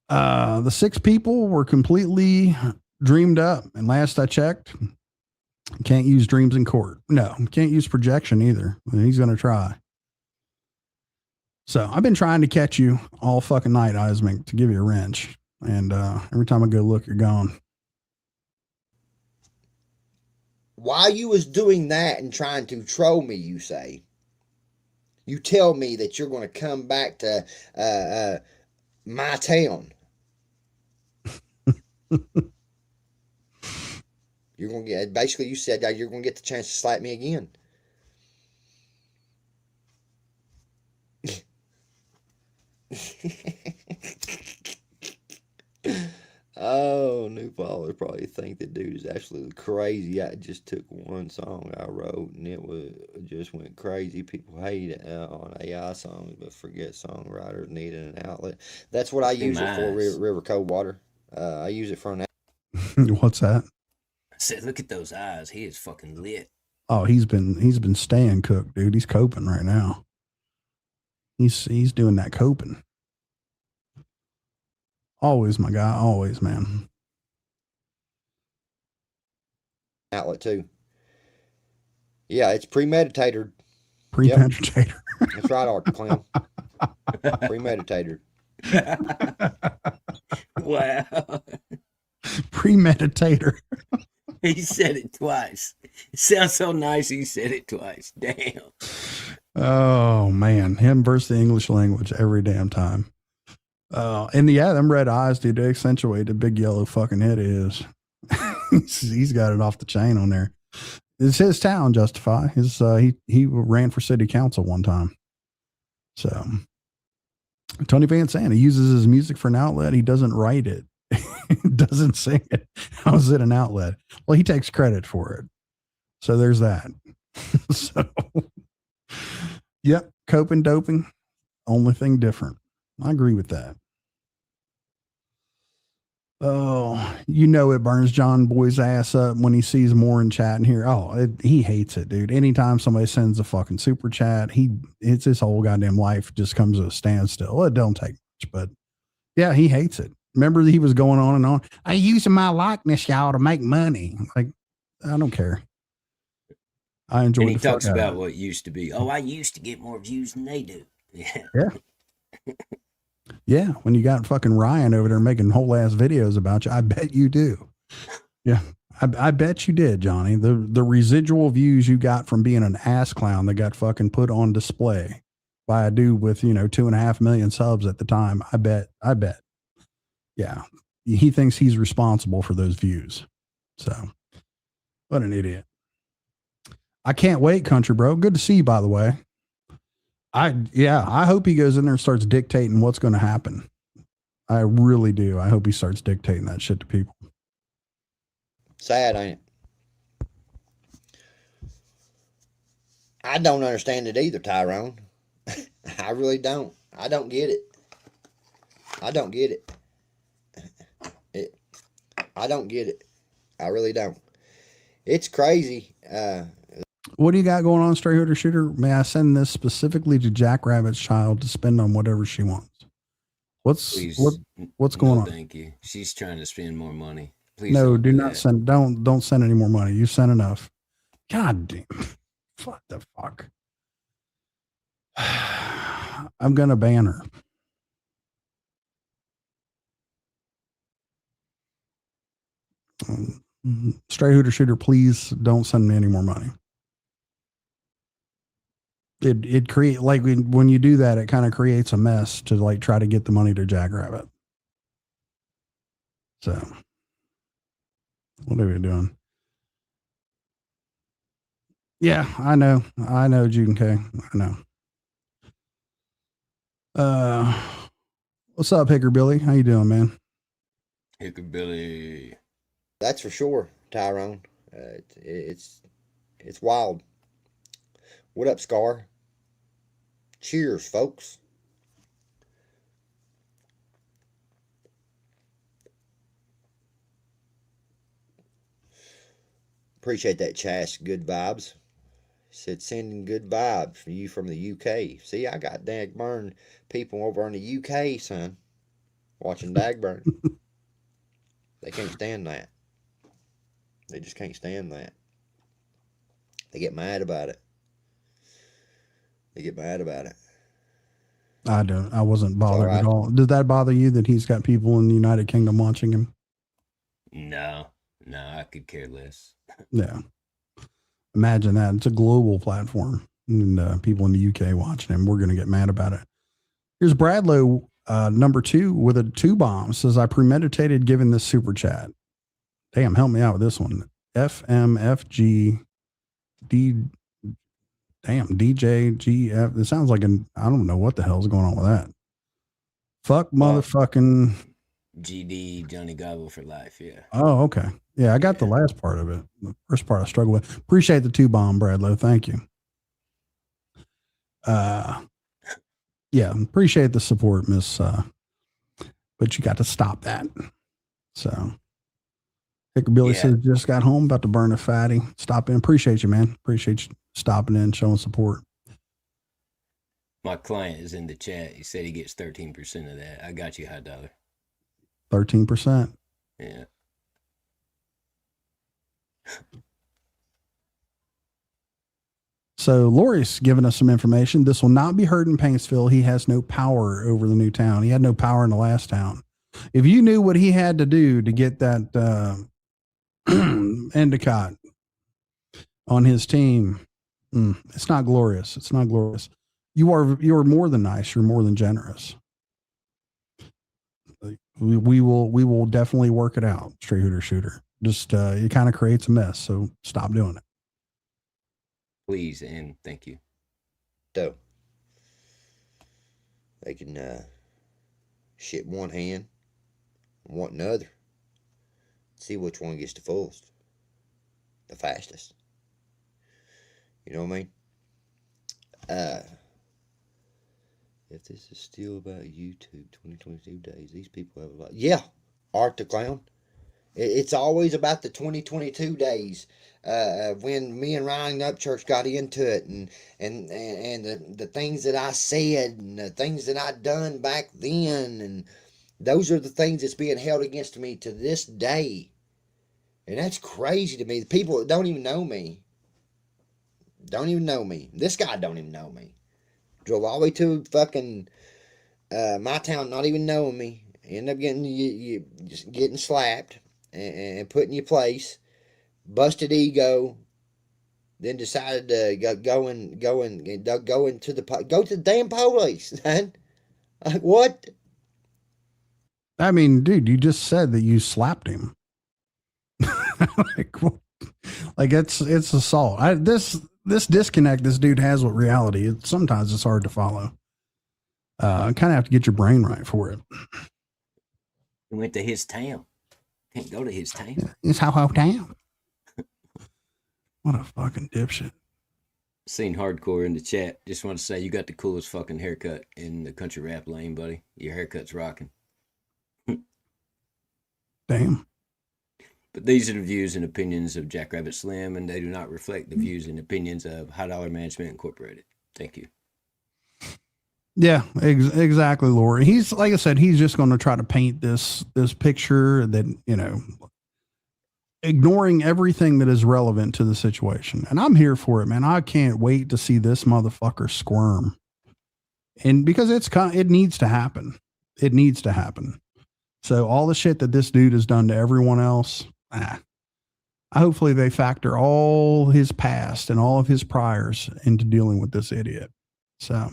The 6 people were completely dreamed up. And last I checked, can't use dreams in court. No, can't use projection either. He's going to try. So I've been trying to catch you all fucking night, Eismink, to give you a wrench. And every time I go look, you're gone. While you was doing that and trying to troll me, you say, you tell me that you're going to come back to my town. You're going to get, basically you said that you're going to get the chance to slap me again. Oh, new followers probably think the dude is absolutely crazy. I just took one song I wrote and it just went crazy. People hate it on AI songs, but forget songwriters needing an outlet. That's what I See use it for. my eyes. River Cold Water. I use it for an. What's that? I said, look at those eyes. He is fucking lit. Oh, he's been staying cooked, dude. He's coping right now. He's doing that coping. Always, my guy. Always, man. Outlet too. Yeah, it's premeditated. Premeditated. Yep. That's right, Art Clown. Premeditated. Wow. Premeditator. He said it twice. It sounds so nice. He said it twice. Damn. Oh man, him versus the English language every damn time. And yeah, them red eyes, dude, they accentuate the big yellow fucking head is. He's got it off the chain on there. It's his town, Justify. He ran for city council one time. So Tony Van Sant, he uses his music for an outlet. He doesn't write it. Doesn't sing it. How is it an outlet? Well, he takes credit for it. So there's that. So yep, coping, doping, only thing different. I agree with that. Oh, you know it burns John Boy's ass up when he sees more in chat in here. Oh, he hates it, dude. Anytime somebody sends a fucking super chat, it's his whole goddamn life just comes to a standstill. It don't take much, but yeah, he hates it. Remember he was going on and on. I using my likeness, y'all, to make money. Like, I don't care. I enjoy. And he talks about what used to be. Oh, I used to get more views than they do. Yeah. Yeah. Yeah. When you got fucking Ryan over there making whole ass videos about you, I bet you do. Yeah. I bet you did, Johnny. The residual views you got from being an ass clown that got fucking put on display by a dude with, 2.5 million subs at the time. I bet. Yeah. He thinks he's responsible for those views. So what an idiot. I can't wait, country bro. Good to see you, by the way. I hope he goes in there and starts dictating what's going to happen. I really do. I hope he starts dictating that shit to people. Sad, ain't it? I don't understand it either, Tyrone. I really don't. I don't get it. I don't get it. I don't get it. I really don't. It's crazy. What do you got going on, Stray Hooter Shooter? May I send this specifically to Jackrabbit's child to spend on whatever she wants? What's going on? Thank you. She's trying to spend more money. Please no, don't do do not that. send. Don't send any more money. You sent enough. God damn. What the fuck? I'm gonna ban her. Stray Hooter Shooter, please don't send me any more money. It create like when you do that, it kind of creates a mess to like try to get the money to Jackrabbit. So what are we doing? Yeah, I know, Jude K. I know. What's up, Hickerbilly? How you doing, man? Hickerbilly. That's for sure, Tyrone. It's wild. What up, Scar? Cheers, folks. Appreciate that, Chash. Good vibes. Said sending good vibes for you from the UK. See, I got Dagburn people over in the UK, son, watching Dagburn. They can't stand that. They just can't stand that. They get mad about it. I wasn't bothered at all. Does that bother you that he's got people in the United Kingdom watching him? No, I could care less. Yeah. Imagine that. It's a global platform and people in the UK watching him. We're going to get mad about it. Here's Bradlow, number 2 with a 2 bomb, says, I premeditated giving this super chat. Damn, help me out with this one. FMFG DJGF. It sounds like I don't know what the hell's going on with that. Fuck motherfucking GD Johnny Gobble for life. Yeah. Oh, okay. Yeah, I got the last part of it. The first part I struggle with. Appreciate the 2-bomb, Bradlow. Thank you. Yeah, appreciate the support, Miss. But you got to stop that. So, Hickerbilly says just got home, about to burn a fatty. Stop in. Appreciate you, man. Appreciate you stopping in, showing support. My client is in the chat. He said he gets 13% of that. I got you, High Dollar. 13%. Yeah. So Lori's giving us some information. This will not be heard in Paintsville. He has no power over the new town. He had no power in the last town. If you knew what he had to do to get that Endicott on his team, it's not glorious. It's not glorious. You are more than nice. You're more than generous. We will definitely work it out. Straight hooter shooter. Just it kind of creates a mess. So stop doing it. Please and thank you. So they can shit one hand, want another. See which one gets the fullest, the fastest. You know what I mean? If this is still about YouTube 2022 days, these people have a lot. Yeah, Art the Clown. It's always about the 2022 days. When me and Ryan Upchurch got into it, and the things that I said and the things that I done back then, and those are the things that's being held against me to this day. And that's crazy to me. The people that don't even know me. This guy don't even know me. Drove all the way to fucking my town, not even knowing me. Ended up getting slapped and put in your place. Busted ego. Then decided to go to the damn police. Man. Like what? I mean, dude, you just said that you slapped him. like it's assault. This disconnect this dude has with reality. Sometimes it's hard to follow. Kind of have to get your brain right for it. He went to his town. Can't go to his town. It's how town. What a fucking dipshit. Seen Hardcore in the chat. Just want to say you got the coolest fucking haircut in the country rap lane, buddy. Your haircut's rocking. Damn. But these are the views and opinions of Jackrabbit Slim, and they do not reflect the views and opinions of High Dollar Management Incorporated. Thank you. Yeah, exactly, Lori. He's, like I said, he's just going to try to paint this picture that, you know, ignoring everything that is relevant to the situation. And I'm here for it, man. I can't wait to see this motherfucker squirm. And because it needs to happen. It needs to happen. So all the shit that this dude has done to everyone else, hopefully they factor all his past and all of his priors into dealing with this idiot. So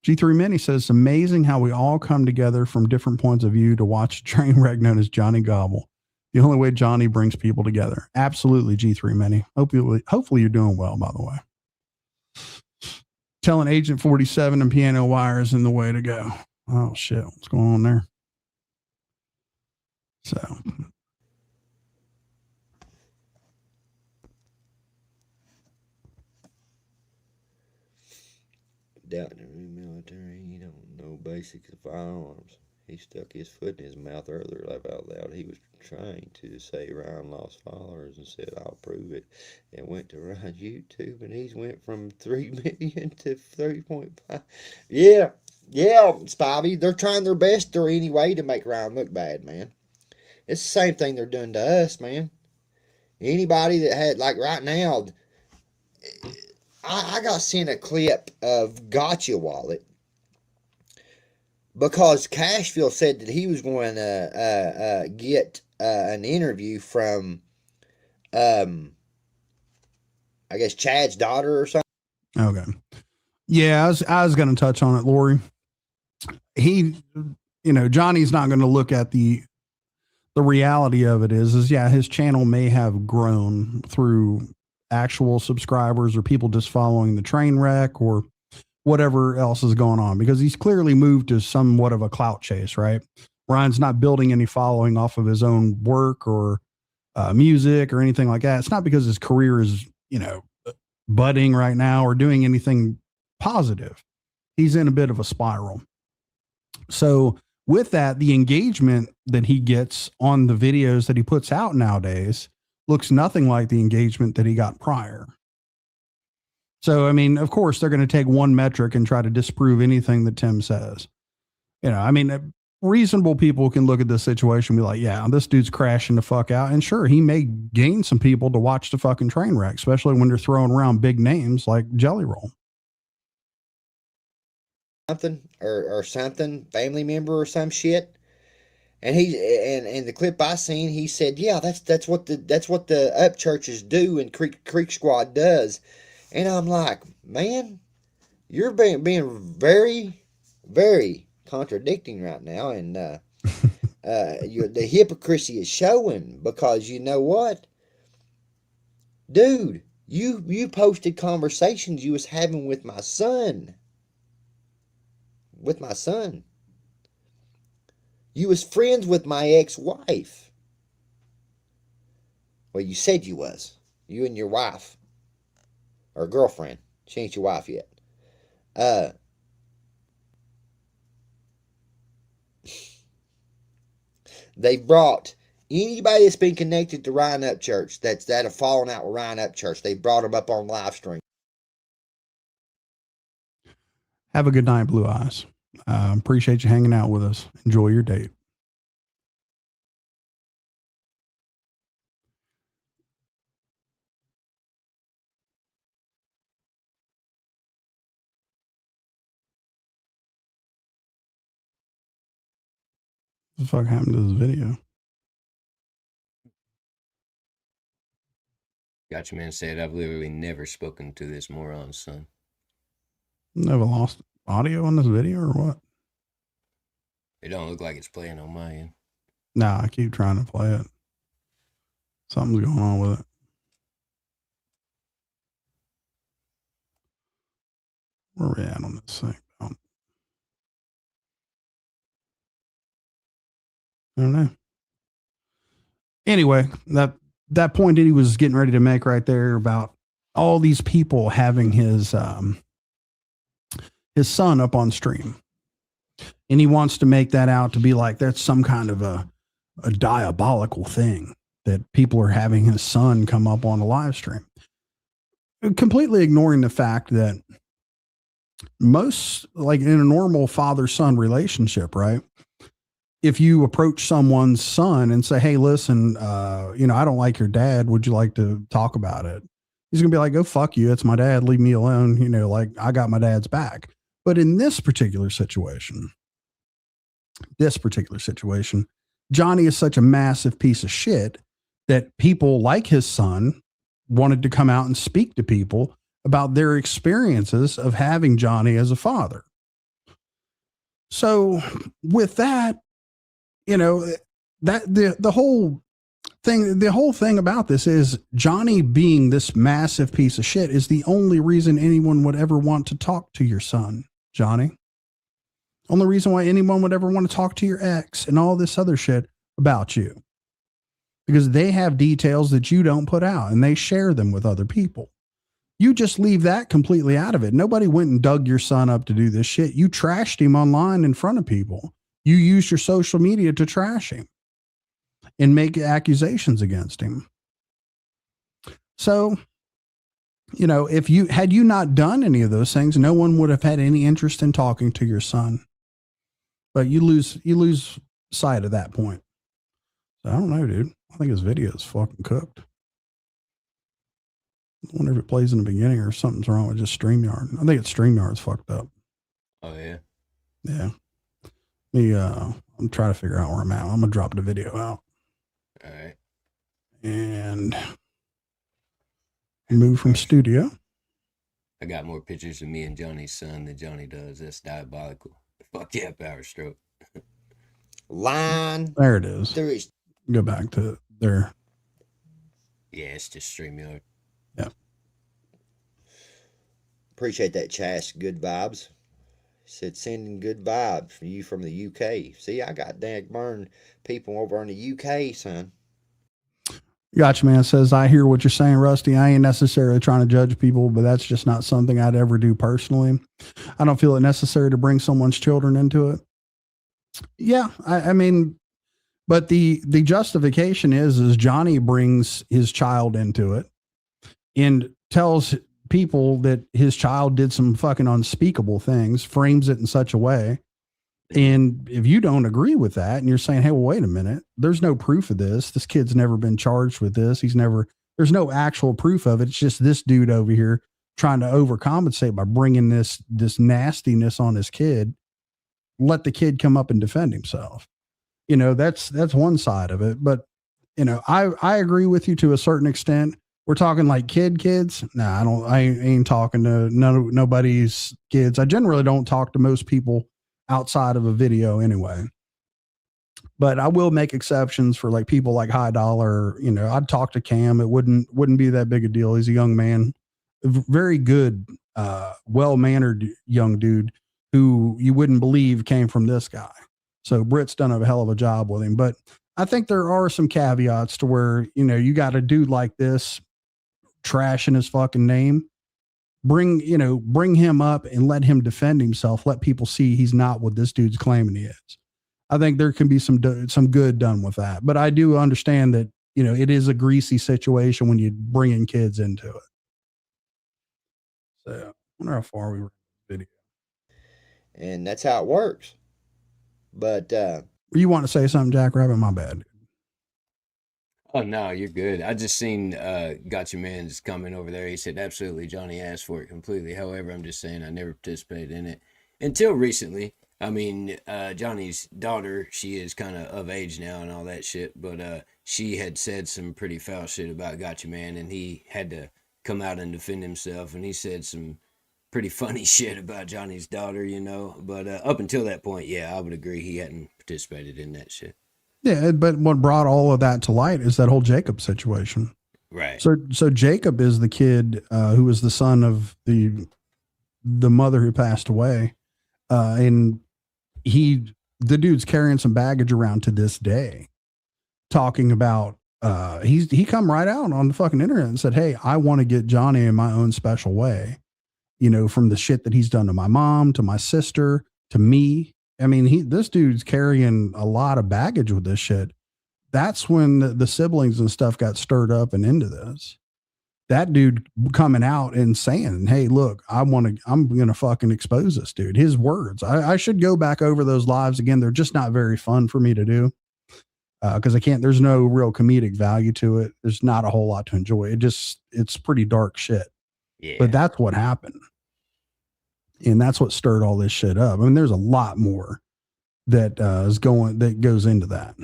G3 Mini says, it's amazing how we all come together from different points of view to watch a train wreck known as Johnny Gobble. The only way Johnny brings people together. Absolutely, G3 Mini. Hopefully you're doing well, by the way. Telling Agent 47 and Piano Wire is in the way to go. Oh, shit. What's going on there? So. Down in the military, he don't know basics of firearms. He stuck his foot in his mouth earlier, laugh out loud. He was trying to say Ryan lost followers and said, I'll prove it. And went to Ryan's YouTube, and he's went from 3 million to 3.5. Yeah, Spivey. They're trying their best or any way to make Ryan look bad, man. It's the same thing they're doing to us, man. Anybody that had, like right now, I got sent a clip of Gotcha Wallet because Cashville said that he was going to get an interview from, I guess, Chad's daughter or something. Okay. Yeah, I was going to touch on it, Lori. Johnny's not going to look at the reality of it is yeah, his channel may have grown through actual subscribers or people just following the train wreck or whatever else is going on, because he's clearly moved to somewhat of a clout chase, right? Ryan's not building any following off of his own work or music or anything like that. It's not because his career is, budding right now or doing anything positive. He's in a bit of a spiral. So with that, the engagement that he gets on the videos that he puts out nowadays looks nothing like the engagement that he got prior. So, I mean, of course, they're going to take one metric and try to disprove anything that Tim says. Reasonable people can look at this situation and be like, yeah, this dude's crashing the fuck out. And sure, he may gain some people to watch the fucking train wreck, especially when they're throwing around big names like Jelly Roll. Something or something, family member or some shit. And and the clip I seen, he said, yeah, that's what the up churches do and Creek Squad does. And I'm like, man, you're being very, very contradicting right now, and the hypocrisy is showing, because you know what, dude, you posted conversations you was having with my son. You was friends with my ex-wife. Well, you said you was. You and your wife. Or girlfriend. She ain't your wife yet. They brought anybody that's been connected to Ryan Upchurch that have fallen out with Ryan Upchurch. They brought them up on live stream. Have a good night, Blue Eyes. Appreciate you hanging out with us. Enjoy your date. What the fuck happened to this video? Gotcha Man said, I've literally never spoken to this moron's son. Never lost audio on this video or what? It don't look like it's playing on my end. Nah, I keep trying to play it. Something's going on with it. Where are we at on this thing? I don't know. Anyway, that point that he was getting ready to make right there about all these people having his son up on stream. And he wants to make that out to be like that's some kind of a diabolical thing that people are having his son come up on a live stream. Completely ignoring the fact that most, like in a normal father-son relationship, right? If you approach someone's son and say, hey, listen, I don't like your dad. Would you like to talk about it? He's going to be like, go fuck you. It's my dad. Leave me alone. Like I got my dad's back. But in this particular situation, Johnny is such a massive piece of shit that people like his son wanted to come out and speak to people about their experiences of having Johnny as a father. So with that, that the whole thing about this is Johnny being this massive piece of shit is the only reason anyone would ever want to talk to your son, Johnny. Only reason why anyone would ever want to talk to your ex and all this other shit about you. Because they have details that you don't put out and they share them with other people. You just leave that completely out of it. Nobody went and dug your son up to do this shit. You trashed him online in front of people. You used your social media to trash him and make accusations against him. So, if you had not done any of those things, no one would have had any interest in talking to your son. But you lose sight of that point. So I don't know, dude. I think his video is fucking cooked. I wonder if it plays in the beginning or something's wrong with just StreamYard. I think it's StreamYard's fucked up. Oh, yeah? Yeah. I'm trying to figure out where I'm at. I'm going to drop the video out. All right. And move from studio. I got more pictures of me and Johnny's son than Johnny does. That's diabolical. Fuck yeah, Power Stroke. Line. There it is. There is. Go back to there. Yeah, it's just StreamYard. Yeah. Appreciate that, Chas. Good vibes. Said sending good vibes for you from the UK. See, I got dag burned people over in the UK, son. Gotcha, man. Says, I hear what you're saying, Rusty. I ain't necessarily trying to judge people, but that's just not something I'd ever do personally. I don't feel it necessary to bring someone's children into it. Yeah, I mean, but the justification is Johnny brings his child into it and tells people that his child did some fucking unspeakable things, frames it in such a way. And if you don't agree with that and you're saying, hey, well, wait a minute, there's no proof of this. This kid's never been charged with this. There's no actual proof of it. It's just this dude over here trying to overcompensate by bringing this nastiness on his kid. Let the kid come up and defend himself. You know, that's one side of it. But, you know, I agree with you to a certain extent. We're talking like kids. Nah, I ain't talking to nobody's kids. I generally don't talk to most people outside of a video anyway. But I will make exceptions for like people like High Dollar. You know, I'd talk to Cam. It wouldn't be that big a deal. He's a young man, very good, well-mannered young dude who you wouldn't believe came from this guy. So Britt's done a hell of a job with him. But I think there are some caveats to where, you know, you got a dude like this trashing his fucking name. Bring him up and let him defend himself. Let people see he's not what this dude's claiming he is. I think there can be some good done with that. But I do understand that, you know, it is a greasy situation when you bring in kids into it. So I wonder how far we were in the video. And that's how it works. But you want to say something, Jackrabbit? My bad. Oh no, you're good. I just seen Gotcha Man's comment over there. He said, absolutely, Johnny asked for it completely. However, I'm just saying I never participated in it until recently. I mean, Johnny's daughter, she is kind of age now and all that shit, but she had said some pretty foul shit about Gotcha Man, and he had to come out and defend himself, and he said some pretty funny shit about Johnny's daughter, you know. But up until that point, yeah, I would agree he hadn't participated in that shit. Yeah, but what brought all of that to light is that whole Jacob situation. Right. So Jacob is the kid who was the son of the mother who passed away, and the dude's carrying some baggage around to this day, talking about he come right out on the fucking internet and said, hey, I want to get Johnny in my own special way, you know, from the shit that he's done to my mom, to my sister, to me. I mean, this dude's carrying a lot of baggage with this shit. That's when the siblings and stuff got stirred up and into this. That dude coming out and saying, hey, look, I'm going to fucking expose this dude. His words. I should go back over those lives again. They're just not very fun for me to do. Cause there's no real comedic value to it. There's not a whole lot to enjoy. It's pretty dark shit. Yeah. But that's what happened. And that's what stirred all this shit up. I mean, there's a lot more that goes into that.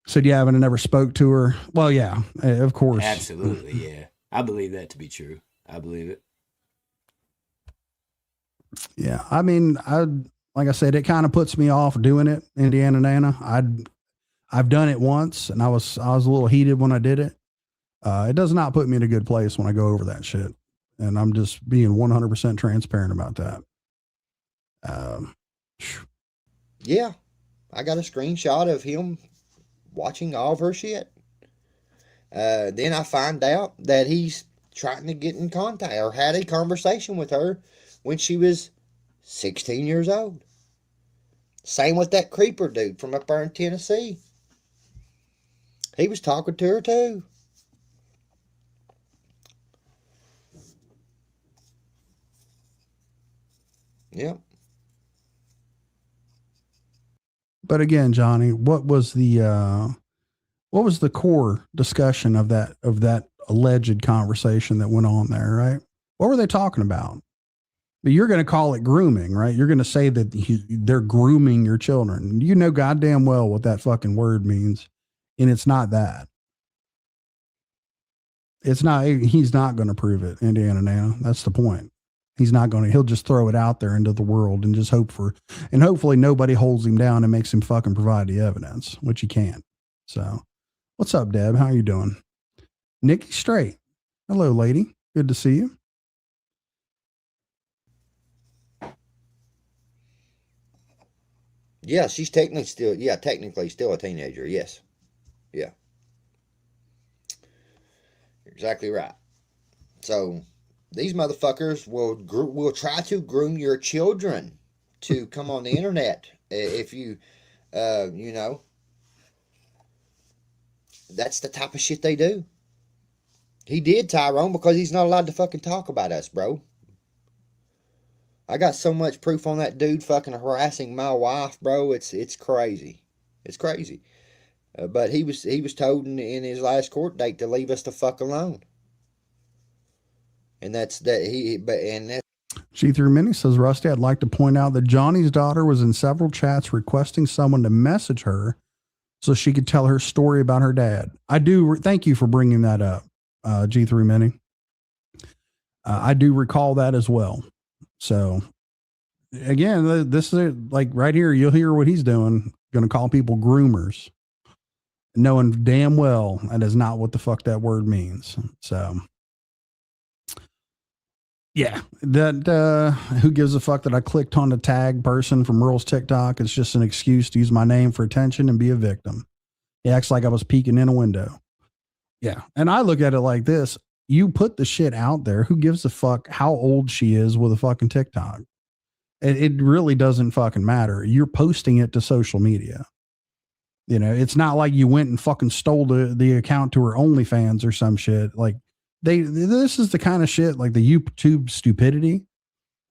Said you haven't never spoke to her. Well, yeah, of course. Absolutely. Yeah. I believe that to be true. I believe it. Yeah. I mean, like I said, it kind of puts me off doing it, Indiana Nana. I've done it once and I was a little heated when I did it. It does not put me in a good place when I go over that shit. And I'm just being 100% transparent about that. Yeah, I got a screenshot of him watching all of her shit. Then I find out that he's trying to get in contact or had a conversation with her when she was 16 years old. Same with that creeper dude from up there in Tennessee. He was talking to her too. Yep. But again, Johnny, what was the core discussion of that alleged conversation that went on there, right? What were they talking about? But you're going to call it grooming, right? You're going to say that they're grooming your children. You know goddamn well what that fucking word means. And it's not that. It's not, he's not going to prove it, Indiana Nana. That's the point. He'll just throw it out there into the world and just hopefully nobody holds him down and makes him fucking provide the evidence, which he can't. So what's up, Deb? How you doing? Nikki Straight. Hello, lady. Good to see you. Yeah, she's technically still a teenager. Yes. Yeah. You're exactly right. So these motherfuckers will try to groom your children to come on the internet. If you, you know, that's the type of shit they do. He did, Tyrone, because he's not allowed to fucking talk about us, bro. I got so much proof on that dude fucking harassing my wife, bro. It's crazy. It's crazy. But he was told in his last court date to leave us the fuck alone. And that's that he but and that G3 Mini says, Rusty, I'd like to point out that Johnny's daughter was in several chats requesting someone to message her so she could tell her story about her dad. I do thank you for bringing that up, G3 Mini. I do recall that as well. So again, this is like right here. You'll hear what he's doing. Going to call people groomers, knowing damn well that is not what the fuck that word means. So yeah, that who gives a fuck that I clicked on the tag person from Merle's TikTok? It's just an excuse to use my name for attention and be a victim. He acts like I was peeking in a window. Yeah, and I look at it like this. You put the shit out there. Who gives a fuck how old she is with a fucking TikTok? It really doesn't fucking matter. You're posting it to social media. You know, it's not like you went and fucking stole the account to her OnlyFans or some shit. Like this is the kind of shit, like the YouTube stupidity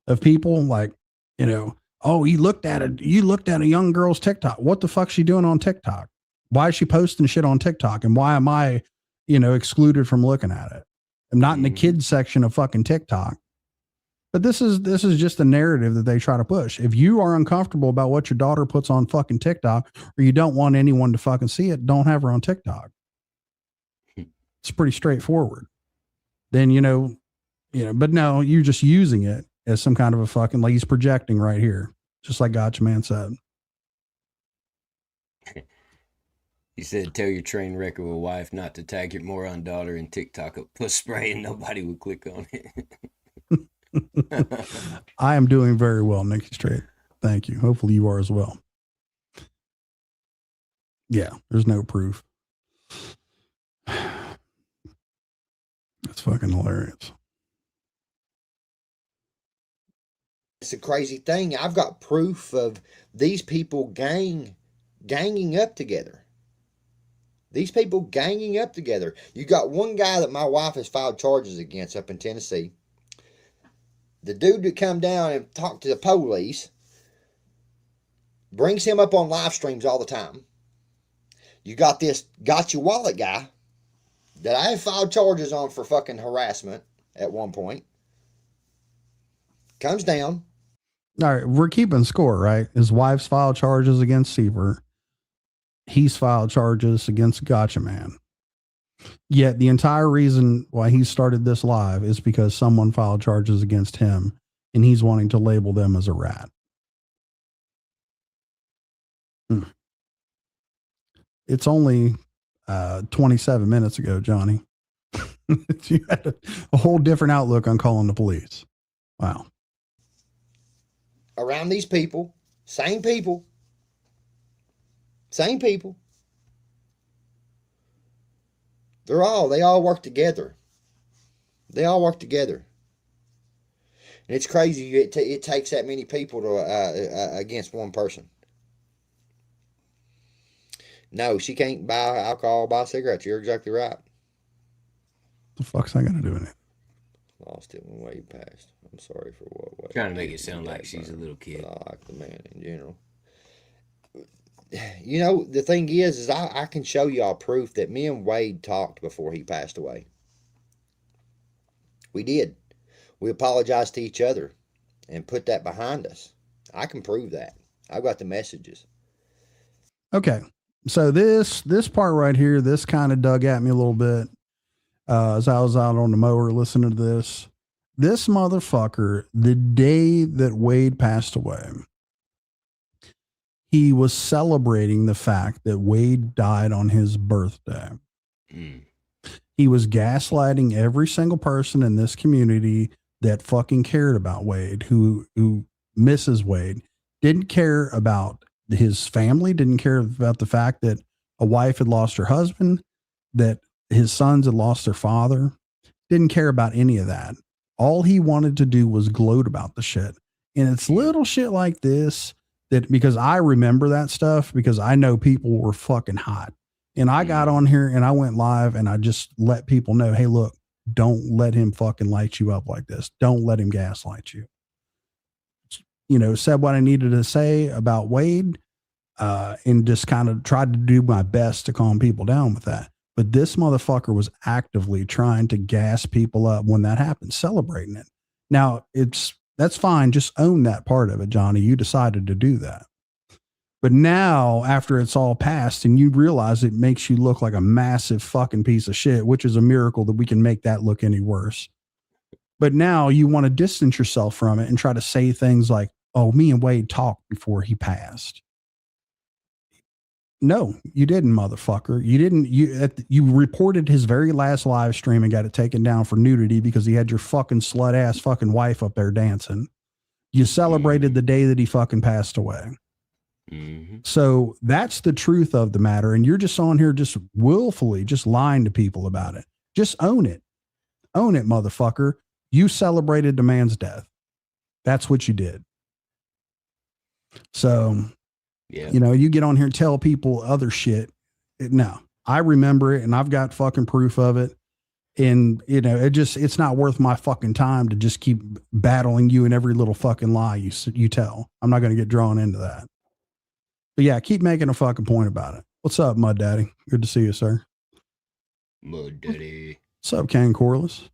of people. Like, you know, oh, you looked at a young girl's TikTok. What the fuck's she doing on TikTok? Why is she posting shit on TikTok? And why am I, excluded from looking at it? I'm not in the kids section of fucking TikTok. But this is just the narrative that they try to push. If you are uncomfortable about what your daughter puts on fucking TikTok, or you don't want anyone to fucking see it, don't have her on TikTok. It's pretty straightforward. Then, but no, you're just using it as some kind of a fucking, like he's projecting right here. Just like Gotcha Man said. He said, tell your train wreck of a wife not to tag your moron daughter in TikTok of puss spray and nobody would click on it. I am doing very well, Nikki Straight. Thank you. Hopefully you are as well. Yeah, there's no proof. That's fucking hilarious. It's a crazy thing. I've got proof of these people ganging up together. These people ganging up together. You got one guy that my wife has filed charges against up in Tennessee. The dude that come down and talk to the police brings him up on live streams all the time. You got this Got Your Wallet guy that I have filed charges on for fucking harassment at one point. Comes down. All right, we're keeping score, right? His wife's filed charges against Seaver. He's filed charges against Gotcha Man. Yet the entire reason why he started this live is because someone filed charges against him and he's wanting to label them as a rat. It's only 27 minutes ago, Johnny. You had a whole different outlook on calling the police. Wow. Around these people, same people. They all work together. They all work together. And it's crazy. It takes that many people to against one person. No, she can't buy alcohol, buy cigarettes. You're exactly right. The fuck's I gonna do in it? Lost it way past. I'm sorry for what. Trying to make it sound like she's a little kid. I like the man in general. The thing is I can show y'all proof that me and Wade talked before he passed away. We did. We apologized to each other and put that behind us. I can prove that. I've got the messages. Okay. So this part right here, this kind of dug at me a little bit as I was out on the mower listening to this. This motherfucker, the day that Wade passed away, he was celebrating the fact that Wade died on his birthday. He was gaslighting every single person in this community that fucking cared about Wade, who misses Wade, didn't care about his family, didn't care about the fact that a wife had lost her husband, that his sons had lost their father, didn't care about any of that. All he wanted to do was gloat about the shit. And it's little shit like this that, because I remember that stuff, because I know people were fucking hot. And I got on here and I went live and I just let people know, hey, look, don't let him fucking light you up like this. Don't let him gaslight you. You know, said what I needed to say about Wade, and just kind of tried to do my best to calm people down with that. But this motherfucker was actively trying to gas people up when that happened, celebrating it. Now, that's fine. Just own that part of it, Johnny. You decided to do that. But now, after it's all passed and you realize it makes you look like a massive fucking piece of shit, which is a miracle that we can make that look any worse. But now you want to distance yourself from it and try to say things like, oh, me and Wade talked before he passed. No, you didn't, motherfucker. You didn't. You reported his very last live stream and got it taken down for nudity because he had your fucking slut ass fucking wife up there dancing. You celebrated the day that he fucking passed away. Mm-hmm. So that's the truth of the matter. And you're just on here just willfully just lying to people about it. Just own it. Own it, motherfucker. You celebrated the man's death. That's what you did. So, yeah, you know, you get on here and tell people other shit. No, I remember it and I've got fucking proof of it. And, you know, it's not worth my fucking time to just keep battling you in every little fucking lie you tell. I'm not going to get drawn into that. But yeah, keep making a fucking point about it. What's up, Mud Daddy? Good to see you, sir. Mud Daddy. What's up, Ken Corliss?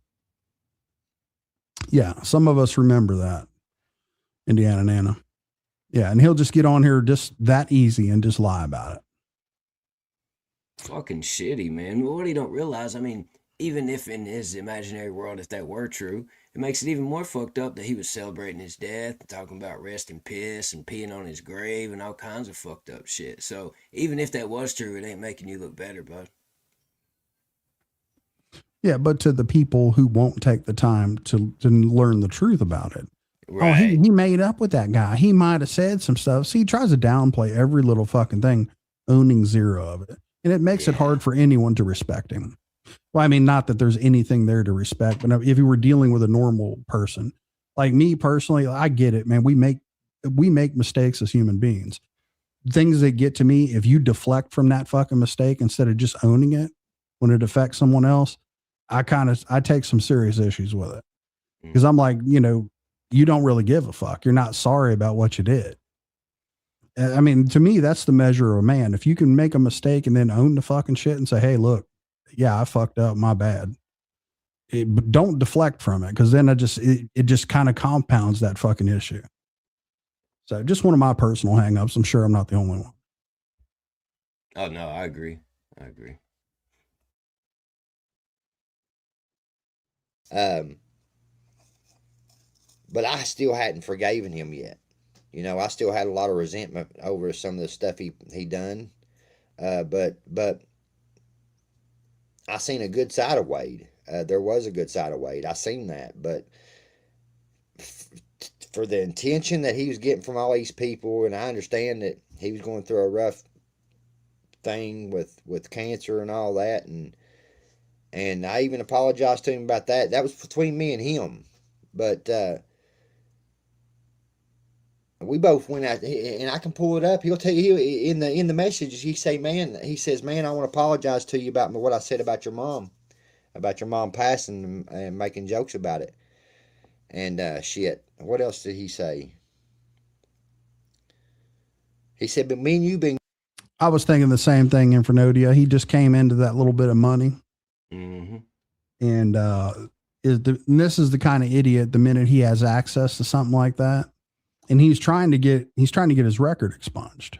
Yeah, some of us remember that. Indiana Nana. Yeah, and he'll just get on here just that easy and just lie about it. Fucking shitty, man. What he don't realize, I mean, even if in his imaginary world, if that were true, it makes it even more fucked up that he was celebrating his death and talking about rest in piss and peeing on his grave and all kinds of fucked up shit. So even if that was true, it ain't making you look better, bud. Yeah, but to the people who won't take the time to learn the truth about it. Right. Oh, he made up with that guy. He might have said some stuff. See, he tries to downplay every little fucking thing, owning zero of it. And it makes it hard for anyone to respect him. Well, I mean, not that there's anything there to respect, but if you were dealing with a normal person, like me personally, I get it, man. We make mistakes as human beings. Things that get to me, if you deflect from that fucking mistake instead of just owning it when it affects someone else, I take some serious issues with it. Because I'm like, you know, you don't really give a fuck. You're not sorry about what you did. I mean, to me, that's the measure of a man. If you can make a mistake and then own the fucking shit and say, hey, look, yeah, I fucked up, my bad. But don't deflect from it, because then it just kind of compounds that fucking issue. So just one of my personal hangups. I'm sure I'm not the only one. Oh, no, I agree. But I still hadn't forgiven him yet. You know, I still had a lot of resentment over some of the stuff he done. But I seen a good side of Wade. There was a good side of Wade. I seen that. But for the intention that he was getting from all these people, and I understand that he was going through a rough thing with cancer and all that, and I even apologized to him about that. That was between me and him. But we both went out, and I can pull it up. He'll tell you in the messages. He says, man, I want to apologize to you about what I said about your mom passing and making jokes about it. And shit. What else did he say? He said, but me and you been. I was thinking the same thing, Infernodia. He just came into that little bit of money. Mm-hmm. And this is the kind of idiot, the minute he has access to something like that, and he's trying to get his record expunged.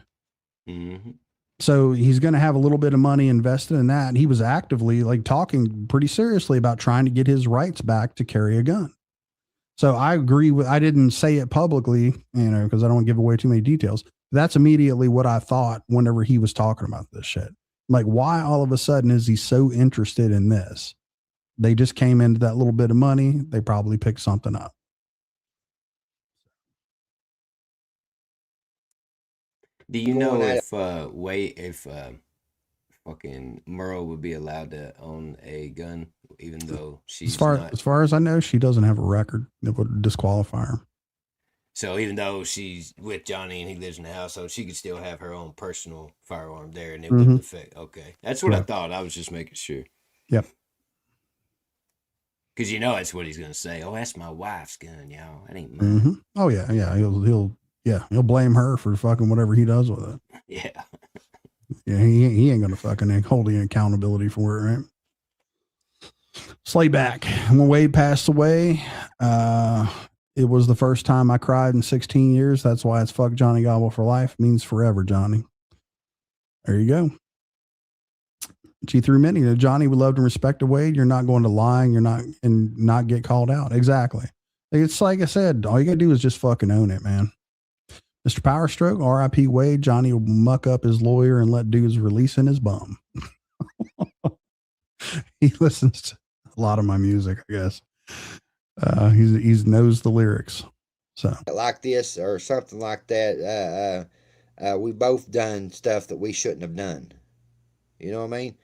Mm-hmm. So he's going to have a little bit of money invested in that. And he was actively talking pretty seriously about trying to get his rights back to carry a gun. So I agree I didn't say it publicly, because I don't want to give away too many details. That's immediately what I thought whenever he was talking about this shit. Like, why all of a sudden is he so interested in this? They just came into that little bit of money. They probably picked something up. Do you going know at it. if fucking Merle would be allowed to own a gun, even though she's not? As far as I know, she doesn't have a record that would disqualify her. So even though she's with Johnny and he lives in the house, so she could still have her own personal firearm there, and it wouldn't affect. Okay, that's what I thought. I was just making sure. Yep. Because you know that's what he's gonna say. Oh, that's my wife's gun, y'all. That ain't mine. Mm-hmm. Oh yeah, yeah. He'll blame her for fucking whatever he does with it. Yeah. Yeah, he ain't gonna fucking hold any accountability for it, right? Slayback. When Wade passed away, it was the first time I cried in 16 years. That's why it's fuck Johnny Gobble for life. It means forever, Johnny. There you go. G3 Mini. Johnny would love to respect Wade. You're not going to lie and not get called out. Exactly. It's like I said, all you gotta do is just fucking own it, man. Mr. Powerstroke, R.I.P. Wade. Johnny will muck up his lawyer and let dudes releasing his bum. He listens to a lot of my music, I guess. He's knows the lyrics. So Like this or something like that. We both done stuff that we shouldn't have done. You know what I mean?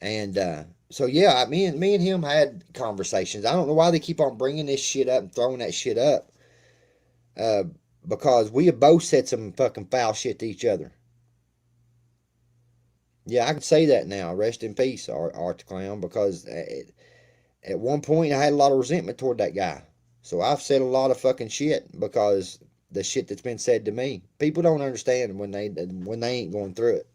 And so yeah, me and him had conversations. I don't know why they keep on bringing this shit up and throwing that shit up. Because we have both said some fucking foul shit to each other. Yeah, I can say that now. Rest in peace, Art the Clown, because at one point I had a lot of resentment toward that guy. So I've said a lot of fucking shit because the shit that's been said to me. People don't understand when they ain't going through it.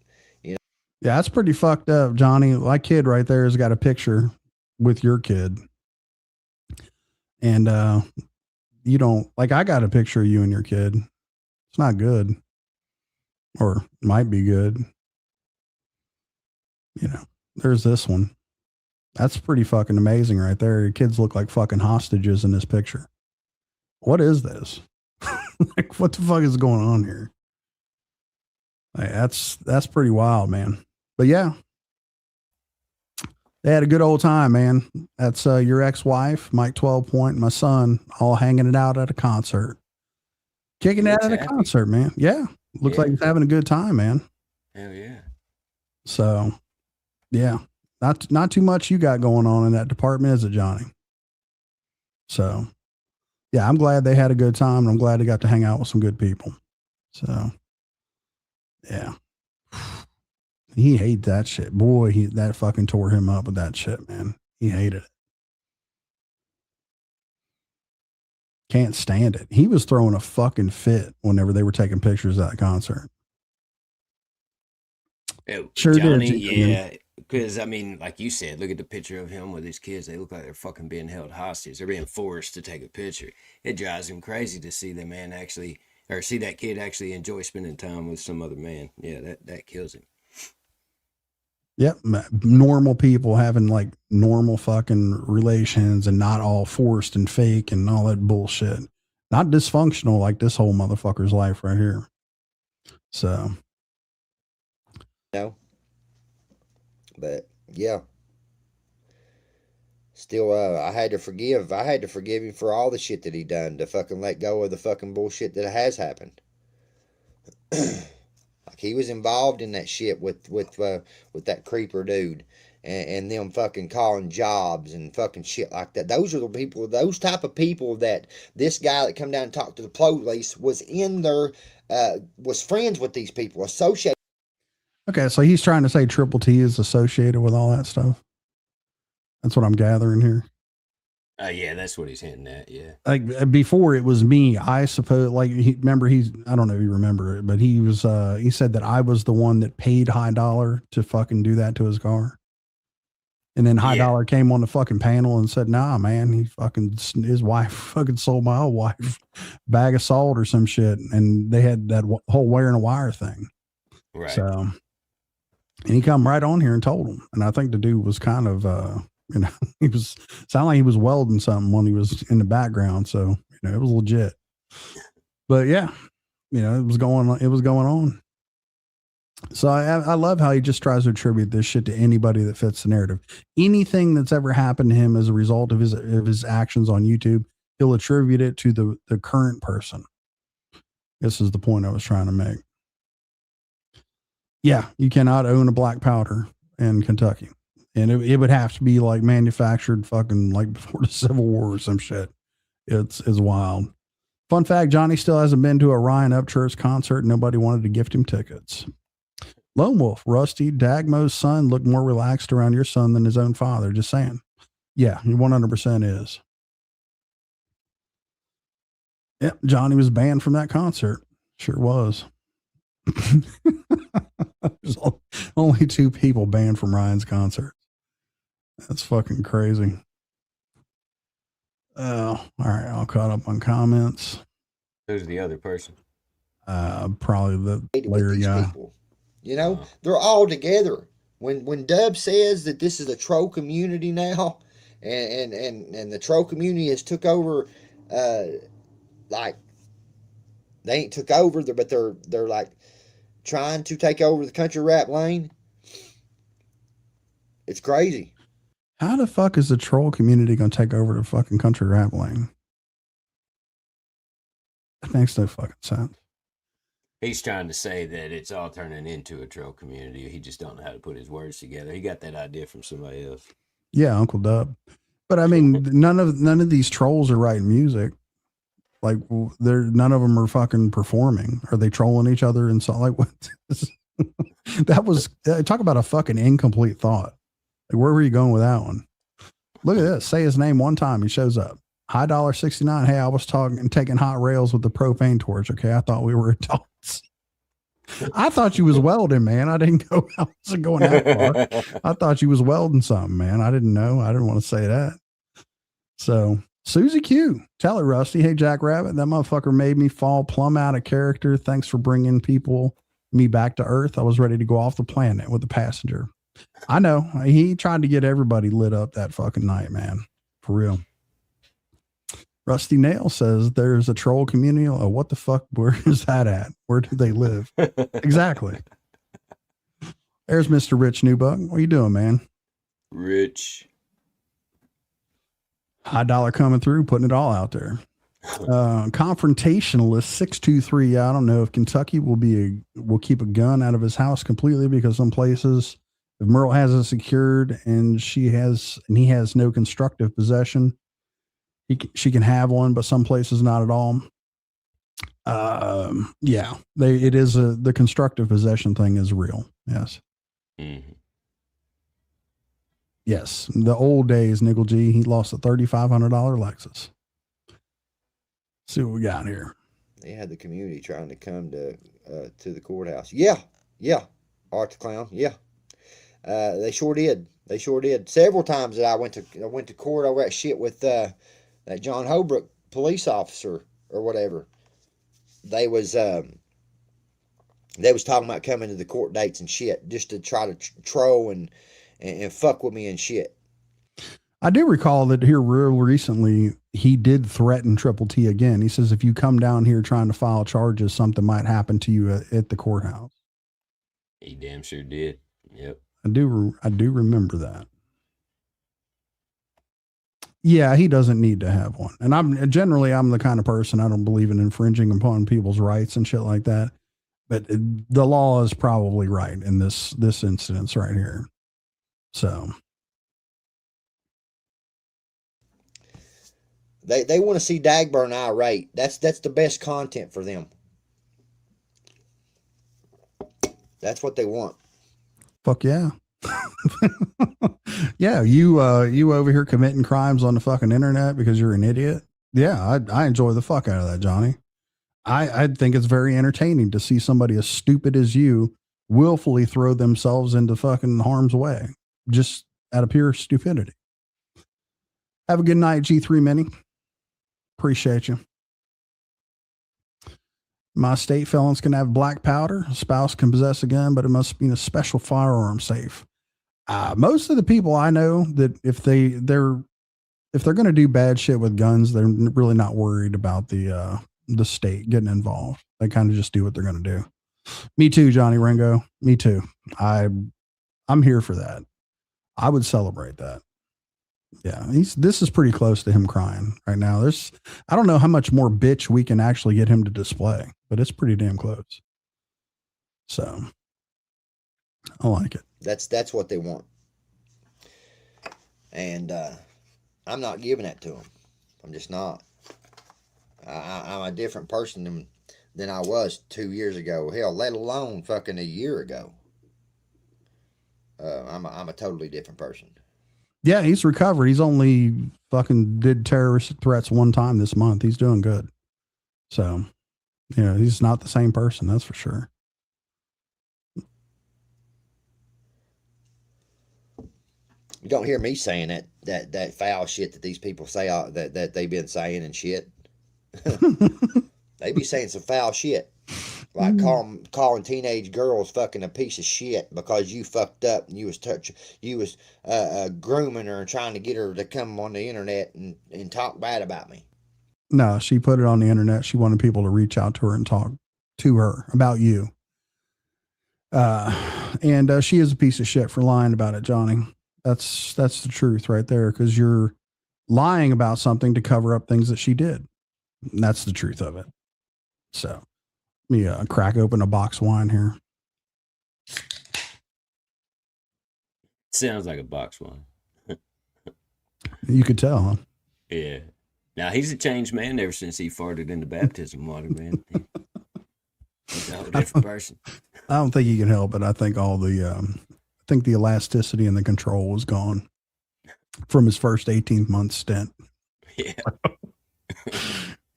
You know? Yeah, that's pretty fucked up, Johnny. My kid right there has got a picture with your kid. And you don't like I got a picture of you and your kid. It's not good. Or might be good. You know, there's this one. That's pretty fucking amazing right there. Your kids look like fucking hostages in this picture. What is this? Like, what the fuck is going on here? Like, that's pretty wild, man. But yeah, they had a good old time, man. That's your ex-wife, Mike 12 Point, my son, all hanging it out at a concert. Kicking it at a concert, man. Yeah. Looks like he's having a good time, man. Hell yeah. So, yeah. Not too much you got going on in that department, is it, Johnny? So, yeah, I'm glad they had a good time, and I'm glad they got to hang out with some good people. So, yeah. He hated that shit. Boy, that fucking tore him up with that shit, man. He hated it. Can't stand it. He was throwing a fucking fit whenever they were taking pictures of that concert. Sure Johnny, did. Yeah. Because, I mean, like you said, look at the picture of him with his kids. They look like they're fucking being held hostage. They're being forced to take a picture. It drives him crazy to see the man actually, or see that kid actually enjoy spending time with some other man. Yeah, that kills him. Yep. Normal people having like normal fucking relations and not all forced and fake and all that bullshit. Not dysfunctional like this whole motherfucker's life right here. So. No. But yeah. Still, I had to forgive him for all the shit that he done to fucking let go of the fucking bullshit that has happened. Like he was involved in that shit with that creeper dude and them fucking calling jobs and fucking shit like that. Those are the people, those type of people that this guy that come down and talked to the police was in their, was friends with these people, associated. Okay, so he's trying to say Triple T is associated with all that stuff. That's what I'm gathering here. Yeah, that's what he's hinting at. Yeah. Like before it was me, I suppose, like, I don't know if you remember it, but he said that I was the one that paid High Dollar to fucking do that to his car. And then High Dollar came on the fucking panel and said, nah, man, his wife fucking sold my old wife bag of salt or some shit. And they had that whole wearing a wire thing. Right. So, and he come right on here and told him. And I think the dude was kind of, sounded like he was welding something when he was in the background. So, it was legit. But yeah, it was going on. So I love how he just tries to attribute this shit to anybody that fits the narrative. Anything that's ever happened to him as a result of his actions on YouTube, he'll attribute it to the current person. This is the point I was trying to make. Yeah, you cannot own a black powder in Kentucky. And it would have to be like manufactured fucking like before the Civil War or some shit. It's wild. Fun fact, Johnny still hasn't been to a Ryan Upchurch concert. Nobody wanted to gift him tickets. Lone Wolf, Rusty, Dagmo's son looked more relaxed around your son than his own father. Just saying. Yeah, he 100% is. Yep, Johnny was banned from that concert. Sure was. There's only 2 people banned from Ryan's concert. That's fucking crazy. Oh, all right. I'll caught up on comments. Who's the other person? Probably the Larry guy. People. You know, they're all together. When Dub says that this is a troll community now, and the troll community has took over, like they ain't took over, but they're like trying to take over the country rap lane. It's crazy. How the fuck is the troll community going to take over the fucking country rap lane? That makes no fucking sense. He's trying to say that it's all turning into a troll community. He just don't know how to put his words together. He got that idea from somebody else. Yeah, Uncle Dub. But I mean, none of these trolls are writing music. Like none of them are fucking performing. Are they trolling each other and so like what? That was talk about a fucking incomplete thought. Like, where were you going with that one? Look at this. Say his name one time. He shows up. High $1.69. Hey, I was taking hot rails with the propane torch. Okay. I thought we were adults. I thought you was welding, man. I didn't go. I wasn't going that far. I thought you was welding something, man. I didn't know. I didn't want to say that. So Susie Q, tell her, Rusty. Hey, Jack Rabbit, that motherfucker made me fall plumb out of character. Thanks for bringing me back to earth. I was ready to go off the planet with the passenger. I know. He tried to get everybody lit up that fucking night, man. For real. Rusty Nail says there's a troll community. Oh, what the fuck? Where is that at? Where do they live? Exactly. There's Mr. Rich Newbuck. What are you doing, man? Rich. High dollar coming through, putting it all out there. Confrontationalist 623. Yeah, I don't know if Kentucky will keep a gun out of his house completely, because some places, if Merle has it secured and he has no constructive possession, she can have one, but some places not at all. Yeah, the constructive possession thing is real. Yes. Mm-hmm. Yes. The old days, Niggle G, he lost a $3,500 Lexus. See what we got here. They had the community trying to come to the courthouse. Yeah. Art the Clown. Yeah. They sure did. Several times that I went to court over that shit with that John Holbrook police officer or whatever. They was talking about coming to the court dates and shit just to try to troll and fuck with me and shit. I do recall that here real recently, he did threaten Triple T again. He says, if you come down here trying to file charges, something might happen to you at the courthouse. He damn sure did. Yep. I do remember that. Yeah, he doesn't need to have one. And I'm the kind of person, I don't believe in infringing upon people's rights and shit like that. But the law is probably right in this instance right here. So they want to see Dagburn irate. That's the best content for them. That's what they want. Fuck yeah. Yeah, you over here committing crimes on the fucking internet because you're an idiot. Yeah, I enjoy the fuck out of that, Johnny. I think it's very entertaining to see somebody as stupid as you willfully throw themselves into fucking harm's way, just out of pure stupidity. Have a good night, G3 Mini. Appreciate you. My state felons can have black powder. A spouse can possess a gun, but it must be in a special firearm safe. Most of the people I know that if they're going to do bad shit with guns, they're really not worried about the state getting involved. They kind of just do what they're going to do. Me too, Johnny Ringo. Me too. I'm here for that. I would celebrate that. Yeah, this is pretty close to him crying right now. I don't know how much more bitch we can actually get him to display, but it's pretty damn close. So I like it. That's what they want. And I'm not giving that to them. I'm just not. I'm a different person than I was 2 years ago. Hell, let alone fucking a year ago. I'm a totally different person. Yeah, he's recovered. He's only fucking did terrorist threats one time this month. He's doing good. So, yeah, he's not the same person. That's for sure. You don't hear me saying that foul shit that these people say that they've been saying and shit. They be saying some foul shit, like calling teenage girls fucking a piece of shit because you fucked up and you was grooming her and trying to get her to come on the internet and talk bad about me. No, she put it on the internet. She wanted people to reach out to her and talk to her about you. And she is a piece of shit for lying about it, Johnny. That's the truth right there, because you're lying about something to cover up things that she did. And that's the truth of it. So, let me crack open a box of wine here. Sounds like a box wine. You could tell, huh? Yeah. Now, he's a changed man ever since he farted in the baptism water, man. He's a whole different person. I don't think you can help it. I think I think the elasticity and the control was gone from his first 18-month stint. Yeah.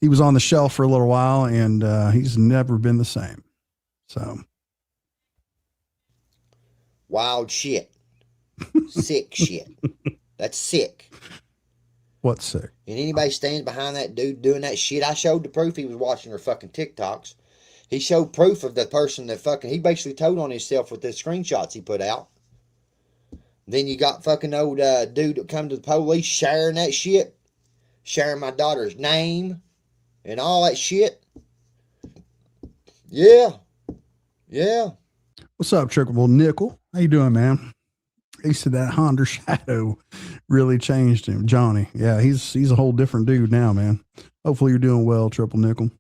He was on the shelf for a little while, and he's never been the same. So, wild shit, sick shit. That's sick. What's sick? And anybody stands behind that dude doing that shit, I showed the proof. He was watching her fucking TikToks. He showed proof of the person that fucking, he basically told on himself with the screenshots he put out. Then you got fucking old dude that come to the police sharing that shit, sharing my daughter's name and all that shit. Yeah. Yeah. What's up, Trickable Nickel? How you doing, man? He said that Honda Shadow really changed him. Johnny. Yeah, he's a whole different dude now, man. Hopefully you're doing well, Triple Nickel.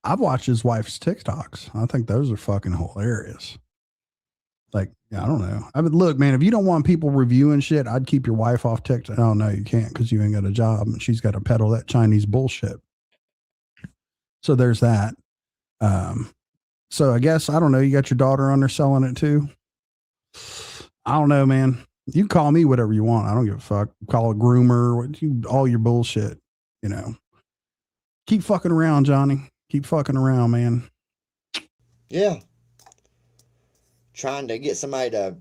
I've watched his wife's TikToks. I think those are fucking hilarious. Like, yeah, I don't know. I mean, look, man, if you don't want people reviewing shit, I'd keep your wife off TikTok. Oh, no, you can't, because you ain't got a job and she's got to peddle that Chinese bullshit. So there's that. So I guess, I don't know, you got your daughter on there selling it too? I don't know, man. You can call me whatever you want. I don't give a fuck. Call a groomer, all your bullshit, you know. Keep fucking around, Johnny. Keep fucking around, man. Yeah. Trying to get somebody to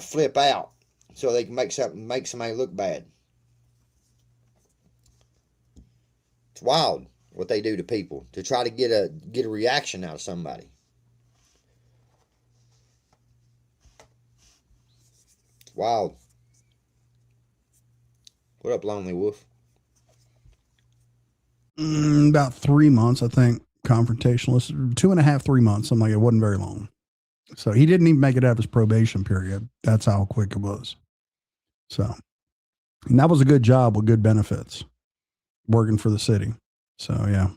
flip out so they can make somebody look bad. It's wild what they do to people to try to get a reaction out of somebody. It's wild. What up, Lonely Wolf? About 3 months, I think. Confrontationalist, 2.5, 3 months. I'm like, it wasn't very long. So he didn't even make it out of his probation period. That's how quick it was. So, and that was a good job with good benefits, working for the city. So, yeah.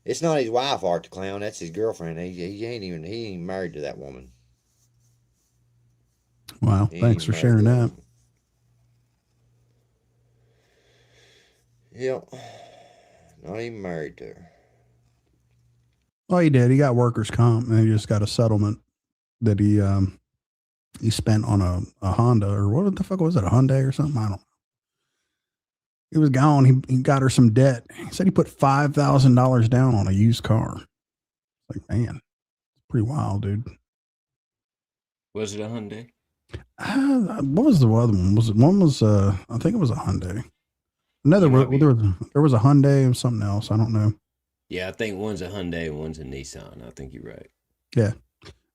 It's not his wife, Art the Clown. That's his girlfriend. He ain't married to that woman. Wow. Thanks for sharing that. Yep. Not even married to her. Well, he did. He got workers' comp, and he just got a settlement that he spent on a Honda, or what the fuck was it? A Hyundai or something? I don't know. He was gone. He got her some debt. He said he put $5,000 down on a used car. Like, man, it's pretty wild, dude. Was it a Hyundai? What was the other one? One was I think it was a Hyundai. No, there was a Hyundai and something else. I don't know. Yeah, I think one's a Hyundai and one's a Nissan. I think you're right. Yeah.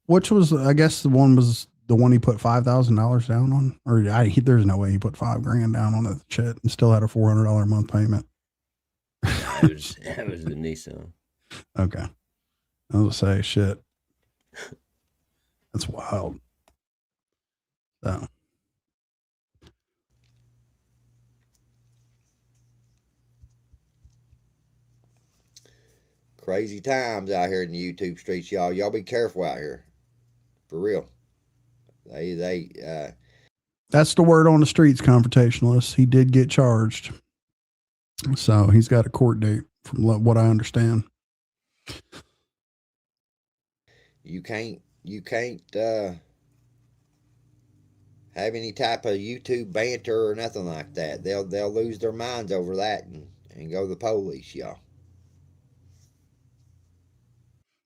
Which was, I guess the one was the one he put $5,000 down on, or there's no way he put $5,000 down on that shit and still had a $400 a month payment. That was the Nissan. Okay. I was gonna say, shit. That's wild. So. Crazy times out here in the YouTube streets, y'all. Y'all be careful out here. For real. That's the word on the streets, confrontationalists. He did get charged. So he's got a court date from what I understand. You can't have any type of YouTube banter or nothing like that. They'll lose their minds over that and go to the police, y'all.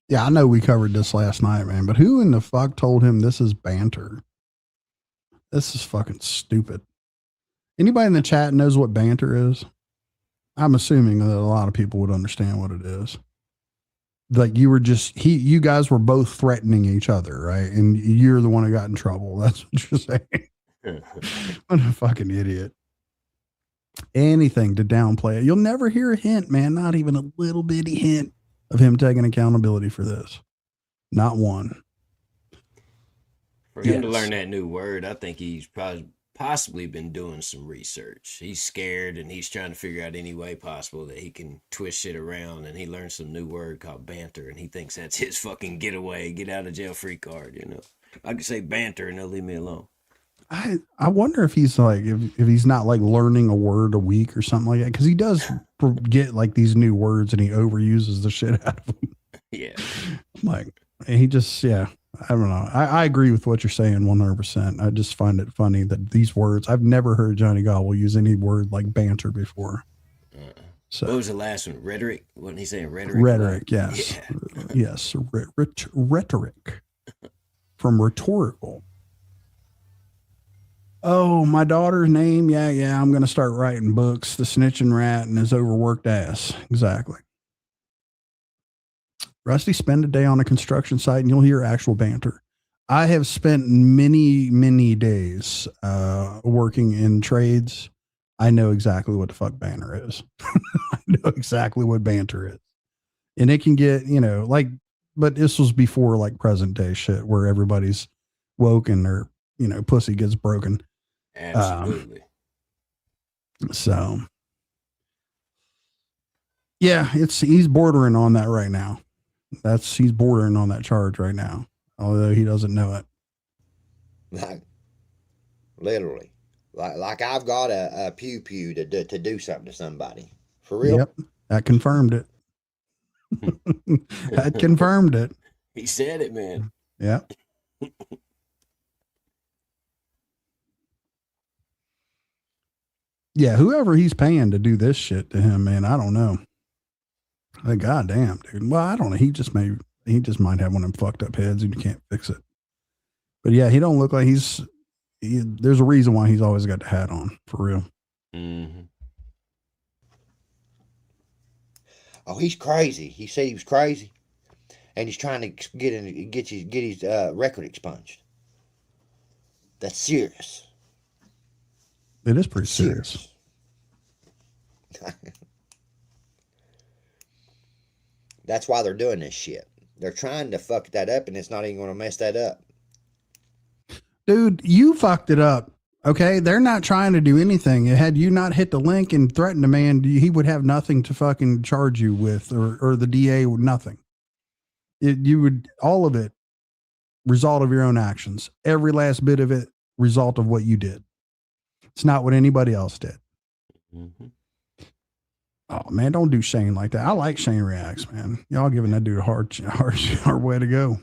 Yeah, I know we covered this last night, man, but who in the fuck told him this is banter? This is fucking stupid. Anybody in the chat knows what banter is? I'm assuming that a lot of people would understand what it is. Like you guys were both threatening each other, right? And you're the one who got in trouble. That's what you're saying. What a fucking idiot. Anything to downplay it. You'll never hear a hint, man. Not even a little bitty hint of him taking accountability for this. Not one. For him to learn that new word, I think he's possibly been doing some research. He's scared and he's trying to figure out any way possible that he can twist shit around, and he learned some new word called banter, and he thinks that's his fucking getaway, get out of jail free card, you know. I could say banter and they'll leave me alone. I wonder if he's like, if he's not like learning a word a week or something like that, because he does get like these new words and he overuses the shit out of them. Yeah. Like, he just, yeah, I don't know. I agree with what you're saying 100%. I just find it funny that these words, I've never heard Johnny Gobble use any word like banter before. So what was the last one? Rhetoric? Wasn't he saying rhetoric? Rhetoric, yes. Yeah. Yes. Rhetoric from rhetorical. Oh, my daughter's name. Yeah. I'm going to start writing books. The Snitching Rat and His Overworked Ass. Exactly. Rusty, spend a day on a construction site and you'll hear actual banter. I have spent many days working in trades. I know exactly what the fuck banter is. I know exactly what banter is. And it can get, like, but this was before like present day shit where everybody's woke and their, pussy gets broken. Absolutely. So yeah, he's bordering on that right now. He's bordering on that charge right now, although he doesn't know it. Like, literally, like I've got a pew to do something to somebody. For real. Yep, that confirmed it. That confirmed it. He said it, man. Yeah. Yeah, whoever he's paying to do this shit to him, man, I don't know. Like, goddamn, dude. Well, I don't know. He just might have one of them fucked up heads and you can't fix it. But yeah, he don't look like there's a reason why he's always got the hat on, for real. Mm-hmm. Oh, he's crazy. He said he was crazy, and he's trying to get his record expunged. That's serious. It is pretty serious. That's why they're doing this shit. They're trying to fuck that up, and it's not even going to mess that up. Dude, you fucked it up. Okay, they're not trying to do anything. Had you not hit the link and threatened a man, he would have nothing to fucking charge you with, or the DA would nothing. You would, all of it, result of your own actions. Every last bit of it, result of what you did. It's not what anybody else did. Mm-hmm. Oh man, don't do Shane like that. I like Shane Reacts, man. Y'all giving that dude a hard way to go.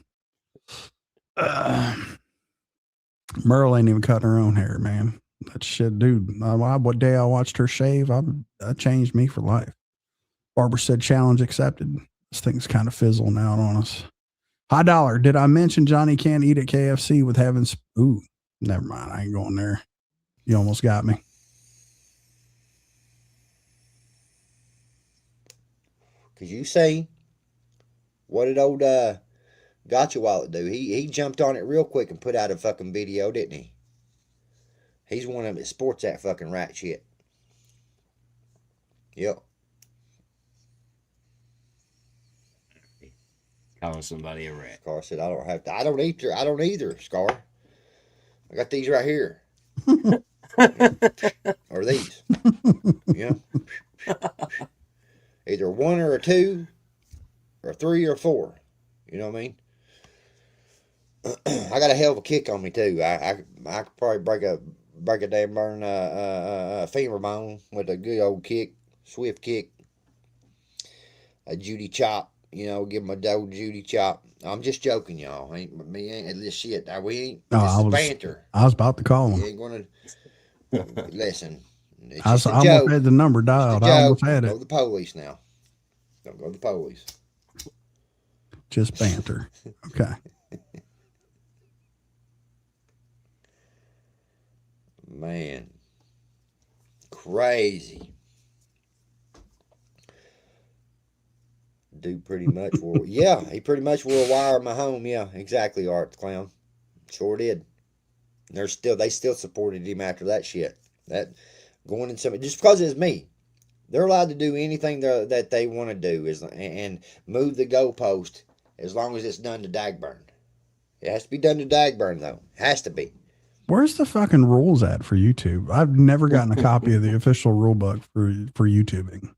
Merle ain't even cutting her own hair, man. That shit, dude. What day I watched her shave, that changed me for life. Barbara said, challenge accepted. This thing's kind of fizzling out on us. High Dollar, did I mention Johnny can't eat at KFC with having... Ooh, never mind. I ain't going there. You almost got me. Because you see, what did old Gotcha Wallet do? He jumped on it real quick and put out a fucking video, didn't he? He's one of them that sports that fucking rat shit. Yep. Calling somebody a rat. Scar said, I don't either, Scar. I got these right here. Or these. Yeah. Either one or a two. or 3 or 4. You know what I mean? I got a hell of a kick on me too. I could probably break a damn burn femur bone with a good old kick, swift kick, a Judy chop. You know, give him a old Judy chop. I'm just joking, y'all. Ain't this shit. We ain't. Oh, This is banter. I was about to call You him. ain't gonna listen. It's I just a almost joke. had the number dialed. I almost had Don't it. go to the police now. Don't go to the police. Just banter. Okay. Man, crazy. Dude pretty much will, yeah, he pretty much will wire my home. Yeah, exactly, Art the Clown. Sure did. They still supported him after that shit. That going in some, just because it's me. They're allowed to do anything that they want to do and move the goalpost as long as it's done to Dagburn. It has to be done to Dagburn though. It has to be. Where's the fucking rules at for YouTube? I've never gotten a copy of the official rule book for YouTubing.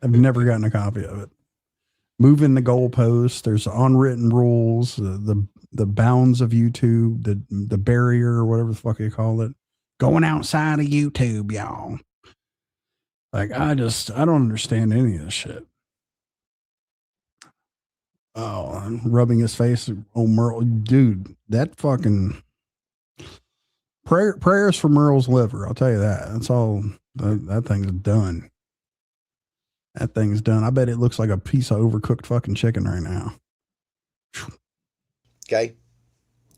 I've never gotten a copy of it. Moving the goalposts. There's unwritten rules. The bounds of YouTube. The barrier or whatever the fuck you call it. Going outside of YouTube, y'all. Like I don't understand any of this shit. Oh, I'm rubbing his face. Oh, Merle, dude, that fucking prayers for Merle's liver. I'll tell you that. That's all. That thing's done. That thing's done. I bet it looks like a piece of overcooked fucking chicken right now. Okay,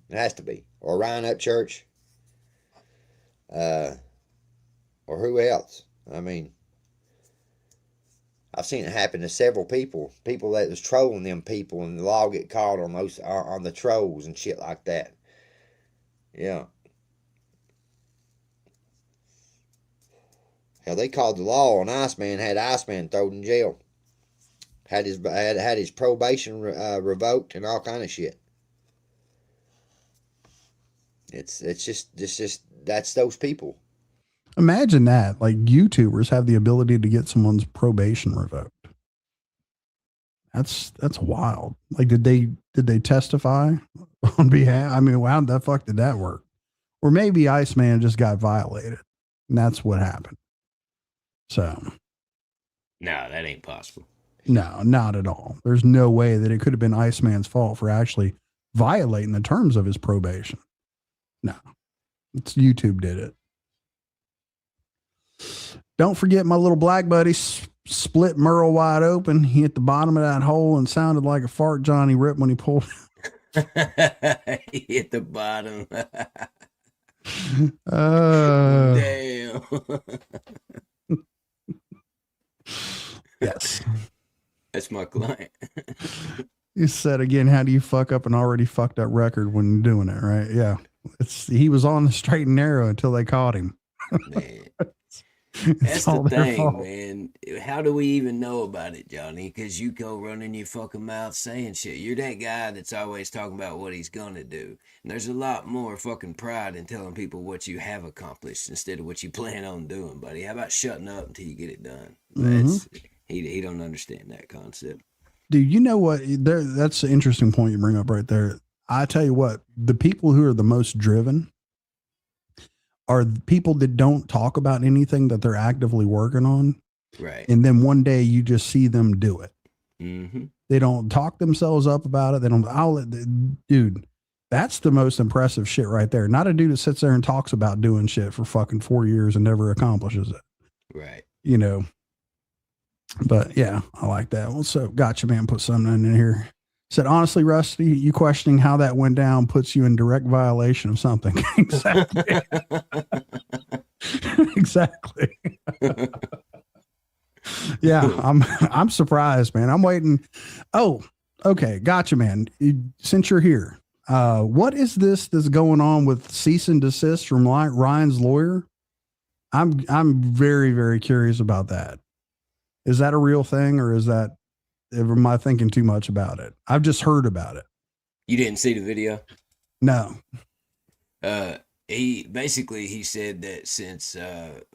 it has to be. Or Ryan Upchurch. Or who else? I mean, I've seen it happen to several people that was trolling them people, and the law get called on those on the trolls and shit like that. Yeah. Hell, they called the law on Iceman, had Iceman thrown in jail, had his probation revoked and all kind of shit. It's just that's those people. Imagine that. Like YouTubers have the ability to get someone's probation revoked. That's wild. Like, did they testify on behalf? I mean, how the fuck did that work? Or maybe Iceman just got violated, and that's what happened. So, no, that ain't possible. No, not at all. There's no way that it could have been Iceman's fault for actually violating the terms of his probation. No, it's YouTube did it. Don't forget my little black buddy split Merle wide open. He hit the bottom of that hole and sounded like a fart Johnny Rip when he pulled. He hit the bottom. Damn. Yes. That's my client. You said again, how do you fuck up an already fucked up record when doing it, right? Yeah. He was on the straight and narrow until they caught him. Man. That's the thing, man. How do we even know about it, Johnny? Because you go running your fucking mouth saying shit. You're that guy that's always talking about what he's gonna do. And there's a lot more fucking pride in telling people what you have accomplished instead of what you plan on doing, buddy. How about shutting up until you get it done? He don't understand that concept. Dude, you know what? That's an interesting point you bring up right there. I tell you what, the people who are the most driven are the people that don't talk about anything that they're actively working on. Right. And then one day you just see them do it. Mm-hmm. They don't talk themselves up about it. They don't, dude, that's the most impressive shit right there. Not a dude that sits there and talks about doing shit for fucking 4 years and never accomplishes it. Right. You know, but yeah, I like that. Well, so gotcha, man. Put something in here. Said, honestly, Rusty, you questioning how that went down puts you in direct violation of something. Exactly. Exactly. Yeah, I'm surprised, man. I'm waiting. Oh, okay. Gotcha, man. Since you're here, what is this that's going on with cease and desist from Ryan's lawyer? I'm very, very curious about that. Is that a real thing, or am I thinking too much about it? I've just heard about it. You didn't see the video? No. He said that since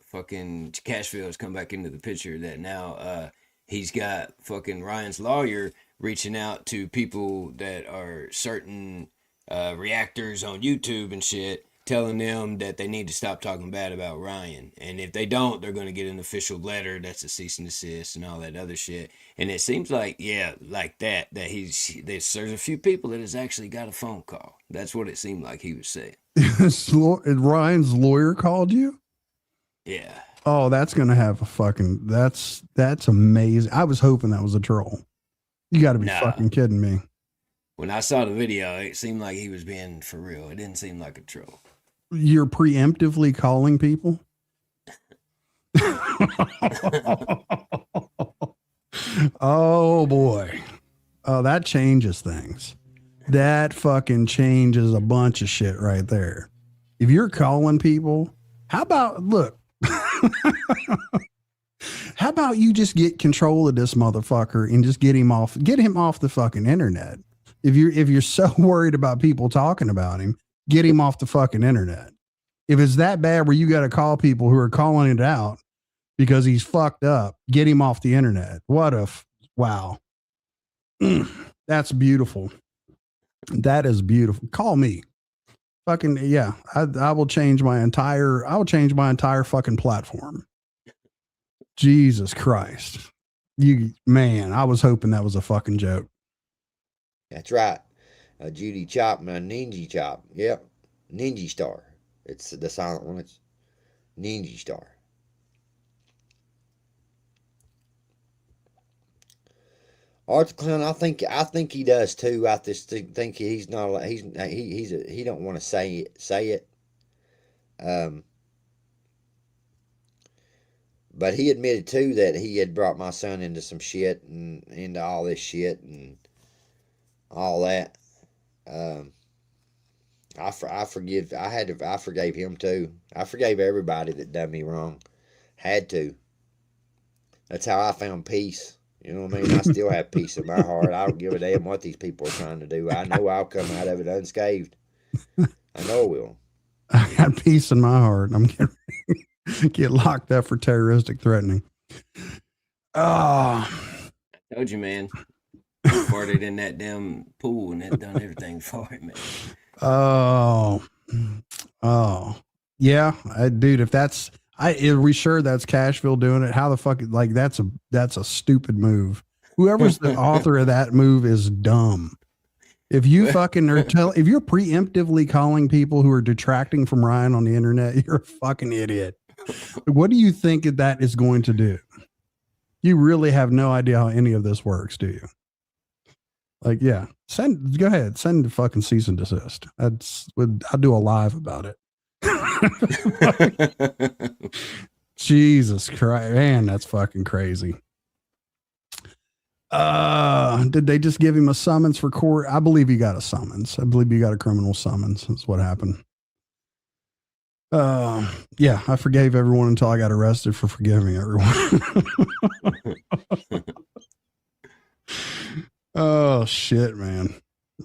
fucking Cashville has come back into the picture, that now he's got fucking Ryan's lawyer reaching out to people that are certain reactors on YouTube and shit, telling them that they need to stop talking bad about Ryan. And if they don't, they're going to get an official letter that's a cease and desist and all that other shit. And it seems like, yeah, like that there's a few people that has actually got a phone call. That's what it seemed like he was saying. Ryan's lawyer called you? Yeah. Oh, that's going to have a fucking, that's amazing. I was hoping that was a troll. You got to be fucking kidding me. When I saw the video, it seemed like he was being for real. It didn't seem like a troll. You're preemptively calling people? Oh boy. Oh, that changes things. That fucking changes a bunch of shit right there. If you're calling people, how about, look, how about you just get control of this motherfucker and just get him off the fucking internet. If you're so worried about people talking about him, get him off the fucking internet. If it's that bad where you got to call people who are calling it out because he's fucked up, get him off the internet. Wow. That's beautiful. That is beautiful. Call me. Fucking, yeah. I will change my entire fucking platform. Jesus Christ. I was hoping that was a fucking joke. That's right. Judy Chopman, Ninja Chop. Yep. Ninja Star. It's the silent one. It's Ninja Star. Art the Clown, I think he does too. I just think he's not. He don't want to say it. But he admitted too that he had brought my son into some shit and into all this shit and all that. I forgave him too. I forgave everybody that done me wrong. Had to. That's how I found peace. You know what I mean? I still have peace in my heart. I don't give a damn what these people are trying to do. I know I'll come out of it unscathed. I know I will. I got peace in my heart. I'm getting get locked up for terroristic threatening. Oh, I told you, man. Farted in that damn pool and it done everything for it, man. Oh, yeah, dude. If that's, are we sure that's Cashville doing it? How the fuck? Like that's a stupid move. Whoever's the author of that move is dumb. If you fucking if you're preemptively calling people who are detracting from Ryan on the internet, you're a fucking idiot. What do you think that is going to do? You really have no idea how any of this works, do you? Like, yeah, go ahead, send the fucking cease and desist. I'll do a live about it. Jesus Christ, man, that's fucking crazy. Did they just give him a summons for court? I believe he got a summons. I believe he got a criminal summons. That's what happened. Yeah, I forgave everyone until I got arrested for forgiving everyone. Oh shit, man.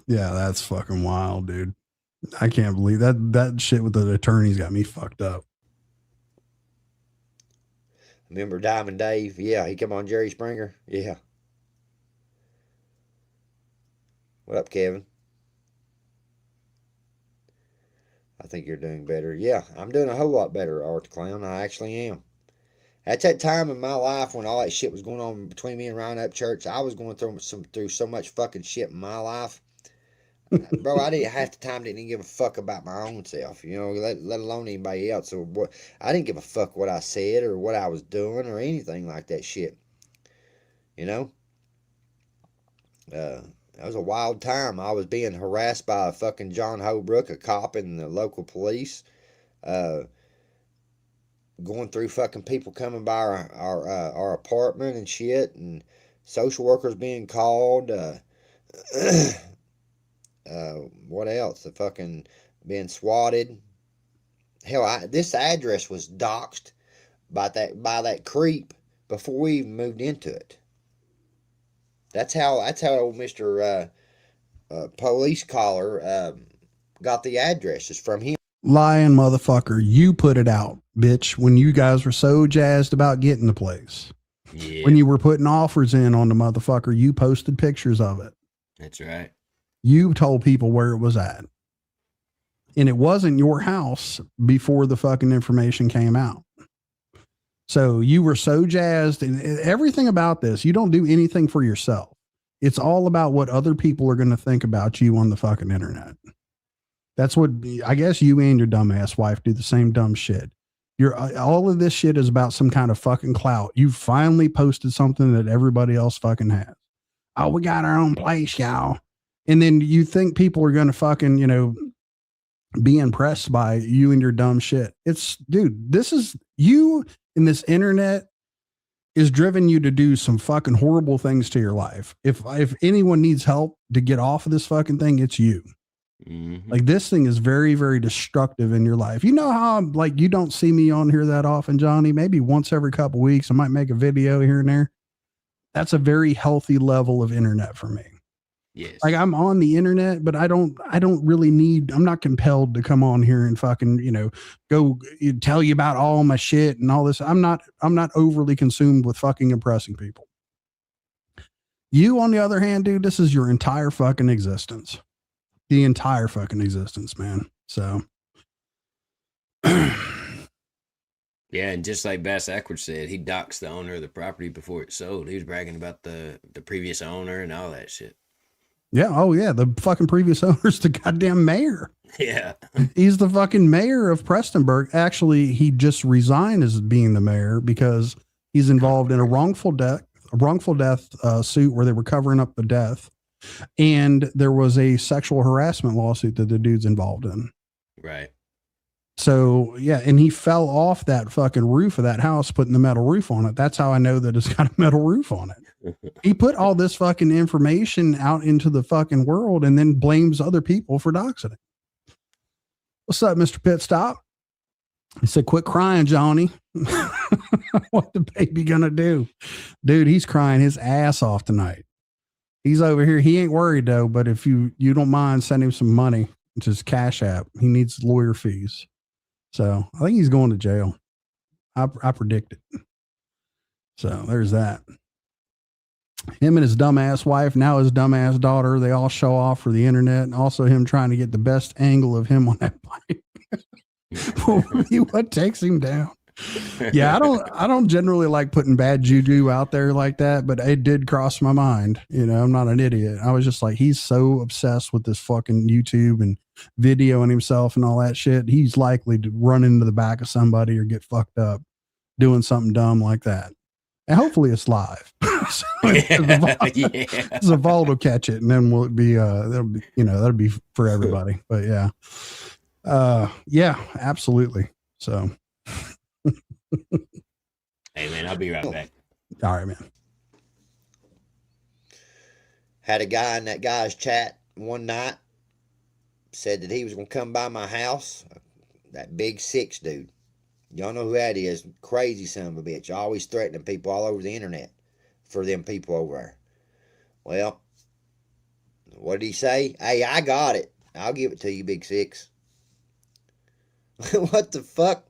Yeah, that's fucking wild, dude. I can't believe that shit with the attorneys got me fucked up. Remember Diamond Dave? Yeah, he come on Jerry Springer. Yeah. What up, Kevin? I think you're doing better. Yeah, I'm doing a whole lot better, Art the Clown. I actually am. At that time in my life when all that shit was going on between me and Ryan up church, I was going through so much fucking shit in my life. Bro, I didn't half the time didn't even give a fuck about my own self, you know, let alone anybody else. So I didn't give a fuck what I said or what I was doing or anything like that shit. You know? That was a wild time. I was being harassed by a fucking John Holbrook, a cop in the local police. Going through fucking people coming by our apartment and shit, and social workers being called. What else? The fucking being swatted. Hell, this address was doxed by that creep before we even moved into it. That's how old Mr. Police Caller got the addresses from him. Lying motherfucker, you put it out, bitch, when you guys were so jazzed about getting the place. Yeah. When you were putting offers in on the motherfucker, you posted pictures of it. That's right. You told people where it was at. And it wasn't your house before the fucking information came out. So you were so jazzed, and everything about this, you don't do anything for yourself. It's all about what other people are going to think about you on the fucking internet. That's what, I guess you and your dumbass wife do the same dumb shit. All of this shit is about some kind of fucking clout. You finally posted something that everybody else fucking has. Oh, we got our own place, y'all. And then you think people are going to fucking, you know, be impressed by you and your dumb shit. It's, dude, this is you in this internet is driven you to do some fucking horrible things to your life. If anyone needs help to get off of this fucking thing, it's you. Mm-hmm. Like, this thing is very, very destructive in your life. You know how I'm like, you don't see me on here that often, Johnny. Maybe once every couple weeks, I might make a video here and there. That's a very healthy level of internet for me. Yes. Like, I'm on the internet, but I don't really need, I'm not compelled to come on here and fucking, you know, go tell you about all my shit and all this. I'm not overly consumed with fucking impressing people. You, on the other hand, dude, this is your entire fucking existence. The entire fucking existence, man. So. Yeah. And just like Bass Ackwards said, he doxed the owner of the property before it sold. He was bragging about the previous owner and all that shit. Yeah. Oh, yeah. The fucking previous owner's the goddamn mayor. Yeah. He's the fucking mayor of Prestonburg. Actually, he just resigned as being the mayor because he's involved in a wrongful death suit where they were covering up the death. And there was a sexual harassment lawsuit that the dude's involved in. Right. So, yeah. And he fell off that fucking roof of that house, putting the metal roof on it. That's how I know that it's got a metal roof on it. He put all this fucking information out into the fucking world and then blames other people for doxing it. What's up, Mr. Pit Stop? He said, quit crying, Johnny. What the baby gonna do? Dude, he's crying his ass off tonight. He's over here. He ain't worried though, but if you don't mind, send him some money, just Cash App. He needs lawyer fees. So I think he's going to jail. I predict it. So there's that. Him and his dumbass wife, now his dumbass daughter, they all show off for the internet, and also him trying to get the best angle of him on that bike. What takes him down? Yeah, I don't generally like putting bad juju out there like that, but it did cross my mind. You know, I'm not an idiot. I was just like, he's so obsessed with this fucking YouTube and videoing himself and all that shit. He's likely to run into the back of somebody or get fucked up doing something dumb like that. And hopefully it's live. So the vault will catch it, and then we'll be that'll be for everybody. But yeah, absolutely. So hey man, I'll be right back. All right, man. Had a guy in that guy's chat one night said that he was gonna come by my house. That big 6 dude. Y'all know who that is. Crazy son of a bitch. Always threatening people all over the internet for them people over there. Well, what did he say? Hey, I got it. I'll give it to you, big 6. What the fuck?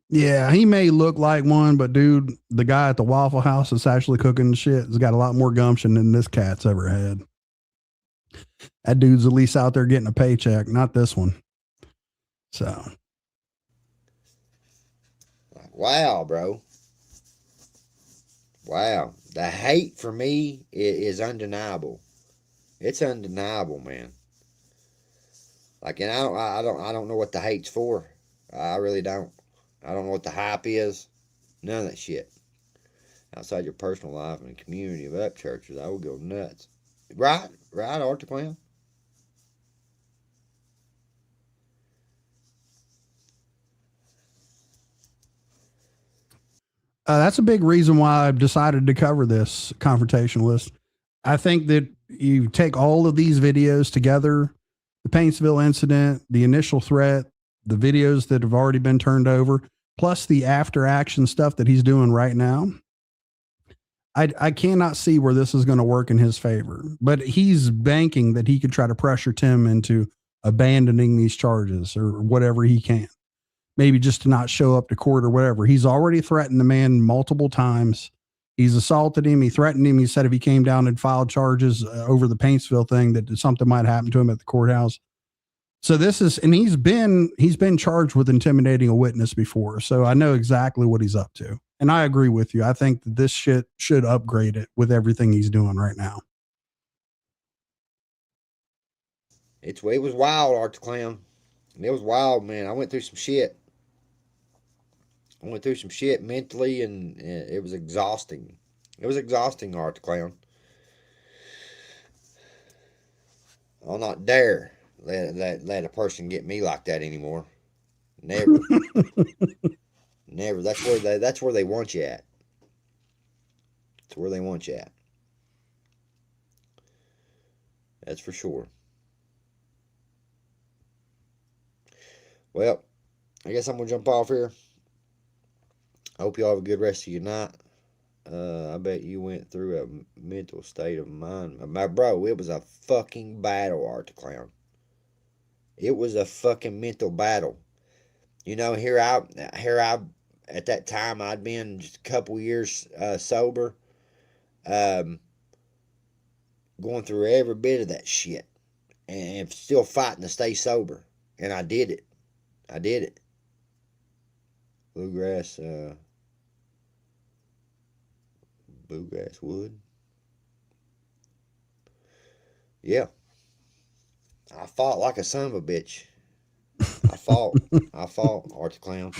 Yeah, he may look like one, but dude, the guy at the Waffle House that's actually cooking the shit has got a lot more gumption than this cat's ever had. That dude's at least out there getting a paycheck, not this one. So. Wow, bro. Wow. The hate for me is undeniable. It's undeniable, man. Like, and I don't know what the hate's for. I really don't. I don't know what the hype is. None of that shit. Outside your personal life and community of up churches, I would go nuts. Right, Arctic Clown? That's a big reason why I've decided to cover this confrontationalist. I think that you take all of these videos together, the Paintsville incident, the initial threat, the videos that have already been turned over, plus the after action stuff that he's doing right now. I cannot see where this is going to work in his favor, but he's banking that he could try to pressure Tim into abandoning these charges or whatever he can. Maybe just to not show up to court or whatever. He's already threatened the man multiple times. He's assaulted him. He threatened him. He said if he came down and filed charges over the Paintsville thing, that something might happen to him at the courthouse. So this is, and he's been charged with intimidating a witness before. So I know exactly what he's up to. And I agree with you. I think that this shit should upgrade it with everything he's doing right now. It was wild, Art the Clown. It was wild, man. I went through some shit. I went through some shit mentally, and it was exhausting. It was exhausting, Art the Clown. I'll not dare let a person get me like that anymore. Never. Never. That's where they want you at. That's where they want you at. That's for sure. Well, I guess I'm gonna jump off here. I hope you all have a good rest of your night. I bet you went through a mental state of mind. My bro, it was a fucking battle, Art the Clown. It was a fucking mental battle. You know, here I at that time I'd been just a couple years sober, going through every bit of that shit, and still fighting to stay sober. And I did it. I did it. Bluegrass wood. Yeah. I fought like a son of a bitch. I fought, Art the Clown.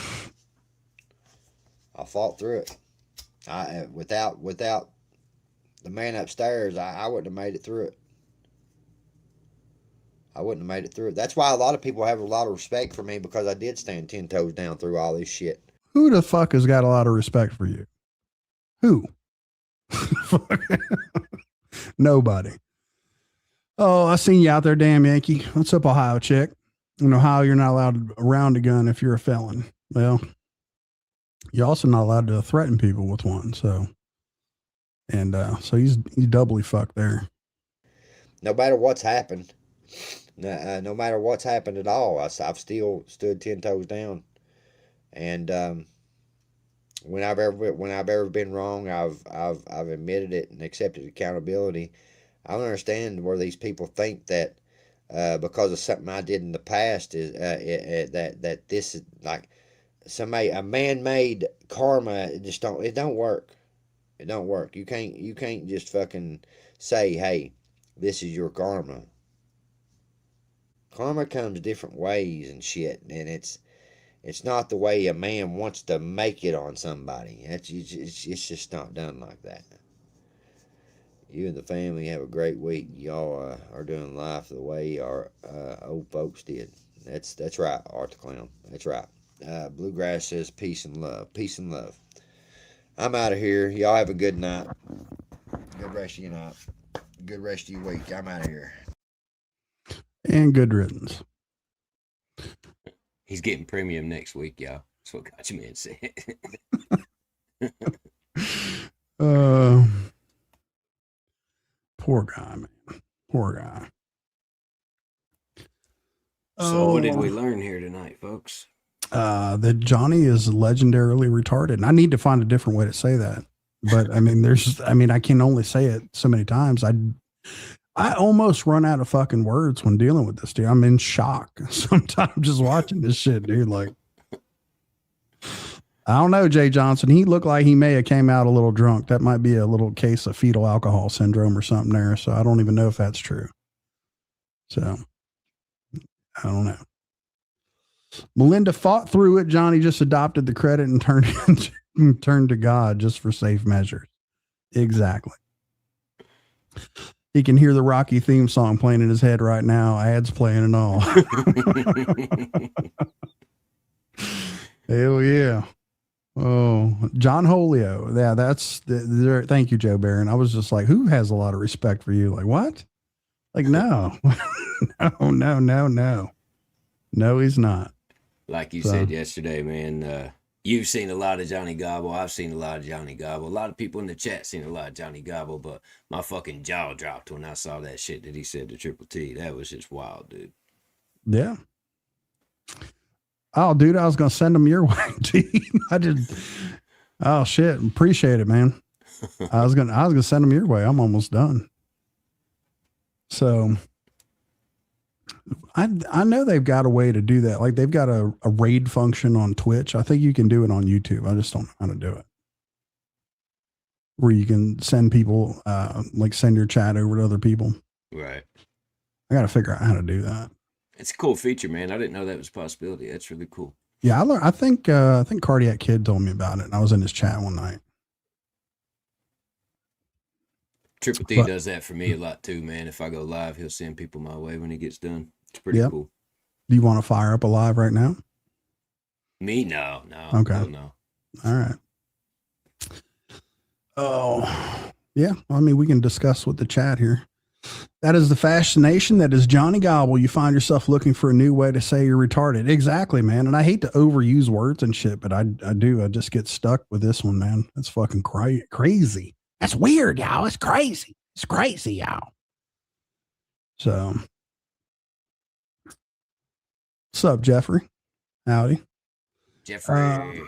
I fought through it. Without the man upstairs, I wouldn't have made it through it. I wouldn't have made it through it. That's why a lot of people have a lot of respect for me, because I did stand 10 toes down through all this shit. Who the fuck has got a lot of respect for you? Who? Nobody. Oh, I seen you out there, damn Yankee. What's up, Ohio chick? In Ohio, you're not allowed around a gun if you're a felon. Well, you're also not allowed to threaten people with one. So he's doubly fucked there. No matter what's happened, no matter what's happened at all, I've still stood 10 toes down. And when I've ever been wrong, I've admitted it and accepted accountability. I don't understand where these people think that because of something I did in the past is that this is like a man-made karma. It don't work. It don't work. You can't just fucking say, hey, this is your karma. Karma comes different ways and shit, and it's not the way a man wants to make it on somebody. It's just not done like that. You and the family have a great week. Y'all are doing life the way our old folks did. That's right, Art the Clown. That's right. Bluegrass says peace and love. Peace and love. I'm out of here. Y'all have a good night. Good rest of your night. Good rest of your week. I'm out of here. And good riddance. He's getting premium next week, y'all. That's what Gotcha Man said. Poor guy, man. Poor guy. So what did we learn here tonight, folks? That Johnny is legendarily retarded. And I need to find a different way to say that. But I mean, I can only say it so many times. I almost run out of fucking words when dealing with this dude. I'm in shock sometimes just watching this shit, dude. Like, I don't know, Jay Johnson. He looked like he may have came out a little drunk. That might be a little case of fetal alcohol syndrome or something there. So I don't even know if that's true. So I don't know. Melinda fought through it. Johnny just adopted the credit and turned to God just for safe measures. Exactly. He can hear the Rocky theme song playing in his head right now. Ads playing and all. Hell yeah. Oh, John Holio. Yeah, that's thank you, Joe Barron. I was just like, who has a lot of respect for you? Like, what? Like, no. No, he's not. Like you said yesterday, man, you've seen a lot of Johnny Gobble. I've seen a lot of Johnny Gobble. A lot of people in the chat seen a lot of Johnny Gobble, but my fucking jaw dropped when I saw that shit that he said to Triple T. That was just wild, dude. Yeah. Oh, dude, I was going to send them your way. Oh, shit. Appreciate it, man. I was gonna send them your way. I'm almost done. So I know they've got a way to do that. Like they've got a raid function on Twitch. I think you can do it on YouTube. I just don't know how to do it. Where you can send people, like send your chat over to other people. Right. I got to figure out how to do that. It's a cool feature, man. I didn't know that was a possibility. That's really cool. Yeah, I think Cardiac Kid told me about it, and I was in his chat one night. Triple T does that for me a lot too, man. If I go live, he'll send people my way when he gets done. It's pretty cool. Do you want to fire up a live right now? Me? No. Okay. No. All right. Oh, yeah. I mean, we can discuss with the chat here. That is the fascination. That is Johnny Gobble. You find yourself looking for a new way to say you're retarded. Exactly, man. And I hate to overuse words and shit, but I do. I just get stuck with this one, man. That's fucking crazy. That's weird, y'all. It's crazy. It's crazy, y'all. So, what's up, Jeffrey? Howdy. Jeffrey.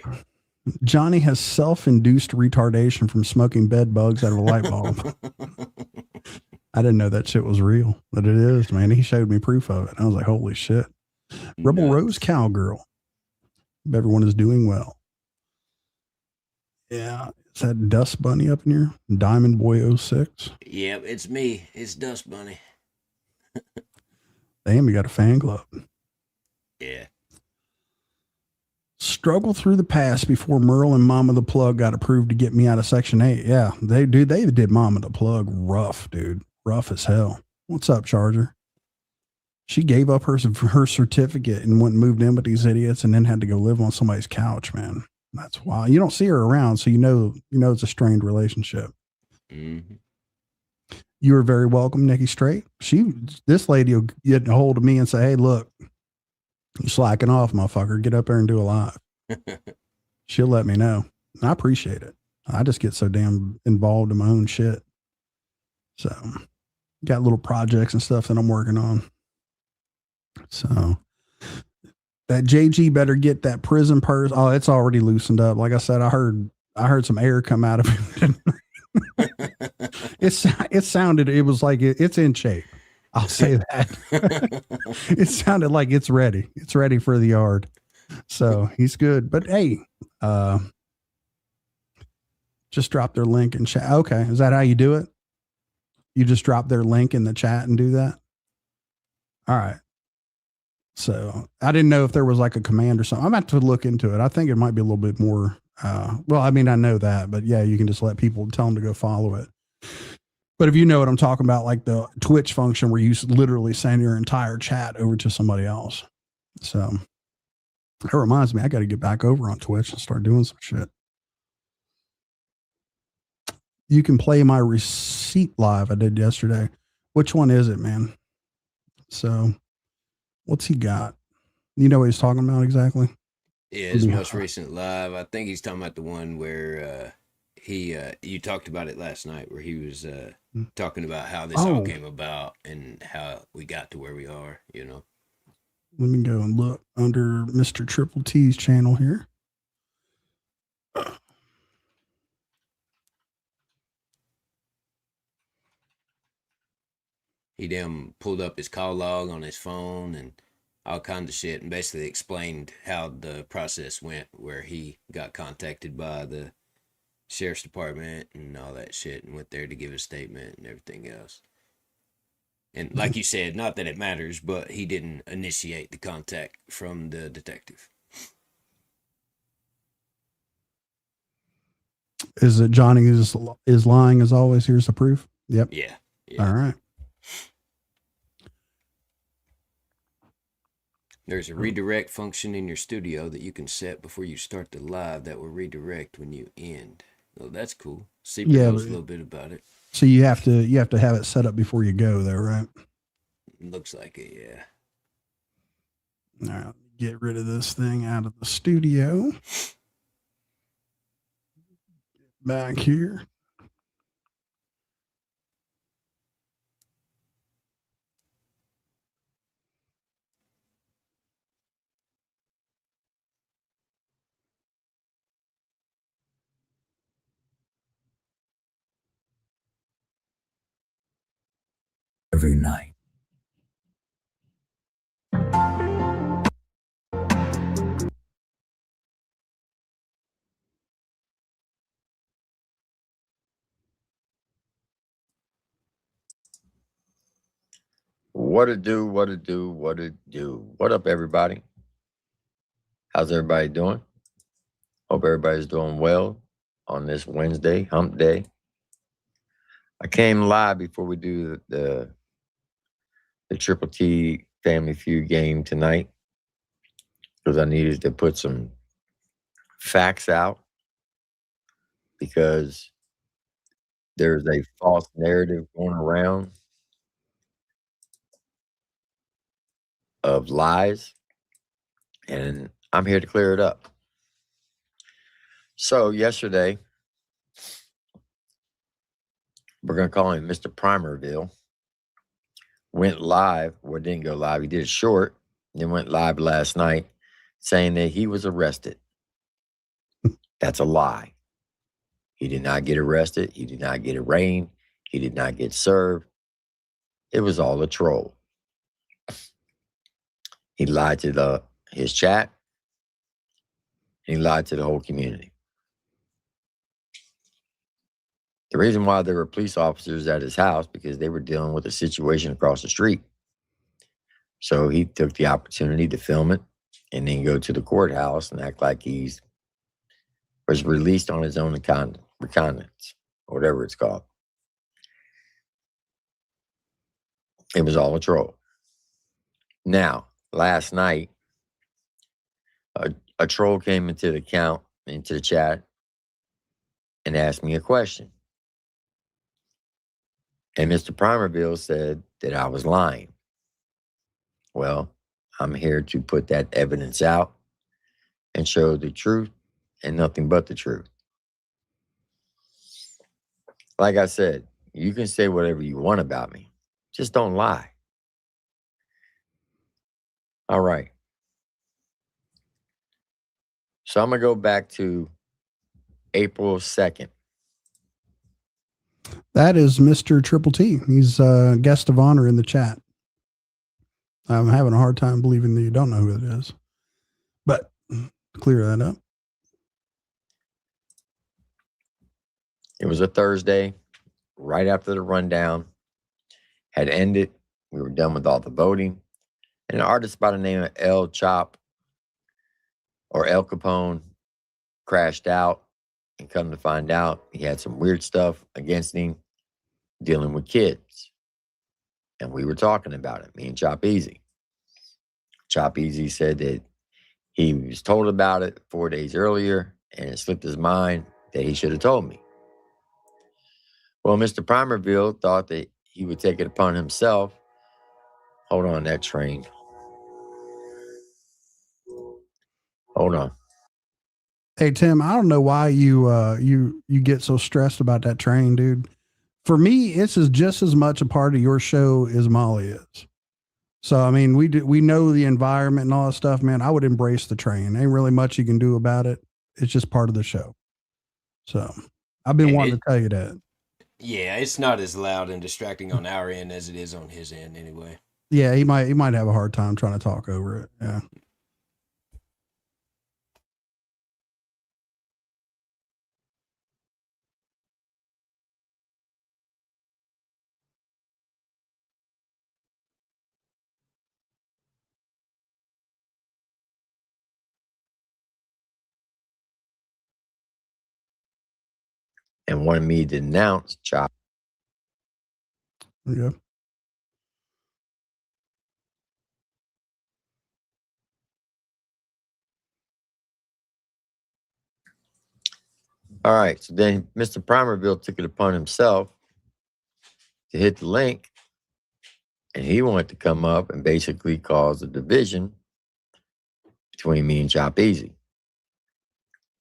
Johnny has self-induced retardation from smoking bed bugs out of a light bulb. I didn't know that shit was real, but it is, man. He showed me proof of it. I was like, holy shit. Rebel Rose Cowgirl. Hope everyone is doing well. Yeah. Is that Dust Bunny up in here? Diamond Boy 06? Yep, it's me. It's Dust Bunny. Damn, you got a fan club. Yeah. Struggle through the past before Merle and Mama the Plug got approved to get me out of Section 8. Yeah, they did Mama the Plug rough, dude. Rough as hell. What's up, Charger? She gave up her certificate and went and moved in with these idiots and then had to go live on somebody's couch, man. That's why you don't see her around, so you know it's a strained relationship. Mm-hmm. You are very welcome, Nikki Straight. This lady will get a hold of me and say, "Hey, look, you're slacking off, motherfucker. Get up there and do a live." She'll let me know. I appreciate it. I just get so damn involved in my own shit. So, got little projects and stuff that I'm working on. So, that JG better get that prison purse. Oh, it's already loosened up. Like I said, I heard some air come out of it. It sounded, it was like it's in shape. I'll say that. It sounded like it's ready. It's ready for the yard. So he's good. But hey, just drop their link in chat. Okay. Is that how you do it? You just drop their link in the chat and do that? All right. So I didn't know if there was like a command or something. I'm about to look into it. I think it might be a little bit more. Well, I mean, I know that, but yeah, you can just let people tell them to go follow it. But if you know what I'm talking about, like the Twitch function where you literally send your entire chat over to somebody else. So that reminds me, I got to get back over on Twitch and start doing some shit. You can play my receipt live I did yesterday. Which one is it, man? So what's he got? You know what he's talking about exactly? Yeah, his most recent live. I think he's talking about the one where you talked about it last night, where he was talking about how this all came about and how we got to where we are, you know. Let me go and look under Mr. Triple T's channel here. He damn pulled up his call log on his phone and all kinds of shit, and basically explained how the process went, where he got contacted by the sheriff's department and all that shit, and went there to give a statement and everything else. And like you said, not that it matters, but he didn't initiate the contact from the detective. Is it Johnny is lying as always? Here's the proof. Yep. Yeah. All right. There's a redirect function in your studio that you can set before you start the live that will redirect when you end. Well, that's cool. Seaver knows a little bit about it. So you have to have it set up before you go, though, right? Looks like it, yeah. All right, get rid of this thing out of the studio. Back here. every night. What it do, what it do, what it do. What up, everybody? How's everybody doing? Hope everybody's doing well on this Wednesday, hump day. I came live before we do the Triple T Family Feud game tonight because I needed to put some facts out because there's a false narrative going around of lies, and I'm here to clear it up. So yesterday, we're going to call him Mr. Primerville, went live, well, didn't go live, he did it short, then went live last night saying that he was arrested. That's a lie. He did not get arrested. He did not get arraigned. He did not get served. It was all a troll. He lied to his chat. He lied to the whole community. The reason why there were police officers at his house because they were dealing with a situation across the street. So he took the opportunity to film it and then go to the courthouse and act like he was released on his own recognizance, or whatever it's called. It was all a troll. Now, last night, a troll came into the chat, and asked me a question. And Mr. Primerville said that I was lying. Well, I'm here to put that evidence out and show the truth and nothing but the truth. Like I said, you can say whatever you want about me. Just don't lie. All right. So I'm going to go back to April 2nd. That is Mr. Triple T. He's a guest of honor in the chat. I'm having a hard time believing that you don't know who it is. But clear that up. It was a Thursday, right after the rundown had ended. We were done with all the voting. And an artist by the name of El Capone crashed out. And come to find out, he had some weird stuff against him dealing with kids. And we were talking about it, me and Chop Easy. Chop Easy said that he was told about it 4 days earlier, and it slipped his mind that he should have told me. Well, Mr. Primerville thought that he would take it upon himself. Hold on, that train. Hold on. Hey, Tim, I don't know why you get so stressed about that train, dude. For me, it's just as much a part of your show as Molly is. So, I mean, we know the environment and all that stuff, man. I would embrace the train. Ain't really much you can do about it. It's just part of the show. So I've been wanting to tell you that. Yeah, it's not as loud and distracting on our end as it is on his end anyway. Yeah, he might have a hard time trying to talk over it. Yeah. And wanted me to denounce Chop. Yeah. All right. So then Mr. Primerville took it upon himself to hit the link. And he wanted to come up and basically cause a division between me and Chop Easy.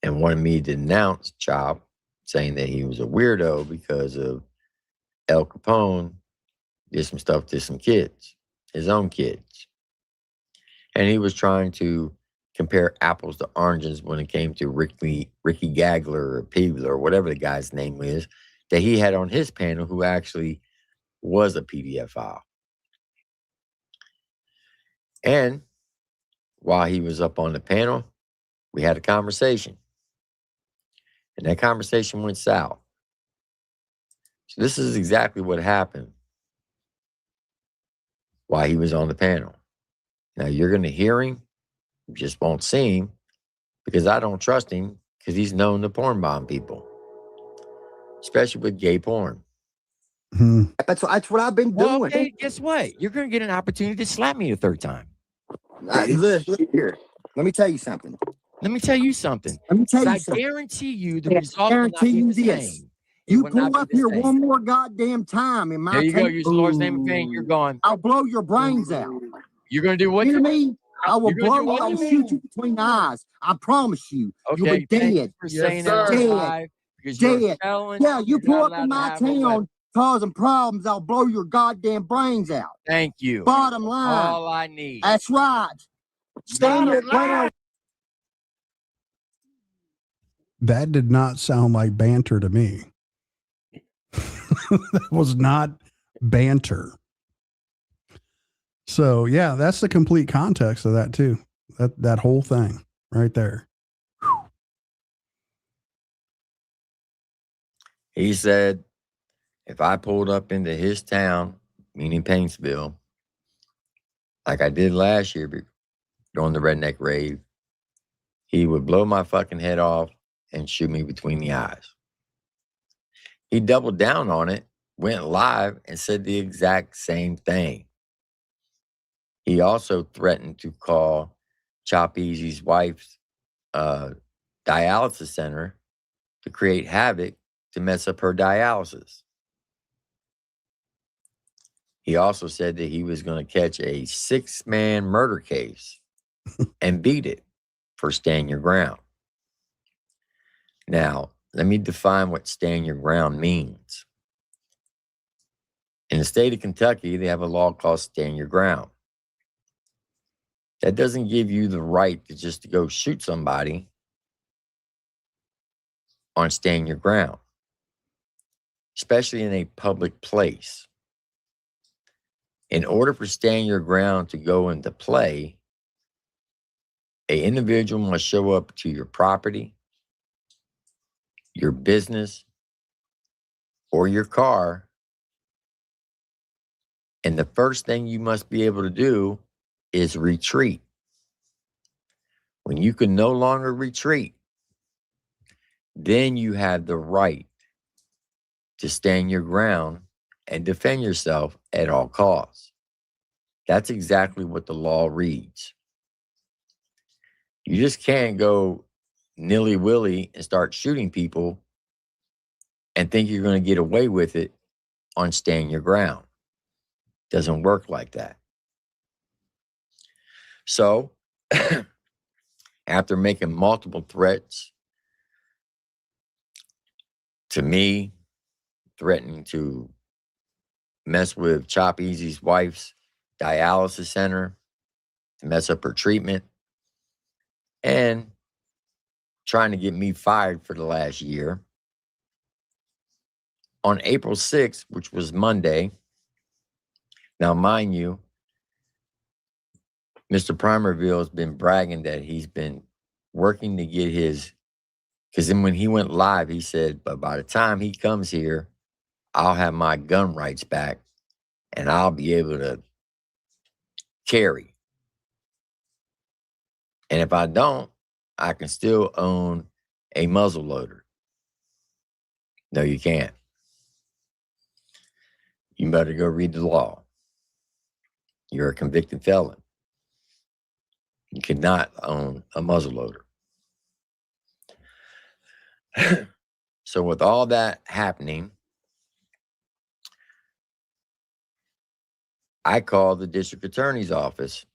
And wanted me to denounce Chop, saying that he was a weirdo because of El Capone did some stuff to some kids, his own kids. And he was trying to compare apples to oranges when it came to Ricky Gagler or Peebler or whatever the guy's name is that he had on his panel, who actually was a PDF file. And while he was up on the panel, we had a conversation. And that conversation went south. So this is exactly what happened while he was on the panel. Now you're going to hear him, you just won't see him, because I don't trust him, because he's known to porn bomb people, especially with gay porn. That's what I've been doing. Well, okay, guess what? You're going to get an opportunity to slap me a third time. Look here. Let me tell you something. Let me tell you something. I guarantee you the result will not be the same. You pull up here one more goddamn time in my There you go. Use the Lord's name in vain. You're gone. I'll blow your brains out. You're going to do what? You hear me? I will You're gonna do blow. what? I will shoot you between the eyes. I promise you. Okay, You'll be thank you dead. for saying Yes, that sir. live, because you're a Dead. felon. Yeah, you You're pull not up in allowed my to have a weapon. town causing problems. I'll blow your goddamn brains out. Thank you. Bottom line. All I need. That's right. Stand your ground. That did not sound like banter to me. That was not banter. So yeah, that's the complete context of that too. That whole thing right there. He said, if I pulled up into his town, meaning Paintsville, like I did last year during the redneck rave, he would blow my fucking head off and shoot me between the eyes. He doubled down on it, went live, and said the exact same thing. He also threatened to call Chop Easy's wife's dialysis center to create havoc to mess up her dialysis. He also said that he was going to catch a 6-man murder case and beat it for stand your ground. Now, let me define what stand your ground means. In the state of Kentucky, they have a law called stand your ground. That doesn't give you the right to just go shoot somebody on stand your ground, especially in a public place. In order for stand your ground to go into play, an individual must show up to your property, your business, or your car. And the first thing you must be able to do is retreat. When you can no longer retreat, then you have the right to stand your ground and defend yourself at all costs. That's exactly what the law reads. You just can't go nilly-willy and start shooting people and think you're going to get away with it on stand your ground. Doesn't work like that. So, after making multiple threats to me, threatening to mess with Chop Easy's wife's dialysis center, to mess up her treatment, and trying to get me fired for the last year, on April 6th, which was Monday, now mind you, Mr. Primerville has been bragging that he's been working to get his, because then when he went live, he said, but by the time he comes here, I'll have my gun rights back and I'll be able to carry. And if I don't, I can still own a muzzle loader. No, you can't. You better go read the law. You're a convicted felon. You cannot own a muzzle loader. So with all that happening, I called the district attorney's office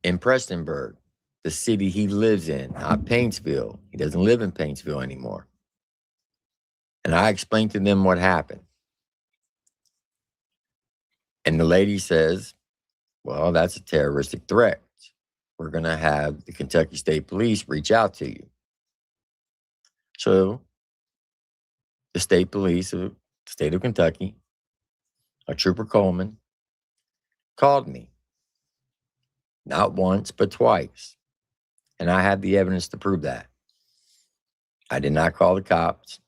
in Prestonburg, the city he lives in, not Paintsville. He doesn't live in Paintsville anymore. And I explained to them what happened. And the lady says, well, that's a terroristic threat. We're going to have the Kentucky State Police reach out to you. So the state police of the state of Kentucky a Trooper Coleman, called me. Not once, but twice. And I have the evidence to prove that. I did not call the cops.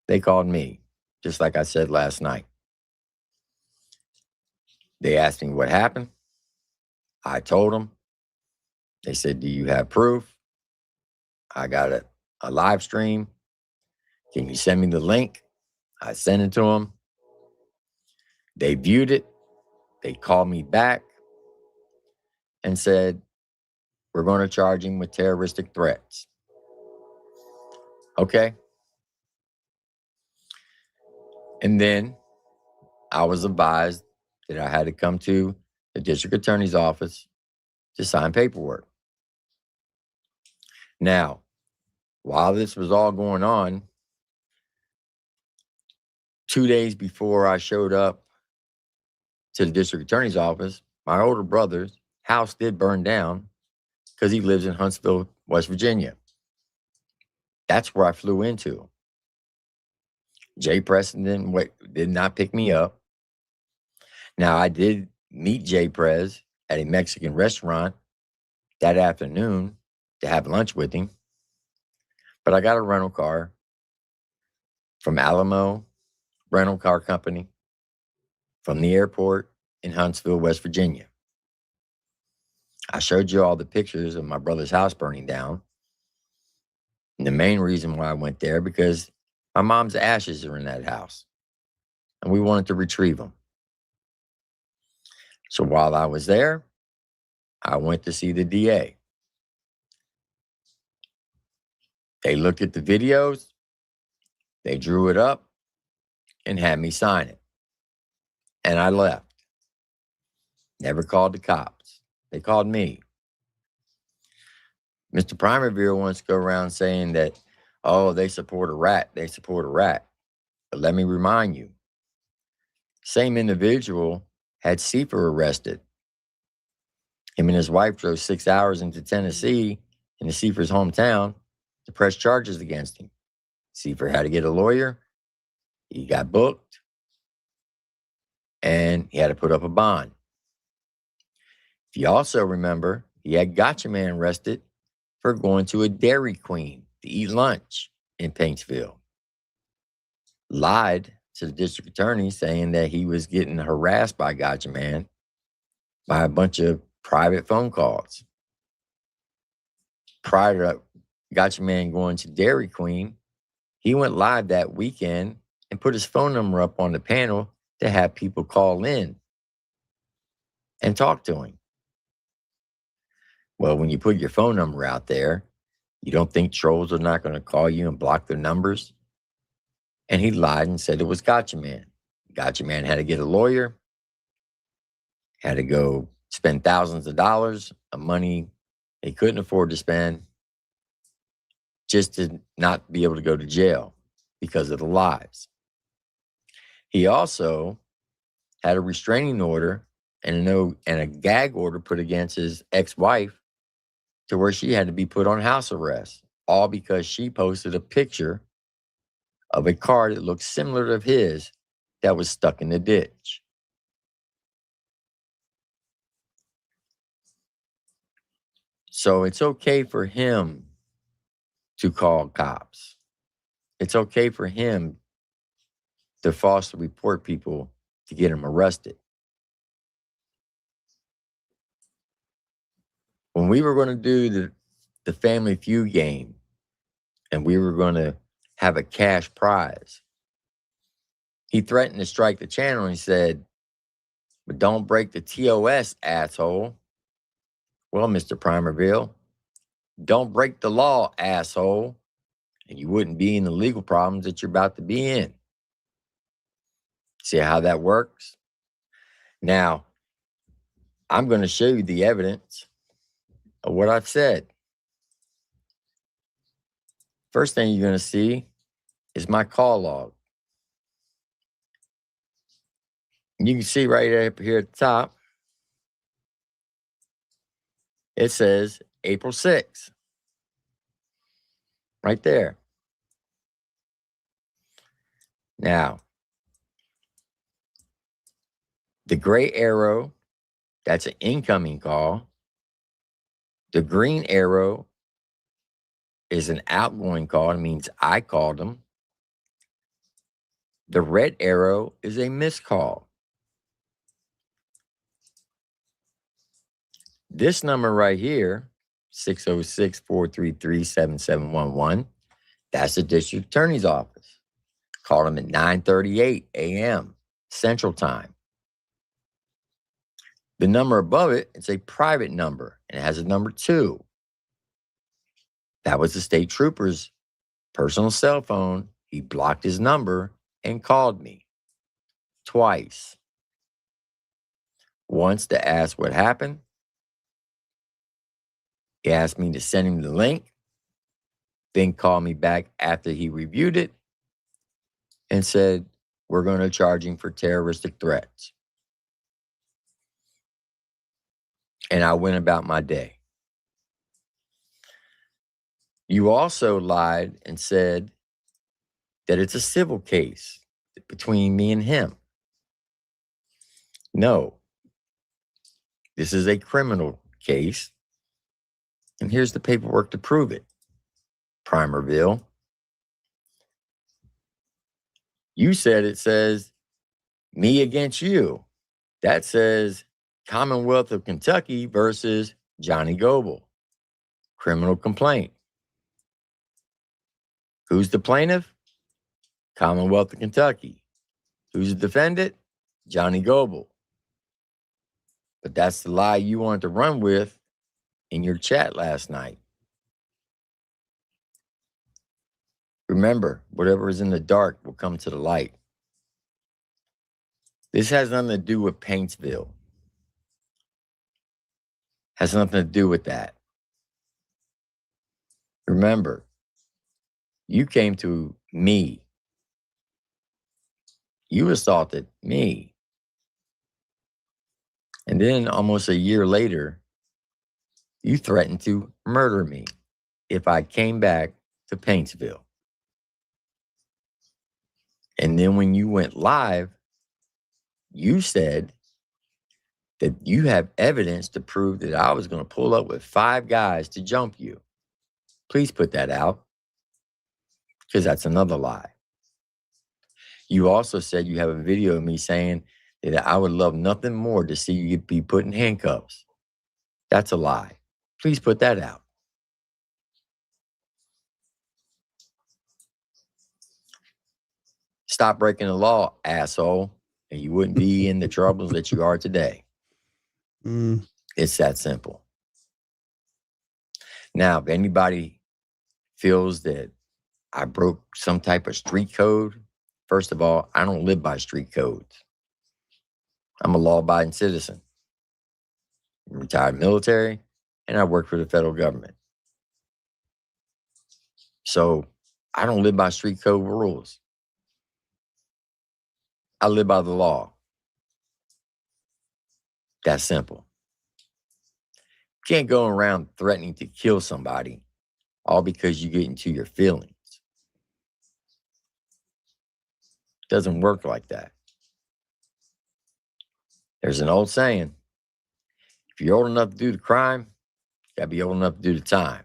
They called me, just like I said last night. They asked me what happened. I told them. They said, do you have proof? I got a live stream. Can you send me the link? I sent it to them. They viewed it. They called me back and said, we're going to charge him with terroristic threats. Okay. And then I was advised that I had to come to the district attorney's office to sign paperwork. Now, while this was all going on, 2 days before I showed up to the district attorney's office, my older brother's house did burn down because he lives in Huntsville, West Virginia. That's where I flew into. Jay Preston did not pick me up. Now, I did meet Jay Prez at a Mexican restaurant that afternoon to have lunch with him. But I got a rental car from Alamo Rental Car Company from the airport in Huntsville, West Virginia. I showed you all the pictures of my brother's house burning down. And the main reason why I went there, because my mom's ashes are in that house, and we wanted to retrieve them. So while I was there, I went to see the DA. They looked at the videos, they drew it up, and had me sign it. And I left. Never called the cops. They called me. Mr. Primerville wants to go around saying that, oh, they support a rat. They support a rat. But let me remind you, same individual had Seifer arrested. Him and his wife drove 6 hours into Tennessee, in the Seifer's hometown, to press charges against him. Seifer had to get a lawyer. He got booked. And he had to put up a bond. If you also remember, he had Gotcha Man arrested for going to a Dairy Queen to eat lunch in Paintsville. Lied to the district attorney saying that he was getting harassed by Gotcha Man by a bunch of private phone calls. Prior to Gotcha Man going to Dairy Queen, he went live that weekend and put his phone number up on the panel to have people call in and talk to him. Well, when you put your phone number out there, you don't think trolls are not going to call you and block their numbers? And he lied and said it was Gotcha Man. Gotcha Man had to get a lawyer, had to go spend thousands of dollars of money he couldn't afford to spend just to not be able to go to jail because of the lies. He also had a restraining order and a gag order put against his ex-wife to where she had to be put on house arrest, all because she posted a picture of a car that looked similar to his that was stuck in the ditch. So it's okay for him to call cops. It's okay for him to falsely report people to get them arrested. When we were going to do the Family Feud game and we were going to have a cash prize, he threatened to strike the channel and he said, but don't break the TOS, asshole. Well, Mr. Primerville, don't break the law, asshole, and you wouldn't be in the legal problems that you're about to be in. See how that works? Now, I'm going to show you the evidence of what I've said. First thing you're going to see is my call log. You can see right up here at the top, it says April 6th. Right there. Now, The gray arrow, that's an incoming call. The green arrow is an outgoing call. It means I called them. The red arrow is a missed call. This number right here, 606-433-7711, that's the district attorney's office. Call them at 9:38 a.m. Central Time. The number above it, it's a private number, and it has a number 2. That was the state trooper's personal cell phone. He blocked his number and called me twice. Once to ask what happened. He asked me to send him the link, then called me back after he reviewed it and said, we're going to charge him for terroristic threats. And I went about my day. You also lied and said that it's a civil case between me and him. No, this is a criminal case. And here's the paperwork to prove it. Primerville. You said it says me against you. That says Commonwealth of Kentucky versus Johnny Goble. Criminal complaint. Who's the plaintiff? Commonwealth of Kentucky. Who's the defendant? Johnny Goble. But that's the lie you wanted to run with in your chat last night. Remember, whatever is in the dark will come to the light. This has nothing to do with Paintsville. Has nothing to do with that. Remember, you came to me. You assaulted me. And then almost a year later, you threatened to murder me if I came back to Paintsville. And then when you went live, you said that you have evidence to prove that I was going to pull up with 5 guys to jump you. Please put that out, because that's another lie. You also said you have a video of me saying that I would love nothing more to see you be put in handcuffs. That's a lie. Please put that out. Stop breaking the law, asshole, and you wouldn't be in the troubles that you are today. It's that simple. Now, if anybody feels that I broke some type of street code, first of all, I don't live by street codes. I'm a law-abiding citizen. I'm retired military, and I work for the federal government. So I don't live by street code rules. I live by the law. That's simple. You can't go around threatening to kill somebody all because you get into your feelings. It doesn't work like that. There's an old saying, if you're old enough to do the crime, you gotta be old enough to do the time.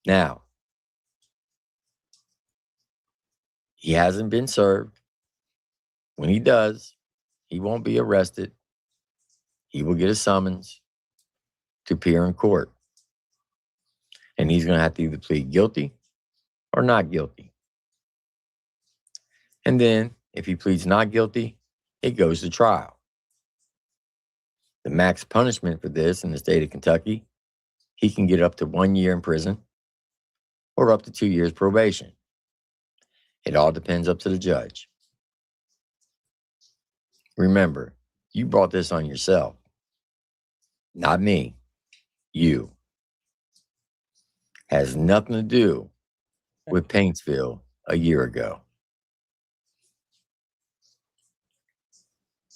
Now, he hasn't been served. When he does, he won't be arrested. He will get a summons to appear in court. And he's going to have to either plead guilty or not guilty. And then, if he pleads not guilty, it goes to trial. The max punishment for this in the state of Kentucky, he can get up to 1 year in prison or up to 2 years probation. It all depends up to the judge. Remember, you brought this on yourself. Not me. You. Has nothing to do with Paintsville a year ago.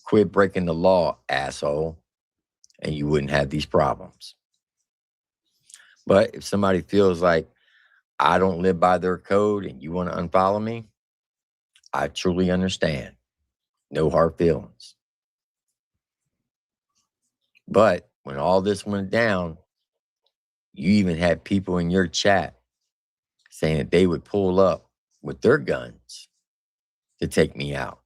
Quit breaking the law, asshole, and you wouldn't have these problems. But if somebody feels like I don't live by their code and you want to unfollow me, I truly understand. No hard feelings. But when all this went down, you even had people in your chat saying that they would pull up with their guns to take me out.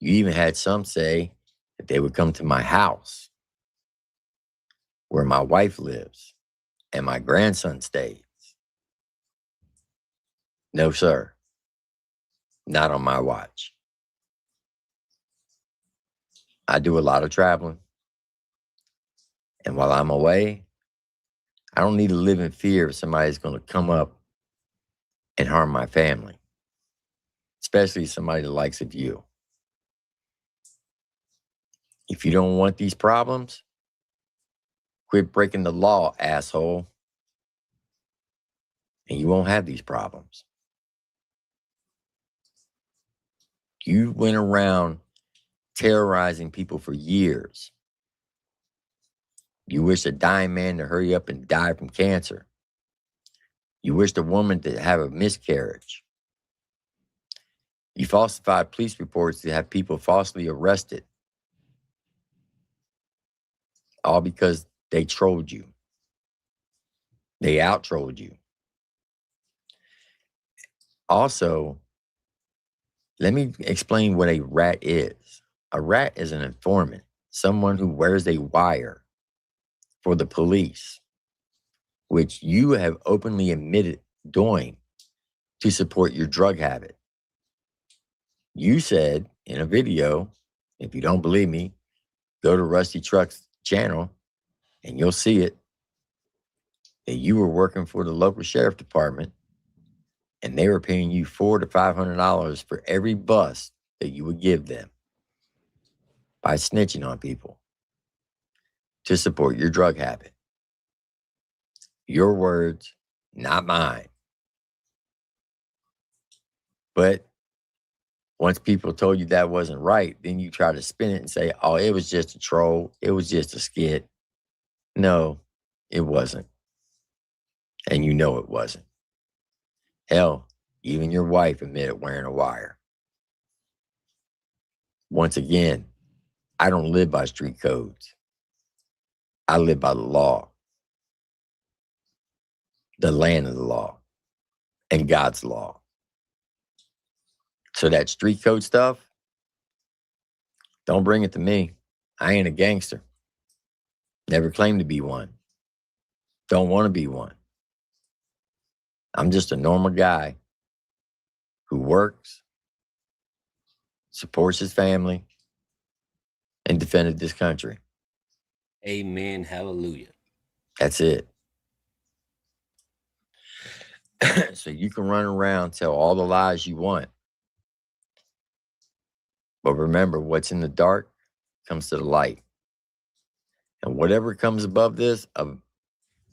You even had some say that they would come to my house where my wife lives and my grandson stays. No, sir. Not on my watch. I do a lot of traveling. And while I'm away, I don't need to live in fear of somebody's going to come up and harm my family, especially somebody the likes of you. If you don't want these problems, quit breaking the law, asshole. And you won't have these problems. You went around terrorizing people for years. You wished a dying man to hurry up and die from cancer. You wished a woman to have a miscarriage. You falsified police reports to have people falsely arrested. All because they trolled you. They out-trolled you. Also, let me explain what a rat is. A rat is an informant, someone who wears a wire for the police, which you have openly admitted doing to support your drug habit. You said in a video, if you don't believe me, go to Rusty Truck's channel and you'll see it, that you were working for the local sheriff department and they were paying you $400 to $500 for every bust that you would give them by snitching on people to support your drug habit. Your words, not mine. But once people told you that wasn't right, then you try to spin it and say, oh, it was just a troll. It was just a skit. No, it wasn't. And you know it wasn't. Hell, even your wife admitted wearing a wire. Once again, I don't live by street codes. I live by the law, the land of the law, and God's law. So that street code stuff, don't bring it to me. I ain't a gangster. Never claimed to be one. Don't want to be one. I'm just a normal guy who works, supports his family, and defended this country. Amen. Hallelujah. That's it. So you can run around, tell all the lies you want. But remember, what's in the dark comes to the light. And whatever comes above this,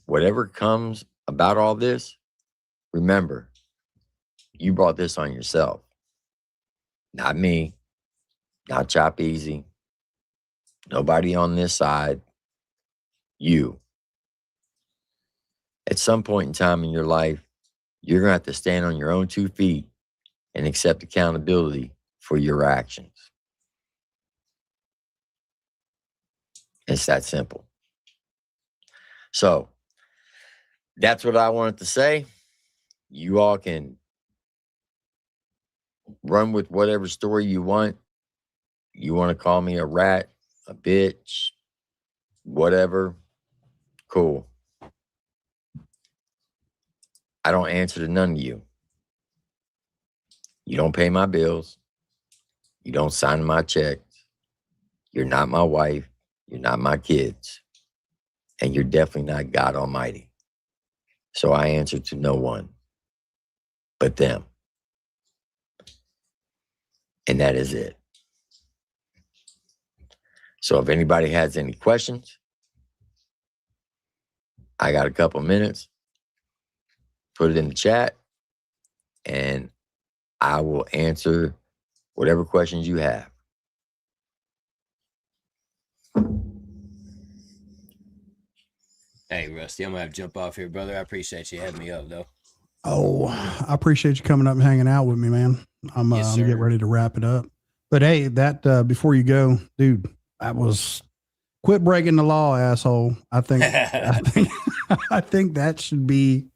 whatever comes about all this, remember, you brought this on yourself. Not me, not Chop Easy, nobody on this side, you. At some point in time in your life, you're going to have to stand on your own 2 feet and accept accountability for your actions. It's that simple. So that's what I wanted to say. You all can run with whatever story you want. You want to call me a rat, a bitch, whatever. Cool. I don't answer to none of you. You don't pay my bills. You don't sign my checks. You're not my wife. You're not my kids. And you're definitely not God Almighty. So I answer to no one but them. And that is it. So if anybody has any questions, I got a couple minutes. Put it in the chat and I will answer whatever questions you have. Hey, Rusty, I'm going to have to jump off here, brother. I appreciate you having me up, though. Oh, I appreciate you coming up and hanging out with me, man. I'm Yes, getting sir. ready to wrap it up. But hey, that before you go, dude, that was quit breaking the law, asshole. I think I think that should be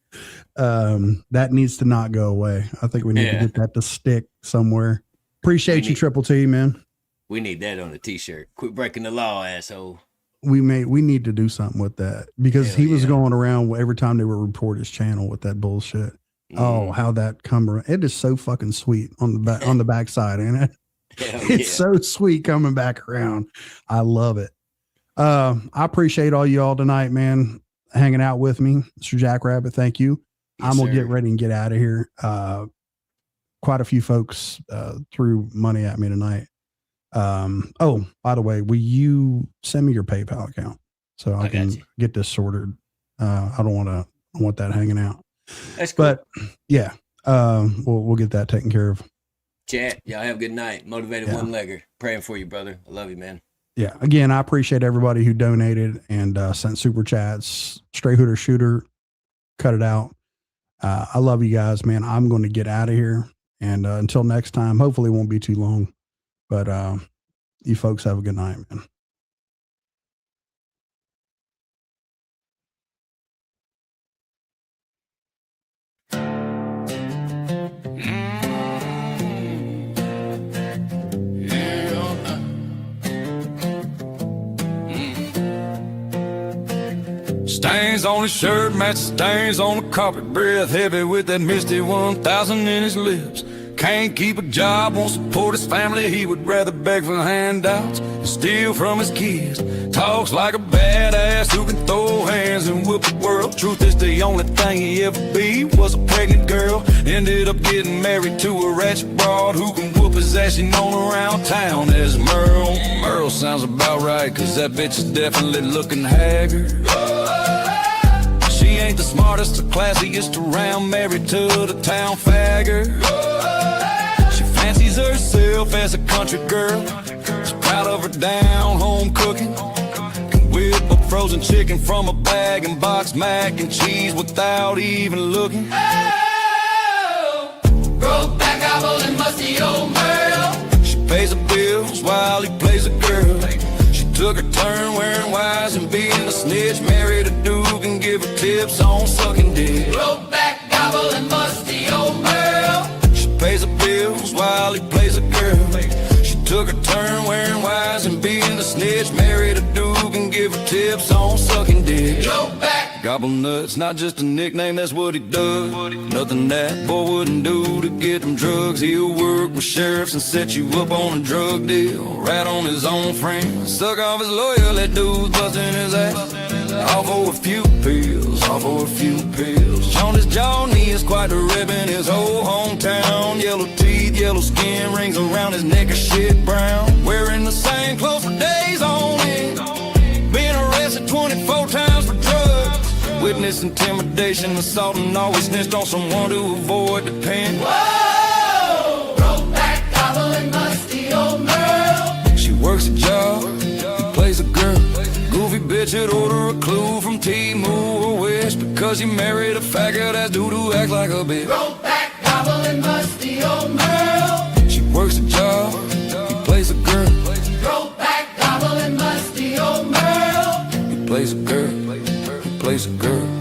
that needs to not go away. I think we need to get that to stick somewhere. Appreciate you, Triple T, man. We need that on a t-shirt. Quit breaking the law, asshole. We need to do something with that because he was going around every time they would report his channel with that bullshit. Oh, how that come around. It is so fucking sweet on the back on the backside, ain't it? It's so sweet coming back around. I love it. I appreciate all you all tonight, man, hanging out with me. Mr. Jackrabbit, thank you. I'm gonna get ready and get out of here. Quite a few folks threw money at me tonight. Oh, by the way, will you send me your PayPal account so I can get this sorted? I don't want that hanging out. That's cool. But yeah, we'll get that taken care of. Chat, y'all have a good night. Motivated one-legger. Praying for you, brother. I love you, man. Yeah. Again, I appreciate everybody who donated and sent super chats. Straight Hooter Shooter, cut it out. I love you guys, man. I'm going to get out of here. And until next time, hopefully it won't be too long. But you folks have a good night, man. Stains on his shirt, match stains on the carpet. Breath heavy with that misty 1,000 in his lips. Can't keep a job, won't support his family. He would rather beg for handouts and steal from his kids. Talks like a badass who can throw hands and whoop the world. Truth is the only thing he ever be was a pregnant girl. Ended up getting married to a ratchet broad who can whoop his ass. She known around town as Merle. Merle sounds about right, cause that bitch is definitely looking haggard. She ain't the smartest or classiest around, married to the town fagger. She fancies herself as a country girl. She's proud of her down-home cooking. Can whip up frozen chicken from a bag and box mac and cheese without even looking. Oh, broke back gobble and musty old Merle. She pays the bills while he plays a girl. Took her turn wearing wise and being a snitch. Married a dude and give her tips on sucking dick. Broke back gobble and musty old Merle. She pays the bills while he plays a girl. She took her turn wearing wise and being a snitch. Married a dude and give her tips on sucking dick. Broke back gobble nuts, not just a nickname, that's what he does. Nothing that boy wouldn't do to get them drugs. He'll work with sheriffs and set you up on a drug deal. Rat on his own friend, suck off his lawyer, let dudes busting his ass. All for a few pills, all for a few pills. On his jaw, knee is quite a rib in his whole hometown. Yellow teeth, yellow skin, rings around his neck are shit brown. Wearing the same clothes for days on end. Being arrested 24 times for drugs. Witness intimidation, assault, and always snitched on someone to avoid the pen. Whoa! Broke back, gobble and musty old Merle. She works a job, he plays a girl. Goofy bitch would order a clue from Timu or Wish because she married a faggot ass dude who acts like a bitch. Broke back, gobble and musty old Merle. She works a job, he plays a girl. Broke back, gobble and musty old Merle. He plays a girl, he plays a girl.